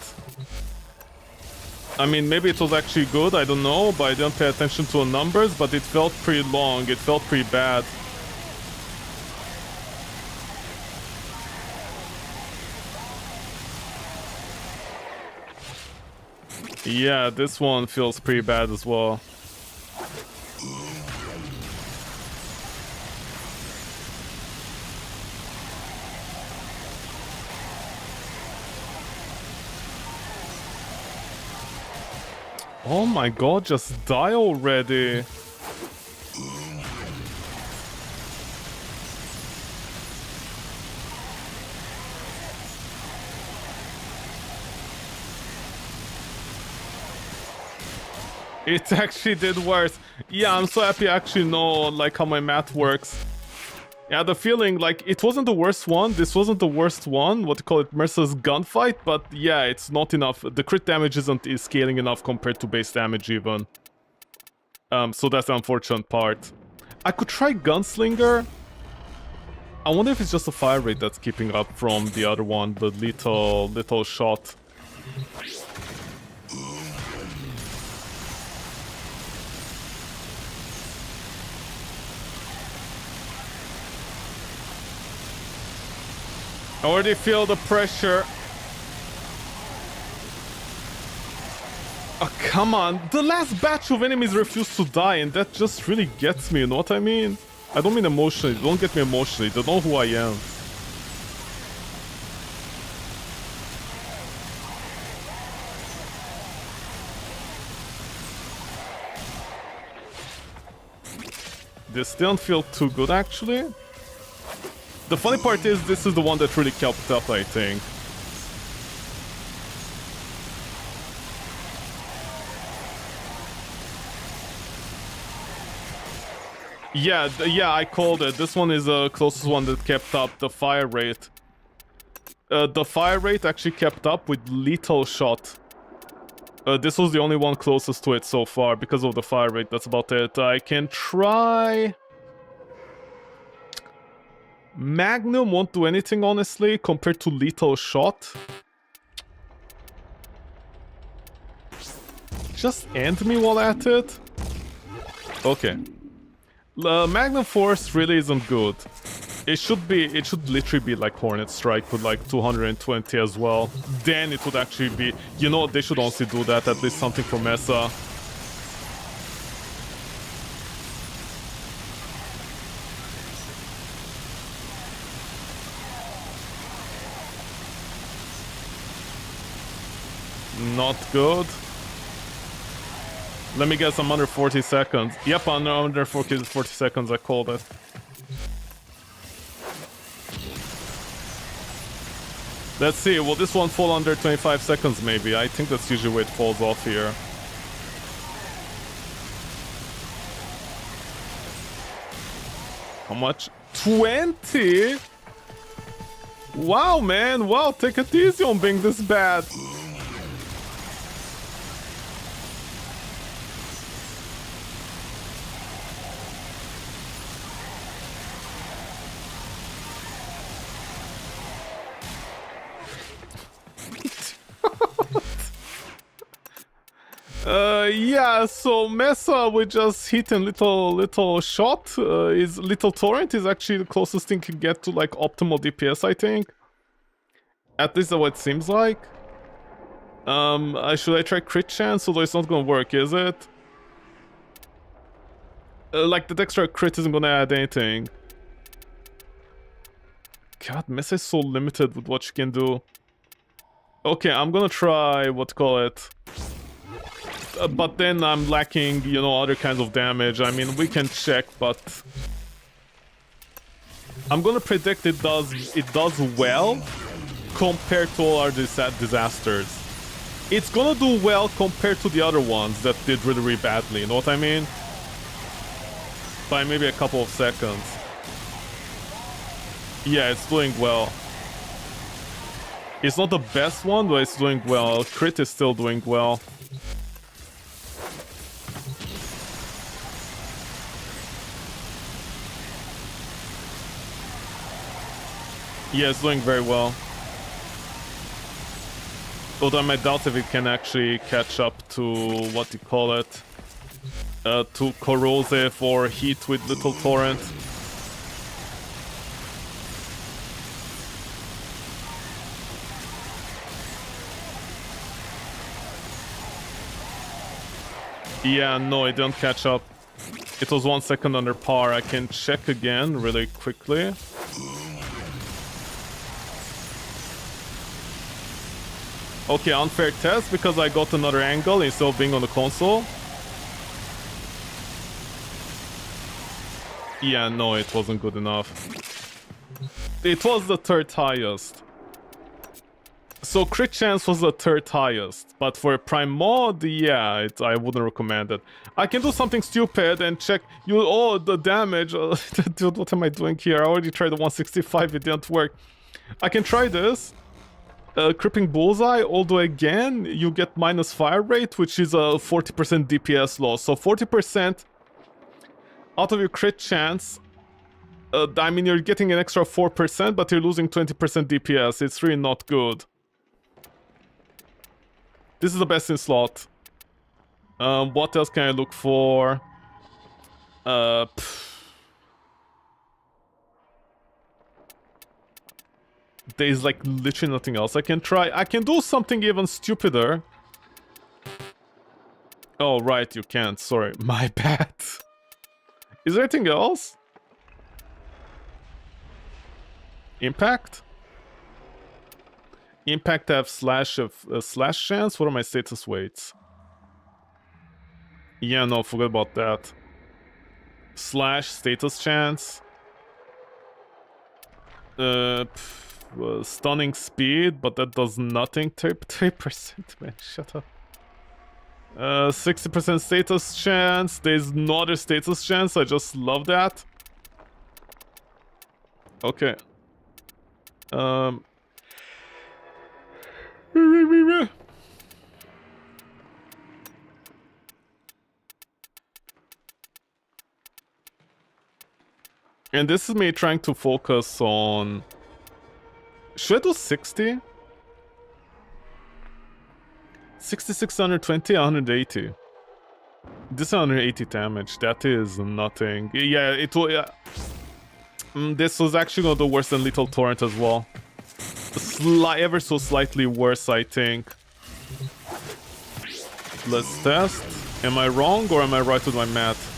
I mean, maybe it was actually good, I don't know, but I didn't pay attention to the numbers, but it felt pretty long, it felt pretty bad. Yeah, this one feels pretty bad as well. Oh my god, just die already. It actually did worse. Yeah, I'm so happy I actually know like how my math works. Yeah, the feeling like it wasn't the worst one. This wasn't the worst one. What you call it, Mercer's gunfight. But yeah, it's not enough. The crit damage isn't scaling enough compared to base damage even. So that's the unfortunate part. I could try Gunslinger. I wonder if it's just a fire rate that's keeping up from the other one, the little shot. I already feel the pressure. Oh, come on. The last batch of enemies refused to die, and that just really gets me, you know what I mean? I don't mean emotionally. Don't get me emotionally. They know who I am. This didn't feel too good, actually. The funny part is, this is the one that really kept up, I think. Yeah, I called it. This one is the closest one that kept up the fire rate. The fire rate actually kept up with lethal shot. This was the only one closest to it so far because of the fire rate. That's about it. I can try... Magnum won't do anything, honestly, compared to lethal shot. Just end me while at it. Okay. Magnum Force really isn't good. It should literally be like Hornet Strike with like 220 as well. Then it would actually be... You know, they should honestly do that, at least something for Mesa. Not good. Let me guess, I'm under 40 seconds. Yep, I'm under 40 seconds, I called it. Let's see, will this one fall under 25 seconds maybe? I think that's usually where it falls off here. How much? 20? Wow, man. Wow, take it easy on being this bad. Yeah, so Mesa, we just hit a little shot. His little torrent is actually the closest thing can get to like optimal DPS, I think. At least that's what it seems like. Should I try crit chance? Although it's not gonna work, is it? Like the extra crit isn't gonna add anything. God, Mesa is so limited with what she can do. Okay, I'm gonna try call it. But then I'm lacking, you know, other kinds of damage. I mean, we can check, but I'm gonna predict it does well compared to all our disasters. It's gonna do well compared to the other ones that did really, really badly. You know what I mean? By maybe a couple of seconds. Yeah, it's doing well. It's not the best one, but it's doing well. Crit is still doing well. Yeah, it's doing very well. Although I might doubt if it can actually catch up to, what do you call it? To corrosive or heat with little torrent. Yeah, no, it didn't catch up. It was 1 second under par. I can check again really quickly. Okay, unfair test because I got another angle instead of being on the console. Yeah, no, it wasn't good enough. It was the third highest. So crit chance was the third highest. But for prime mod, yeah, I wouldn't recommend it. I can do something stupid and check the damage. Dude, what am I doing here? I already tried the 165, it didn't work. I can try this. Cripping Bullseye, although again, you get minus fire rate, which is a 40% DPS loss. So 40% out of your crit chance, I mean, you're getting an extra 4%, but you're losing 20% DPS. It's really not good. This is the best in slot. What else can I look for? There's like literally nothing else I can try. I can do something even stupider. Oh, right, you can't. Sorry, my bad. Is there anything else? Impact? Impact have slash chance? What are my status weights? Yeah, no, forget about that. Slash status chance. Stunning speed, but that does nothing. 3%, man, shut up. 60% status chance. There's no other status chance. I just love that. Okay. And this is me trying to focus on... Should I do 60? 66, 120, 180. This is 180 damage. That is nothing. Yeah, it will... Yeah. This was actually gonna do worse than Lethal Torrent as well. Ever so slightly worse, I think. Let's test. Am I wrong or am I right with my math?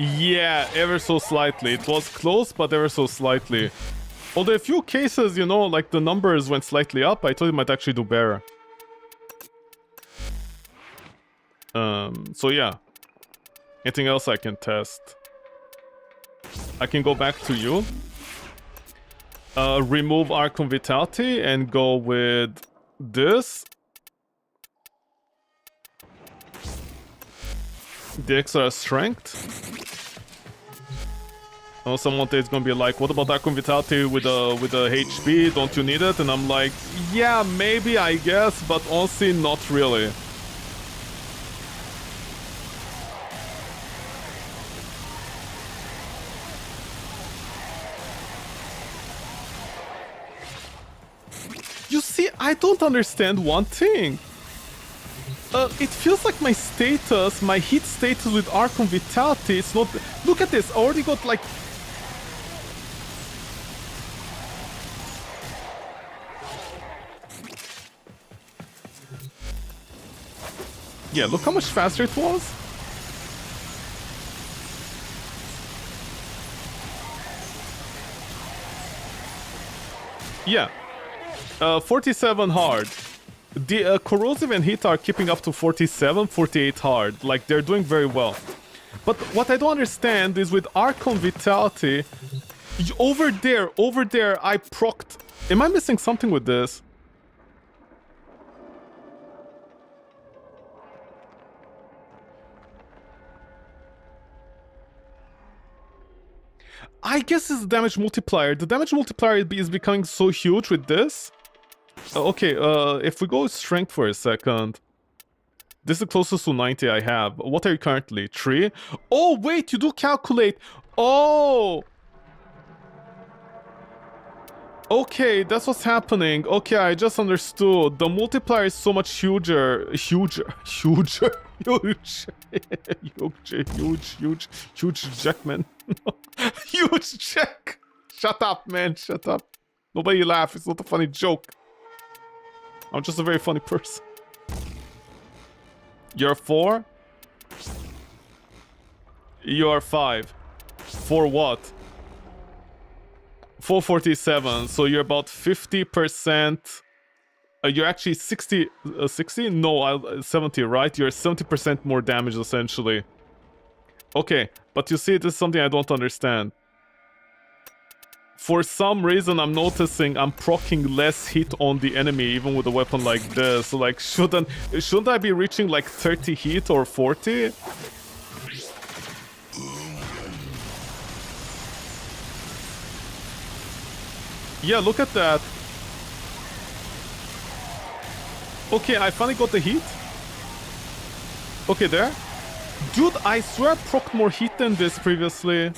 Yeah, ever so slightly. It was close, but ever so slightly. Although a few cases, you know, like the numbers went slightly up, I thought it might actually do better. So yeah. Anything else I can test? I can go back to you. Remove Archon Vitality and go with this. The extra strength. Oh, someone is gonna be like, what about Archon Vitality with a HP? Don't you need it? And I'm like, yeah, maybe, I guess, but honestly, not really. You see, I don't understand one thing. It feels like my status, my hit status with Archon Vitality, it's not... Look at this, I already got like... Yeah, look how much faster it was. Yeah. 47 hard. The corrosive and heat are keeping up to 47, 48 hard. Like, they're doing very well. But what I don't understand is with Archon Vitality, over there, I procced... Am I missing something with this? I guess it's the damage multiplier. The damage multiplier is becoming so huge with this. Okay, if we go strength for a second. This is the closest to 90 I have. What are you currently? 3? Oh, wait, you do calculate. Oh! Okay, that's what's happening. Okay, I just understood. The multiplier is so much huger. Huge Jackman. Huge check. Shut up, man, shut up. Nobody laugh, it's not a funny joke. I'm just a very funny person. You're 4? You're 5. For what? 447, so you're about 50%. You're actually 60? No, 70, right? You're 70% more damage, essentially. Okay, but you see, this is something I don't understand. For some reason, I'm noticing I'm proccing less hit on the enemy, even with a weapon like this. Like, shouldn't I be reaching like 30 hit or 40? Yeah, look at that. Okay, I finally got the hit. Okay, there. Dude, I swear I procced more hit than this previously.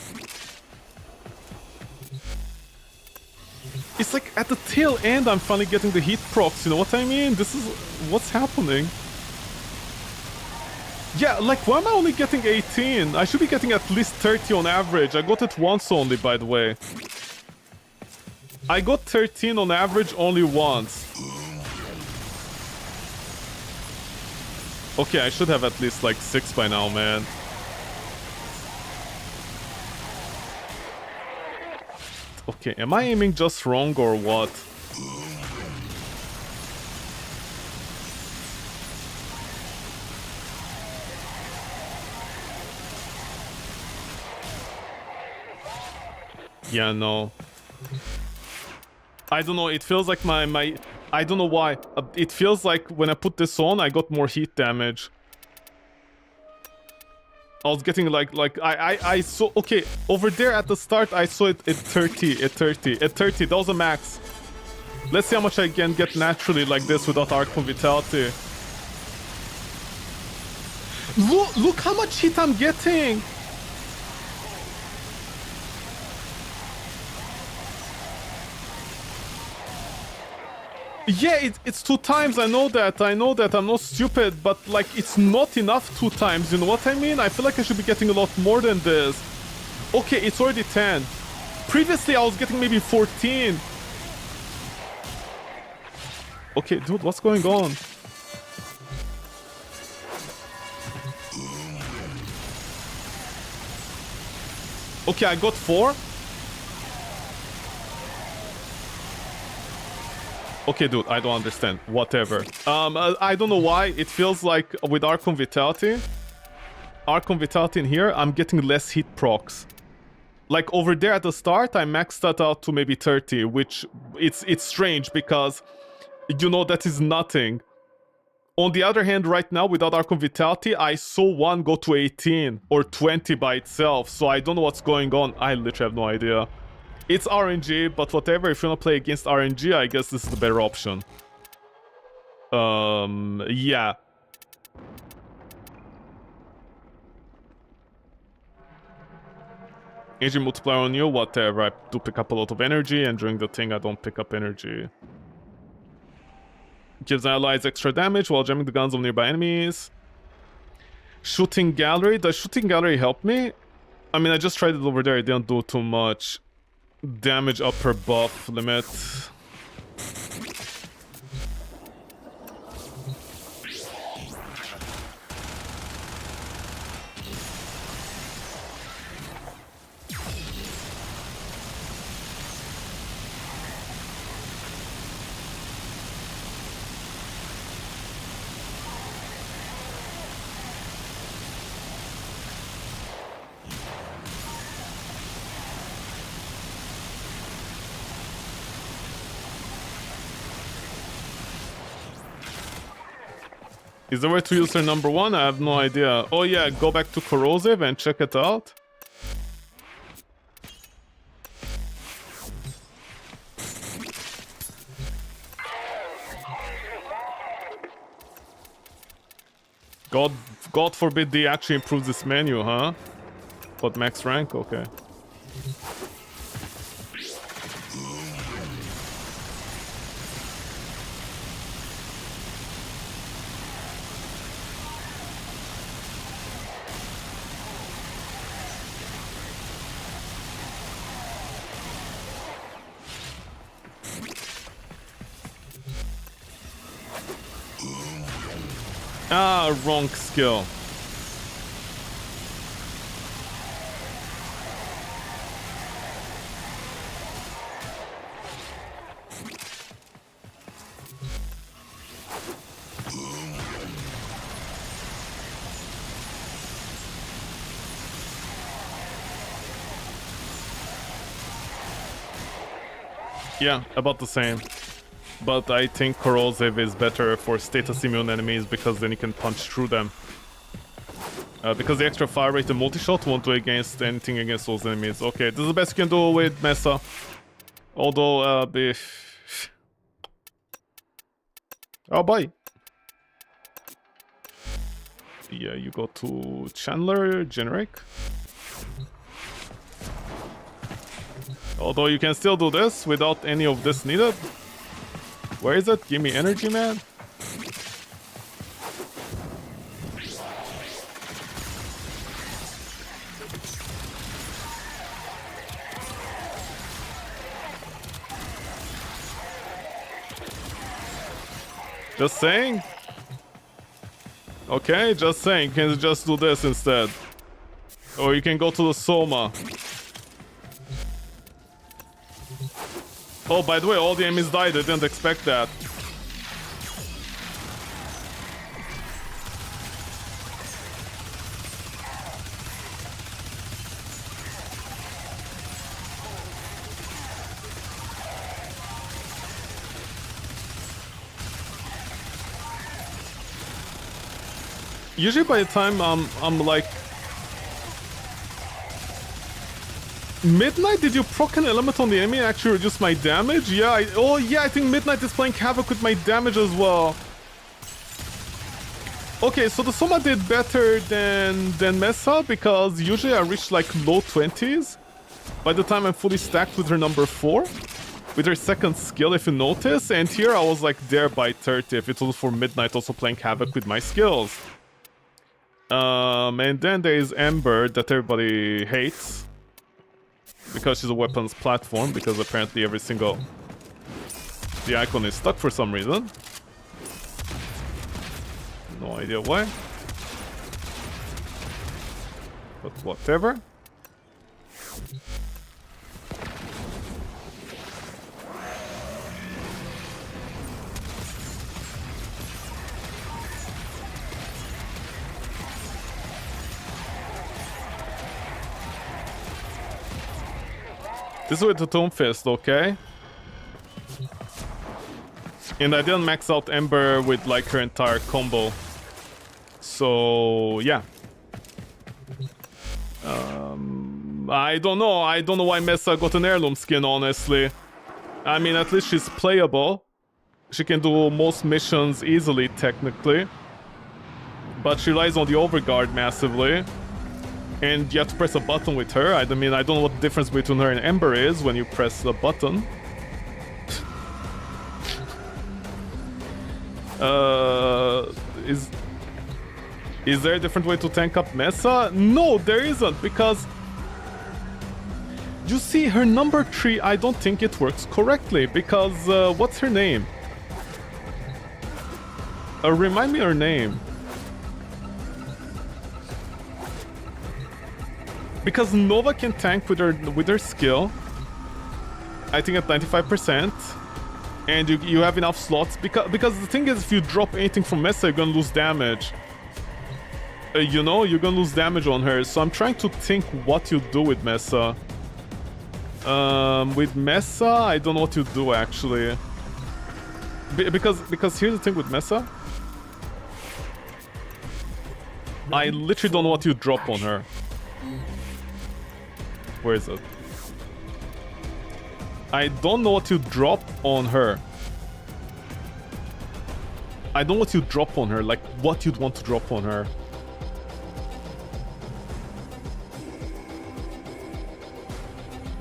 It's like at the tail end I'm finally getting the hit procs, you know what I mean? This is what's happening. Yeah, like why am I only getting 18? I should be getting at least 30 on average. I got it once only, by the way. I got 13 on average only once. Okay, I should have at least like 6 by now, man. Okay, am I aiming just wrong or what? Yeah, no. I don't know, it feels like my I don't know why. It feels like when I put this on, I got more heat damage. I was getting like I saw, okay, over there at the start I saw it at 30, that was a max. Let's see how much I can get naturally like this without Archon Vitality. Look how much hit I'm getting! Yeah, it's 2 times, I know that, I'm not stupid, but like, it's not enough 2 times, you know what I mean? I feel like I should be getting a lot more than this. Okay, it's already 10. Previously, I was getting maybe 14. Okay, dude, what's going on? Okay, I got 4. Okay, dude, I don't understand. Whatever. I don't know why. It feels like with Archon Vitality in here, I'm getting less hit procs. Like over there at the start, I maxed that out to maybe 30, which it's strange because, you know, that is nothing. On the other hand, right now, without Archon Vitality, I saw one go to 18 or 20 by itself, so I don't know what's going on. I literally have no idea. It's RNG, but whatever, if you want to play against RNG, I guess this is the better option. Yeah. Energy multiplier on you, whatever. I do pick up a lot of energy, and during the thing, I don't pick up energy. Gives allies extra damage while jamming the guns of nearby enemies. Shooting gallery. Does shooting gallery help me? I mean, I just tried it over there. It didn't do too much. Damage upper buff limit. Is there a way to use her number 1? I have no idea. Oh yeah, go back to Corrosive and check it out. God forbid they actually improve this menu, huh? What, max rank? Okay. Ah, wrong skill. Yeah, about the same. But I think Corrosive is better for status immune enemies because then you can punch through them. Because the extra fire rate and multi-shot won't do against anything against those enemies. Okay, this is the best you can do with Mesa. Although, oh, bye. Yeah, you go to Chandler, generic. Although you can still do this without any of this needed. Where is it? Give me energy, man. Just saying. Okay, just saying. You can just do this instead. Or you can go to the Soma. Oh, by the way, all the enemies died. I didn't expect that. Usually by the time I'm like... Midnight, did you proc an element on the enemy and actually reduce my damage? Yeah, I think Midnight is playing havoc with my damage as well. Okay, so the Soma did better than Mesa because usually I reach like low 20s by the time I'm fully stacked with her number 4. With her second skill, if you notice. And here I was like there by 30 if it was for Midnight also playing havoc with my skills. And then there is Ember that everybody hates. Because she's a weapons platform, because apparently every single... The icon is stuck for some reason. No idea why. But whatever. This is with the Tomb Fist, okay? And I didn't max out Ember with like her entire combo. So, yeah. I don't know. I don't know why Mesa got an heirloom skin, honestly. I mean, at least she's playable. She can do most missions easily, technically. But she relies on the overguard massively. And you have to press a button with her. I mean, I don't know what the difference between her and Ember is when you press the button. Is there a different way to tank up Mesa? No, there isn't, because you see, her number 3, I don't think it works correctly, because what's her name? Remind me her name. Because Nova can tank with her skill, I think at 95%, and you have enough slots, because the thing is, if you drop anything from Mesa, you're gonna lose damage. You know, you're gonna lose damage on her, so I'm trying to think what you do with Mesa. With Mesa, I don't know what you do, actually. Because here's the thing with Mesa. I literally don't know what you drop on her. Where is it? I don't know what you drop on her. I don't know what you drop on her, like what you'd want to drop on her.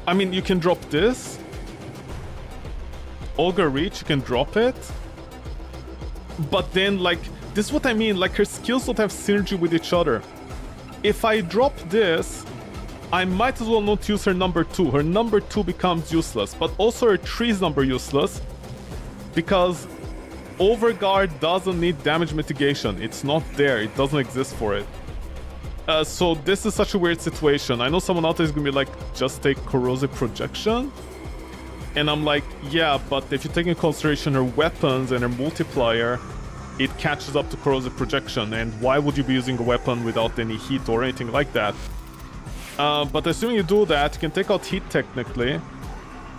I mean, you can drop this. Olga Reach, you can drop it. But then, like, this is what I mean, like, her skills don't have synergy with each other. If I drop this, I might as well not use her number 2. Her number 2 becomes useless, but also her 3's number useless. Because Overguard doesn't need damage mitigation. It's not there, it doesn't exist for it. So this is such a weird situation. I know someone out there is gonna be like, just take Corrosive Projection. And I'm like, yeah, but if you take into consideration her weapons and her multiplier, it catches up to Corrosive Projection. And why would you be using a weapon without any heat or anything like that? But assuming you do that, you can take out heat technically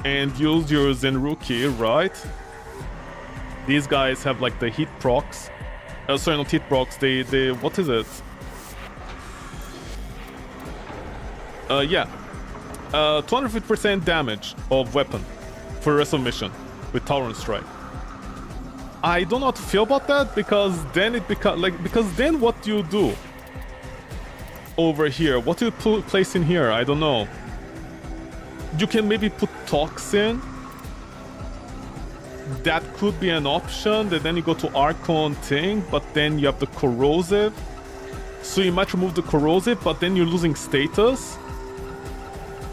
and use your Zenruki, right? These guys have like the heat procs. Sorry, not heat procs, they what is it? Yeah. 250% damage of weapon for the rest of mission with Tauren Strike. I don't know how to feel about that, because then it becomes like, because then what do you do over here? What do you place in here? I don't know. You can maybe put Toxin. That could be an option. Then you go to Archon thing, but then you have the Corrosive. So you might remove the Corrosive, but then you're losing status.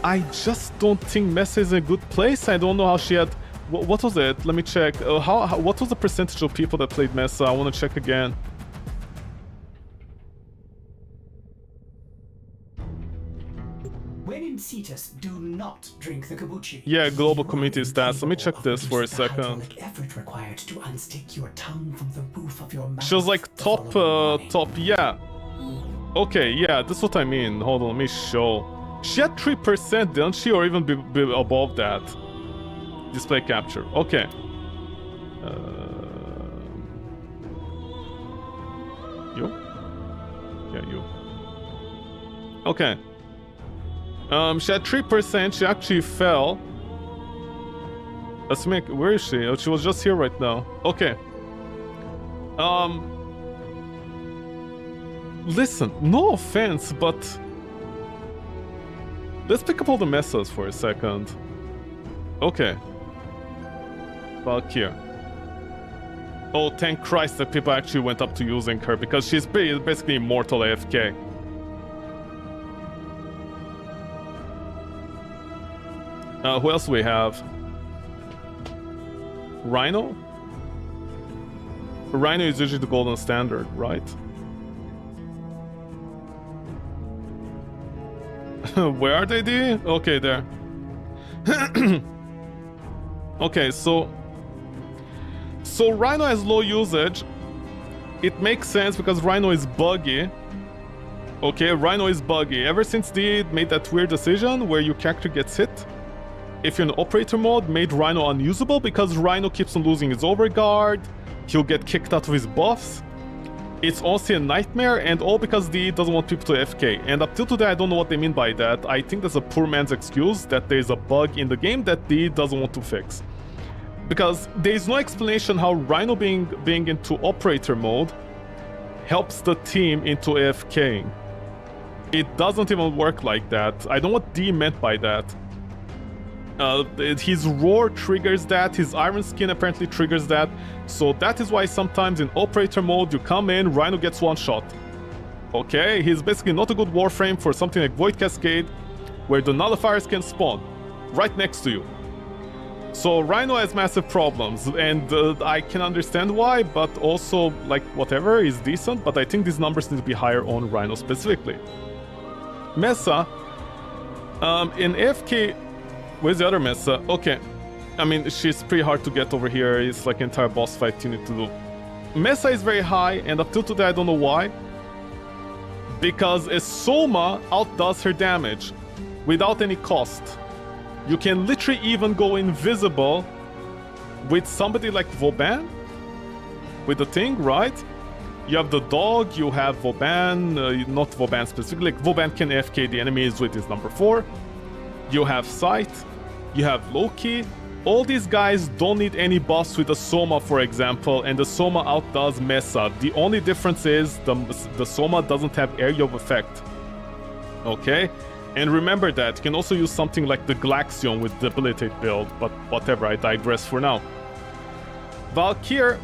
I just don't think Mesa is in a good place. I don't know how she had... What was it? Let me check. What was the percentage of people that played Mesa? I want to check again. When in Cetus, do not drink the kombucha. Yeah, global community stats. Let me check this for a second. Effort required to unstick your tongue from the roof of your mouth. She was like top, yeah. Okay, yeah, that's what I mean. Hold on, let me show. She had 3%, didn't she? Or even be above that. Display capture. Okay. You? Yeah, you. Okay. She had 3%. She actually fell. Let's make... Where is she? Oh, she was just here right now. Okay. Listen, no offense, but... Let's pick up all the Mesas for a second. Okay. Valkyr. Oh, thank Christ that people actually went up to using her, because she's basically immortal AFK. Who else do we have? Rhino? Rhino is usually the golden standard, right? Where are they, D? Okay, there. Okay, so Rhino has low usage. It makes sense because Rhino is buggy. Okay, Rhino is buggy. Ever since they made that weird decision where your character gets hit if you're in operator mode, made Rhino unusable because Rhino keeps on losing his overguard, he'll get kicked out of his buffs. It's honestly a nightmare, and all because DE doesn't want people to AFK. And up till today, I don't know what they mean by that. I think that's a poor man's excuse that there's a bug in the game that DE doesn't want to fix. Because there's no explanation how Rhino being into operator mode helps the team into AFKing. It doesn't even work like that. I don't know what D meant by that. His roar triggers that, his iron skin apparently triggers that, so that is why sometimes in operator mode you come in, Rhino gets one shot. Okay, he's basically not a good Warframe for something like Void Cascade, where the nullifiers can spawn right next to you. So Rhino has massive problems, and I can understand why, but also, like, whatever is decent, but I think these numbers need to be higher on Rhino specifically. Mesa, in AFK, where's the other Mesa? Okay, I mean, she's pretty hard to get over here, it's like an entire boss fight you need to do. Mesa is very high, and up till today I don't know why. Because a Soma outdoes her damage, without any cost. You can literally even go invisible with somebody like Vauban, with the thing, right? You have the dog, you have Vauban, not Vauban specifically, like Vauban can AFK the enemies with his number 4. You have Sight, you have Loki. All these guys don't need any buffs with the Soma, for example, and the Soma outdoes Mesa. The only difference is the Soma doesn't have area of effect. Okay? And remember that, you can also use something like the Glaxion with Debilitate build, but whatever, I digress for now. Valkyrie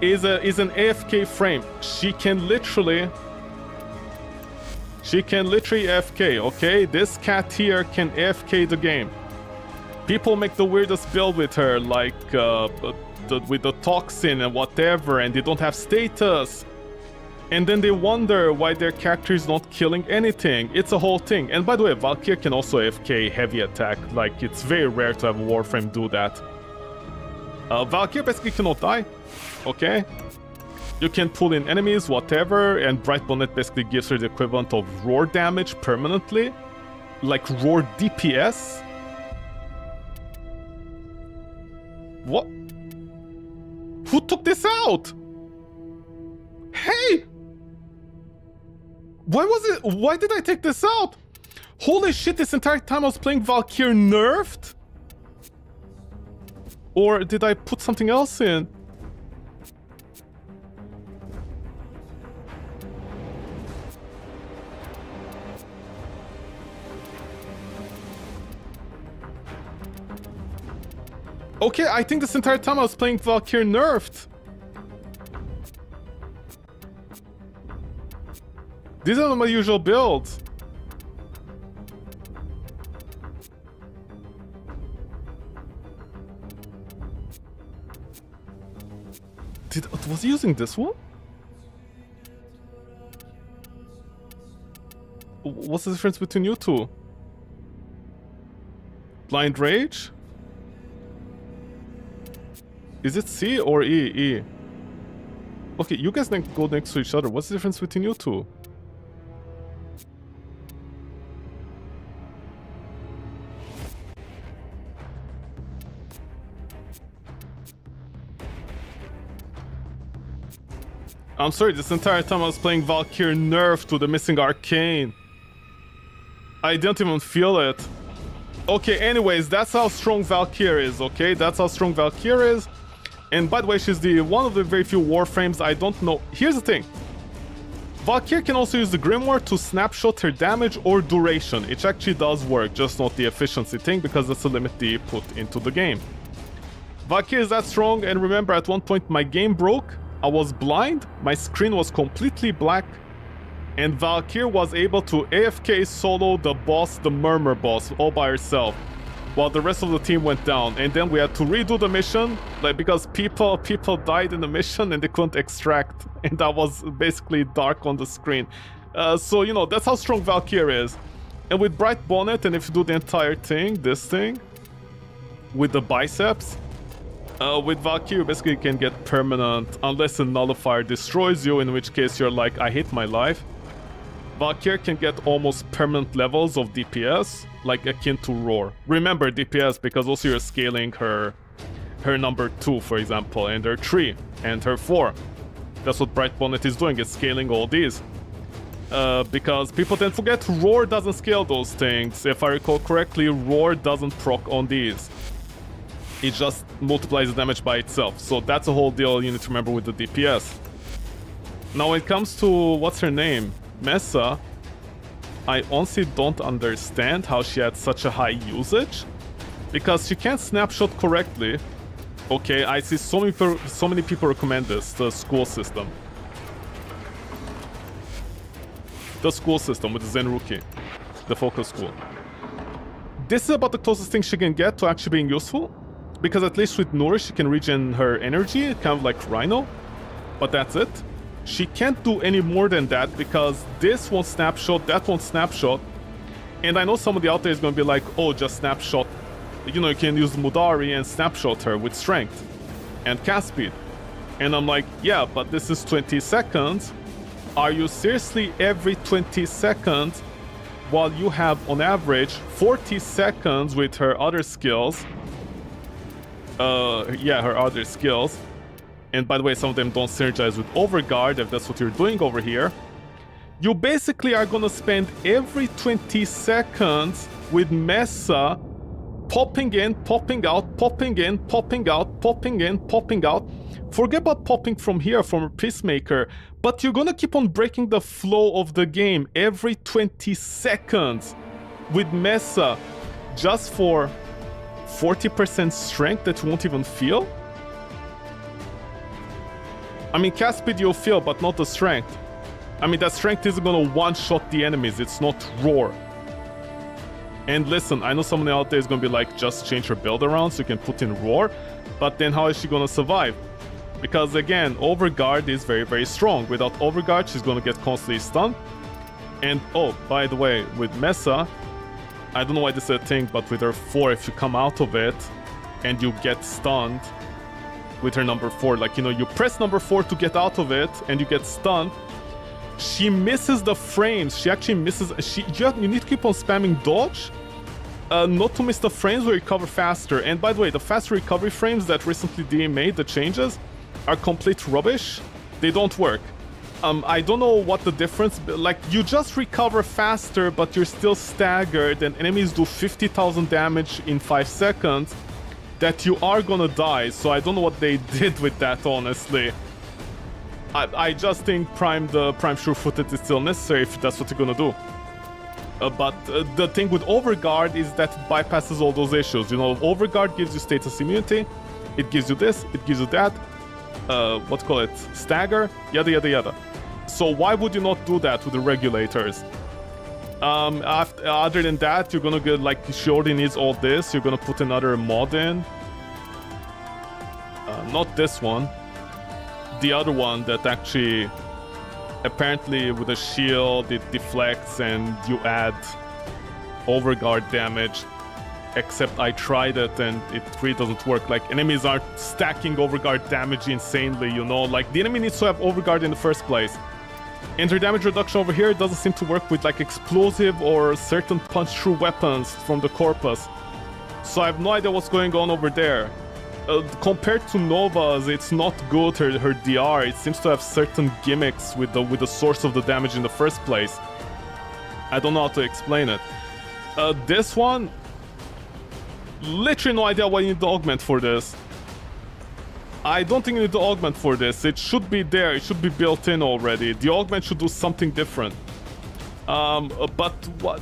is an AFK frame. She can literally AFK, okay? This cat here can AFK the game. People make the weirdest build with her, like with the toxin and whatever, and they don't have status. And then they wonder why their character is not killing anything. It's a whole thing. And by the way, Valkyrie can also AFK heavy attack. Like, it's very rare to have a Warframe do that. Valkyrie basically cannot die. Okay? You can pull in enemies, whatever, and Bright Bonnet basically gives her the equivalent of roar damage permanently. Like roar DPS. What? Who took this out? Hey! Why did I take this out? Holy shit, this entire time I was playing Valkyrie nerfed? Or did I put something else in? Okay, I think this entire time I was playing Valkyrie nerfed. These are not my usual builds. Was he using this one? What's the difference between you two? Blind Rage? Is it C or E? E. Okay, you guys go next to each other. What's the difference between you two? I'm sorry, this entire time I was playing Valkyrie nerfed to the missing arcane. I didn't even feel it. Okay, anyways, that's how strong Valkyrie is, okay? That's how strong Valkyrie is. And by the way, she's one of the very few Warframes I don't know. Here's the thing. Valkyrie can also use the Grimoire to snapshot her damage or duration. It actually does work, just not the efficiency thing, because that's a limit they put into the game. Valkyrie is that strong, and remember, at one point my game broke. I was blind, my screen was completely black, and Valkyrie was able to AFK solo the boss, the Murmur boss, all by herself, while the rest of the team went down. And then we had to redo the mission, like, because people died in the mission and they couldn't extract, and that was basically dark on the screen. So, you know, that's how strong Valkyrie is. And with Bright Bonnet, and if you do the entire thing, this thing, with the biceps, with Valkyrie, you basically can get permanent, unless a nullifier destroys you, in which case you're like, I hate my life. Valkyrie can get almost permanent levels of DPS, like akin to Roar. Remember DPS because also you're scaling her number 2, for example, and her 3, and her 4. That's what Bright Bonnet is doing, is scaling all these. Because people tend to forget Roar doesn't scale those things. If I recall correctly, Roar doesn't proc on these. It just multiplies the damage by itself. So that's a whole deal you need to remember with the DPS. Now when it comes to, what's her name? Mesa, I honestly don't understand how she had such a high usage. Because she can't snapshot correctly. Okay, I see so many people recommend this, the school system. The school system with the Zen Rookie. The focus school. This is about the closest thing she can get to actually being useful. Because at least with Nourish, she can regen her energy, kind of like Rhino. But that's it. She can't do any more than that because this won't snapshot, that won't snapshot. And I know somebody out there is going to be like, oh, just snapshot. You know, you can use Mudari and snapshot her with strength and cast speed. And I'm like, yeah, but this is 20 seconds. Are you seriously every 20 seconds while you have on average 40 seconds with her other skills? Yeah, her other skills. And by the way, some of them don't synergize with Overguard, if that's what you're doing over here. You basically are gonna spend every 20 seconds with Mesa popping in, popping out, popping in, popping out, popping in, popping out. Forget about popping from here, from a Peacemaker, but you're gonna keep on breaking the flow of the game every 20 seconds with Mesa just for 40% strength that you won't even feel? I mean, cast speed you'll feel, but not the strength. I mean, that strength isn't gonna one-shot the enemies, it's not Roar. And listen, I know someone out there is gonna be like, just change her build around so you can put in Roar, but then how is she gonna survive? Because again, Overguard is very, very strong. Without Overguard, she's gonna get constantly stunned. And oh, by the way, with Mesa, I don't know why this is a thing, but with her 4, if you come out of it and you get stunned with her number 4, like, you know, you press number 4 to get out of it and you get stunned, she misses the frames. She actually misses. You need to keep on spamming dodge, not to miss the frames where you recover faster. And by the way, the faster recovery frames that recently DA made, the changes, are complete rubbish. They don't work. I don't know what the difference. Like, you just recover faster, but you're still staggered, and enemies do 50,000 damage in 5 seconds. That you are gonna die. So I don't know what they did with that, honestly. I just think Prime Sure-Footed is still necessary if that's what you're gonna do. But the thing with Overguard is that it bypasses all those issues. You know, Overguard gives you status immunity, it gives you this, it gives you that, stagger, yada yada yada. So why would you not do that with the regulators? Other than that, you're gonna get, like, she already needs all this, you're gonna put another mod in. Not this one. The other one that actually, apparently with a shield, it deflects and you add Overguard damage. Except I tried it and it really doesn't work. Like, enemies are stacking Overguard damage insanely, you know? Like, the enemy needs to have Overguard in the first place. And her damage reduction over here doesn't seem to work with, like, explosive or certain punch-through weapons from the Corpus. So I have no idea what's going on over there. Compared to Nova's, it's not good, her DR. It seems to have certain gimmicks with the source of the damage in the first place. I don't know how to explain it. This one, literally no idea why you need the augment for this. I don't think you need the augment for this. It should be there, it should be built in already. The augment should do something different. But what?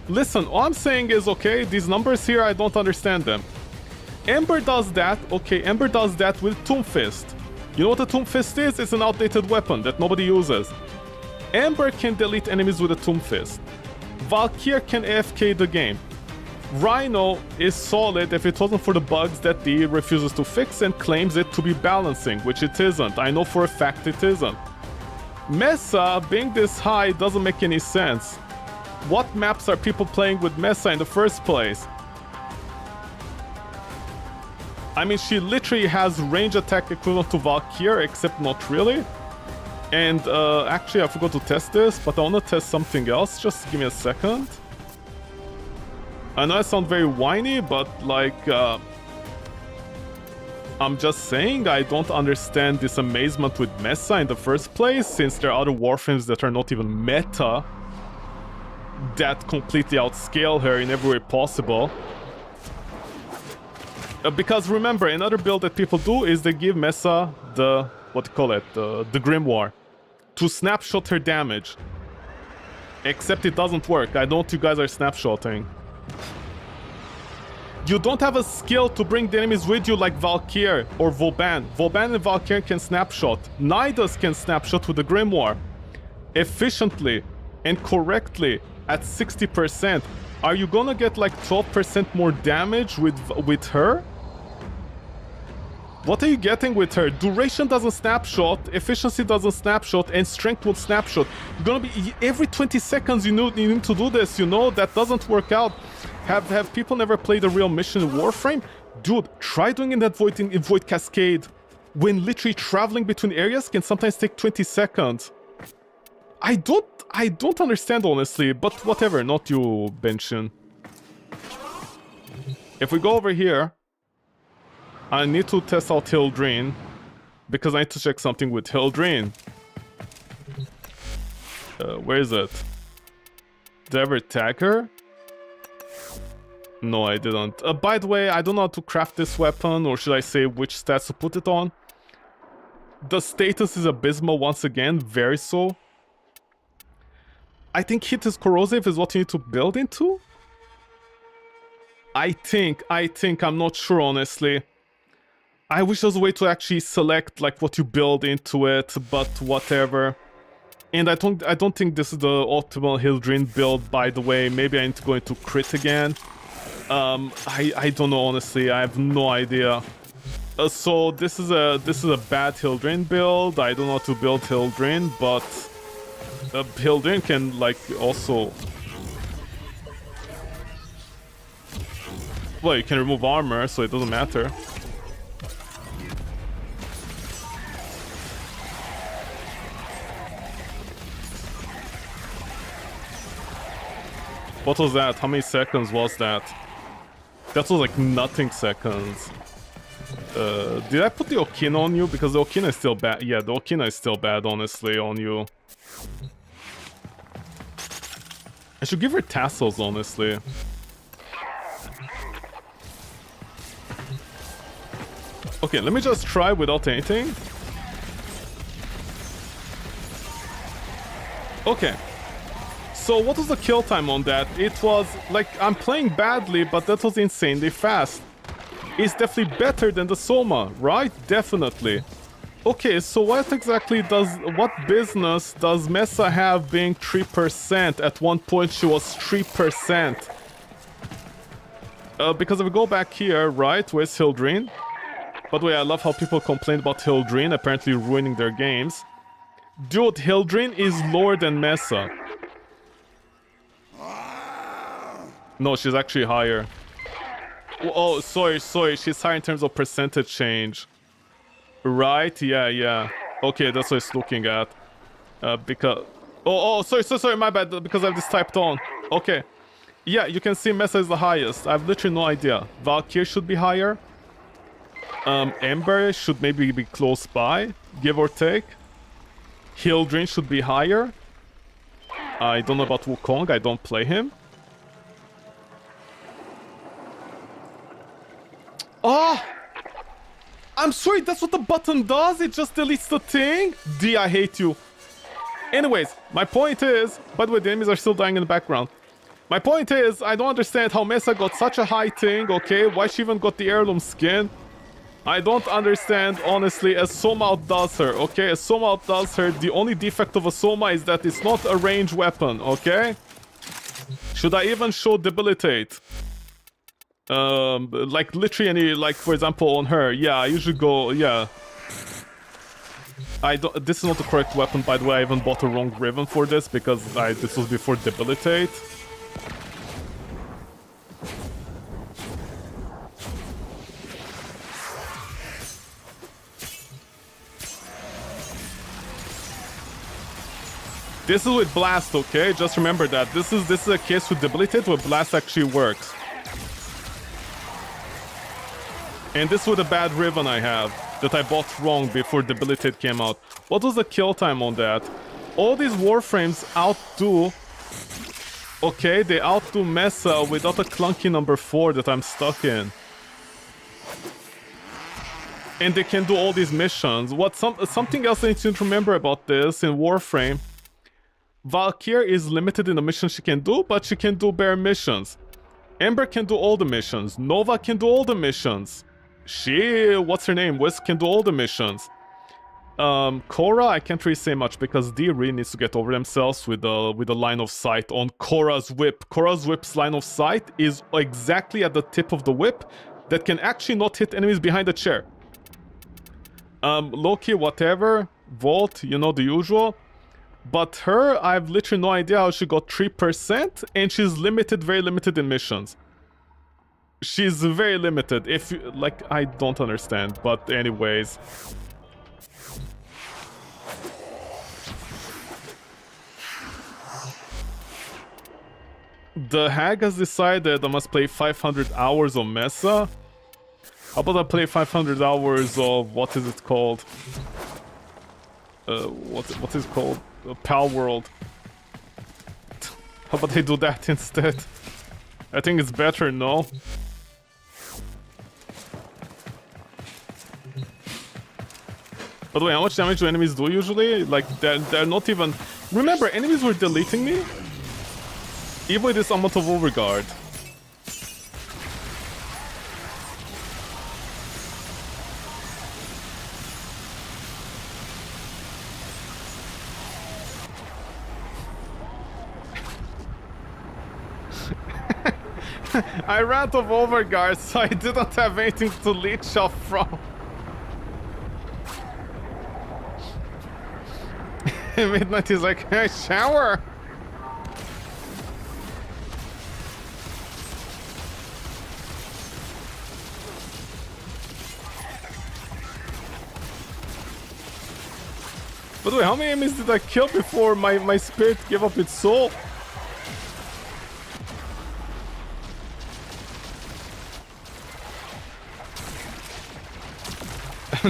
Listen, all I'm saying is, okay, these numbers here, I don't understand them. Ember does that, okay, Ember does that with Tomb Fist. You know what a Tomb Fist is? It's an outdated weapon that nobody uses. Ember can delete enemies with a Tomb Fist. Valkyrie can AFK the game. Rhino is solid if it wasn't for the bugs that D refuses to fix and claims it to be balancing, which it isn't. I know for a fact it isn't. Mesa being this high doesn't make any sense. What maps are people playing with Mesa in the first place? I mean, she literally has range attack equivalent to Valkyrie, except not really. And actually I forgot to test this, but I want to test something else. Just give me a second. I know I sound very whiny, but like I'm just saying I don't understand this amazement with Mesa in the first place, since there are other Warframes that are not even meta that completely outscale her in every way possible. Because remember, another build that people do is they give Mesa the, what do you call it, the Grimoire to snapshot her damage. Except it doesn't work. I don't know you guys are snapshotting. You don't have a skill to bring the enemies with you like Valkyr or Vauban. Vauban and Valkyr can snapshot. Nidus can snapshot with the Grimoire. Efficiently and correctly at 60%. Are you gonna get like 12% more damage with her? What are you getting with her? Duration doesn't snapshot, efficiency doesn't snapshot, and strength will snapshot. You're gonna be every 20 seconds you need to do this, you know? That doesn't work out. Have people never played a real mission in Warframe? Dude, try doing in that Void Cascade when literally traveling between areas can sometimes take 20 seconds. I don't understand honestly, but whatever, not you, Benshin. If we go over here, I need to test out Hildreen, because I need to check something with Hildreen. Where is it? Did I ever tag her? No, I didn't. By the way, I don't know how to craft this weapon, or should I say which stats to put it on. The status is abysmal once again, very so. I think hit is corrosive is what you need to build into? I think, I'm not sure honestly. I wish there was a way to actually select like what you build into it, but whatever. And I don't think this is the optimal Hildreen build, by the way. Maybe I need to go into crit again. I don't know honestly. I have no idea. So this is a bad Hildreen build. I don't know how to build Hildreen, but Hildreen can like also. Well, you can remove armor, so it doesn't matter. What was that? How many seconds was that? That was like nothing seconds. Did I put the Okina on you? Because the Okina is still bad. Yeah, the Okina is still bad, honestly, on you. I should give her tassels, honestly. Okay, let me just try without anything. Okay. So what was the kill time on that? It was like, I'm playing badly, but that was insanely fast. It's definitely better than the Soma, right? Definitely. Okay, so what business does Mesa have being 3%? At one point she was 3%. Because if we go back here, right, where's Hildreen? By the way, I love how people complain about Hildreen, apparently ruining their games. Dude, Hildreen is lower than Mesa. No, she's actually higher. Oh, sorry, she's higher in terms of percentage change. Right, yeah. Okay, that's what it's looking at. Because... Oh, sorry, my bad, because I have this typed on. Okay. Yeah, you can see Mesa is the highest. I have literally no idea. Valkyr should be higher. Ember should maybe be close by, give or take. Hildreen should be higher. I don't know about Wukong, I don't play him. Oh! I'm sorry, that's what the button does? It just deletes the thing? D, I hate you. Anyways, my point is... By the way, the enemies are still dying in the background. My point is, I don't understand how Mesa got such a high thing, okay? Why she even got the heirloom skin? I don't understand, honestly, as Soma outdoes her, okay? As Soma outdoes her, the only defect of a Soma is that it's not a ranged weapon, okay? Should I even show Debilitate? Like literally any, like for example on her, yeah, I usually go, yeah. This is not the correct weapon, by the way. I even bought a wrong Riven for this because this was before Debilitate. This is with Blast, okay? Just remember that. This is a case with Debilitate where Blast actually works. And this was a bad Riven I have that I bought wrong before Debilitate came out. What was the kill time on that? All these Warframes outdo... Okay, they outdo Mesa without a clunky number 4 that I'm stuck in. And they can do all these missions. Something else I need to remember about this in Warframe. Valkyrie is limited in the missions she can do, but she can do bare missions. Ember can do all the missions. Nova can do all the missions. What's her name? Wisp can do all the missions. Korra, I can't really say much because D really needs to get over themselves with the line of sight on Korra's whip. Korra's whip's line of sight is exactly at the tip of the whip that can actually not hit enemies behind the chair. Loki, whatever. Volt, you know, the usual. But her, I have literally no idea how she got 3%, and she's limited, very limited in missions. She's very limited. If you, like, I don't understand, but anyways. The hag has decided I must play 500 hours of Mesa. How about I play 500 hours of, what is it called? What is it called? Pal World. How about I do that instead? I think it's better, no? By the way, how much damage do enemies do usually? Like, they're not even... Remember, enemies were deleting me? Even with this amount of overguard. I ran out of overguard, so I didn't have anything to leech off from. Midnight is like, hey, shower! By the way, how many enemies did I kill before my spirit gave up its soul?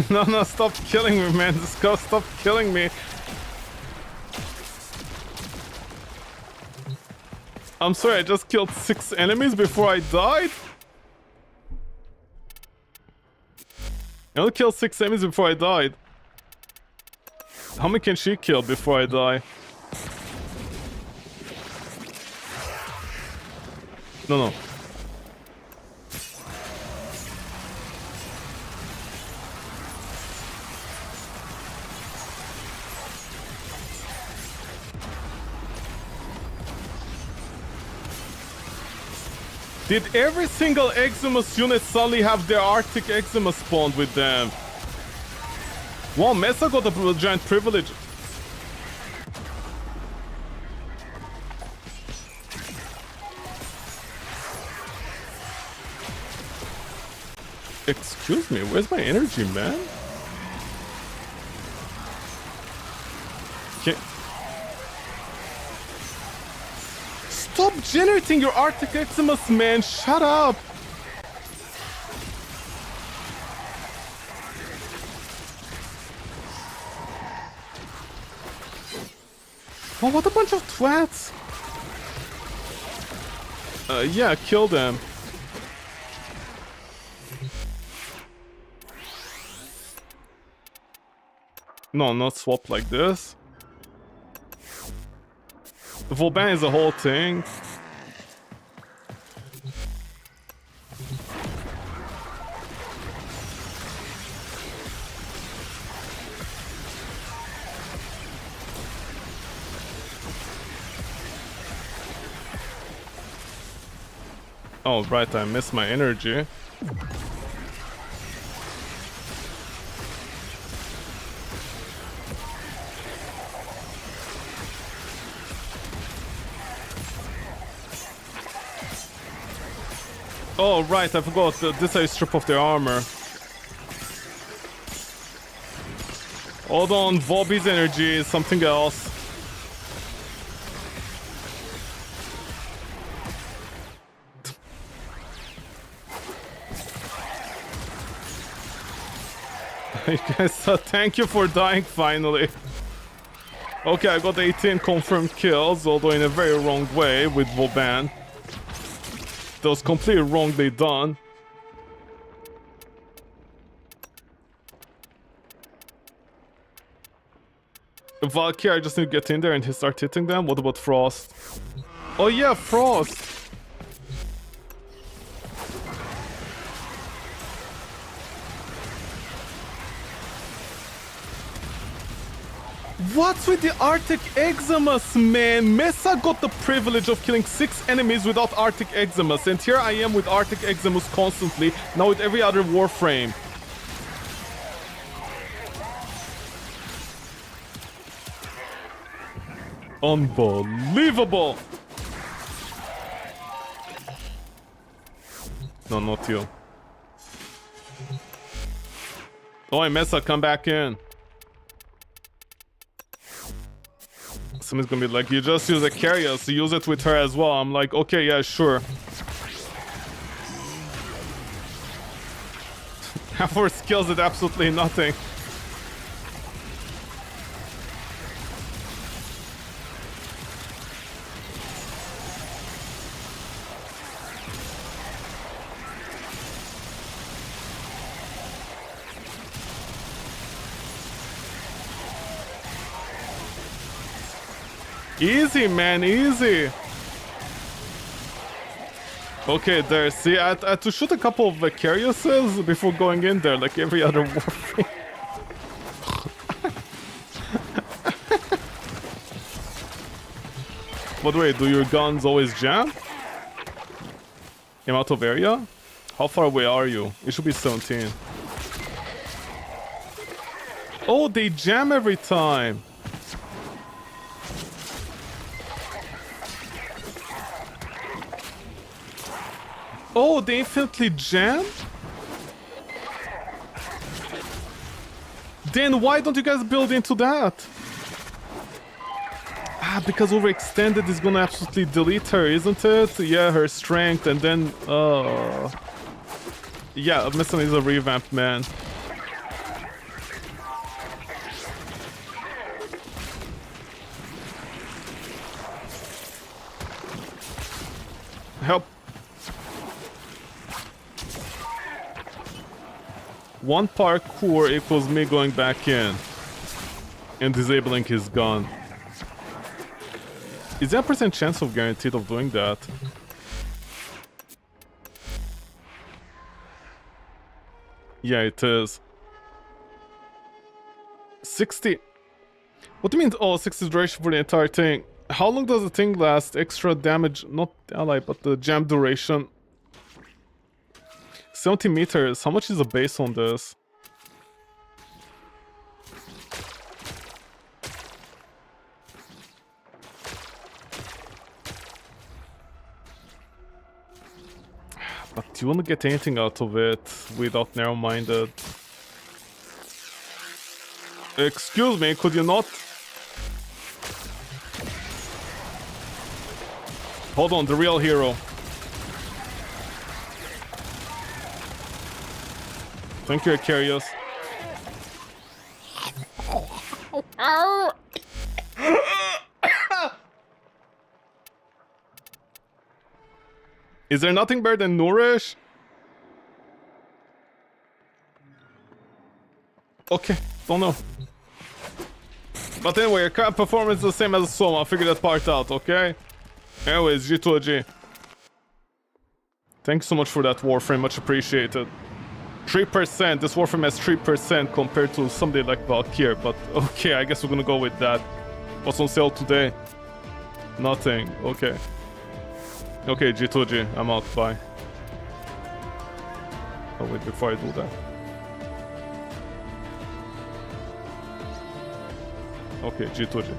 No, stop killing me, man. Just go, stop killing me. I'm sorry, I just killed 6 enemies before I died? I only killed 6 enemies before I died. How many can she kill before I die? No. Did every single Eximus unit suddenly have their Arctic Eximus spawned with them? Wow, Mesa got a giant privilege. Excuse me, where's my energy, man? Okay. Stop generating your Arctic Eximus, man! Shut up! Oh, what a bunch of twats! Yeah, kill them. No, not swap like this. Vauban is the whole thing. Oh, right, I missed my energy. Oh, right, I forgot. This I strip off their armor. Hold on, Bobby's energy is something else. You guys, thank you for dying finally. Okay, I got 18 confirmed kills, although in a very wrong way with Vauban. That was completely wrongly done. Valkyrie, I just need to get in there and start hitting them. What about Frost? Oh yeah, Frost! What's with the Arctic Eczemas, man? Mesa got the privilege of killing 6 enemies without Arctic Eczemas, and here I am with Arctic Eczemas constantly, now with every other Warframe. Unbelievable! No, not you. Oh, Mesa, come back in. Somebody's gonna be like, you just use a carrier, so use it with her as well. I'm like, okay, yeah, sure. Half our skills did absolutely nothing. Easy, man, easy. Okay, there. See, I had to shoot a couple of Vicariouses before going in there, like every other Warframe. But wait, do your guns always jam? I'm out of area? How far away are you? It should be 17. Oh, they jam every time. Oh, they infinitely jam? Then why don't you guys build into that? Ah, because overextended is gonna absolutely delete her, isn't it? Yeah, her strength, and then... yeah, Mesa is a revamp, man. Help. One parkour equals me going back in and disabling his gun. Is there a % chance of guaranteed of doing that? Yeah, it is. 60. What do you mean? Oh, 60 duration for the entire thing. How long does the thing last? Extra damage, not ally, but the jam duration. 70 meters. How much is the base on this? But do you want to get anything out of it without narrow-minded? Excuse me, could you not? Hold on, the real hero. Thank you, Acarius. Is there nothing better than Nourish? Okay, don't know. But anyway, your current performance is the same as Soma. I'll figure that part out, okay? Anyways, G2G. Thanks so much for that, Warframe. Much appreciated. 3%. This Warframe has 3% compared to somebody like Valkyrie, but okay, I guess we're gonna go with that. What's on sale today? Nothing. Okay. Okay, G2G. I'm out. Bye. Oh wait, before I do that. Okay, G2G.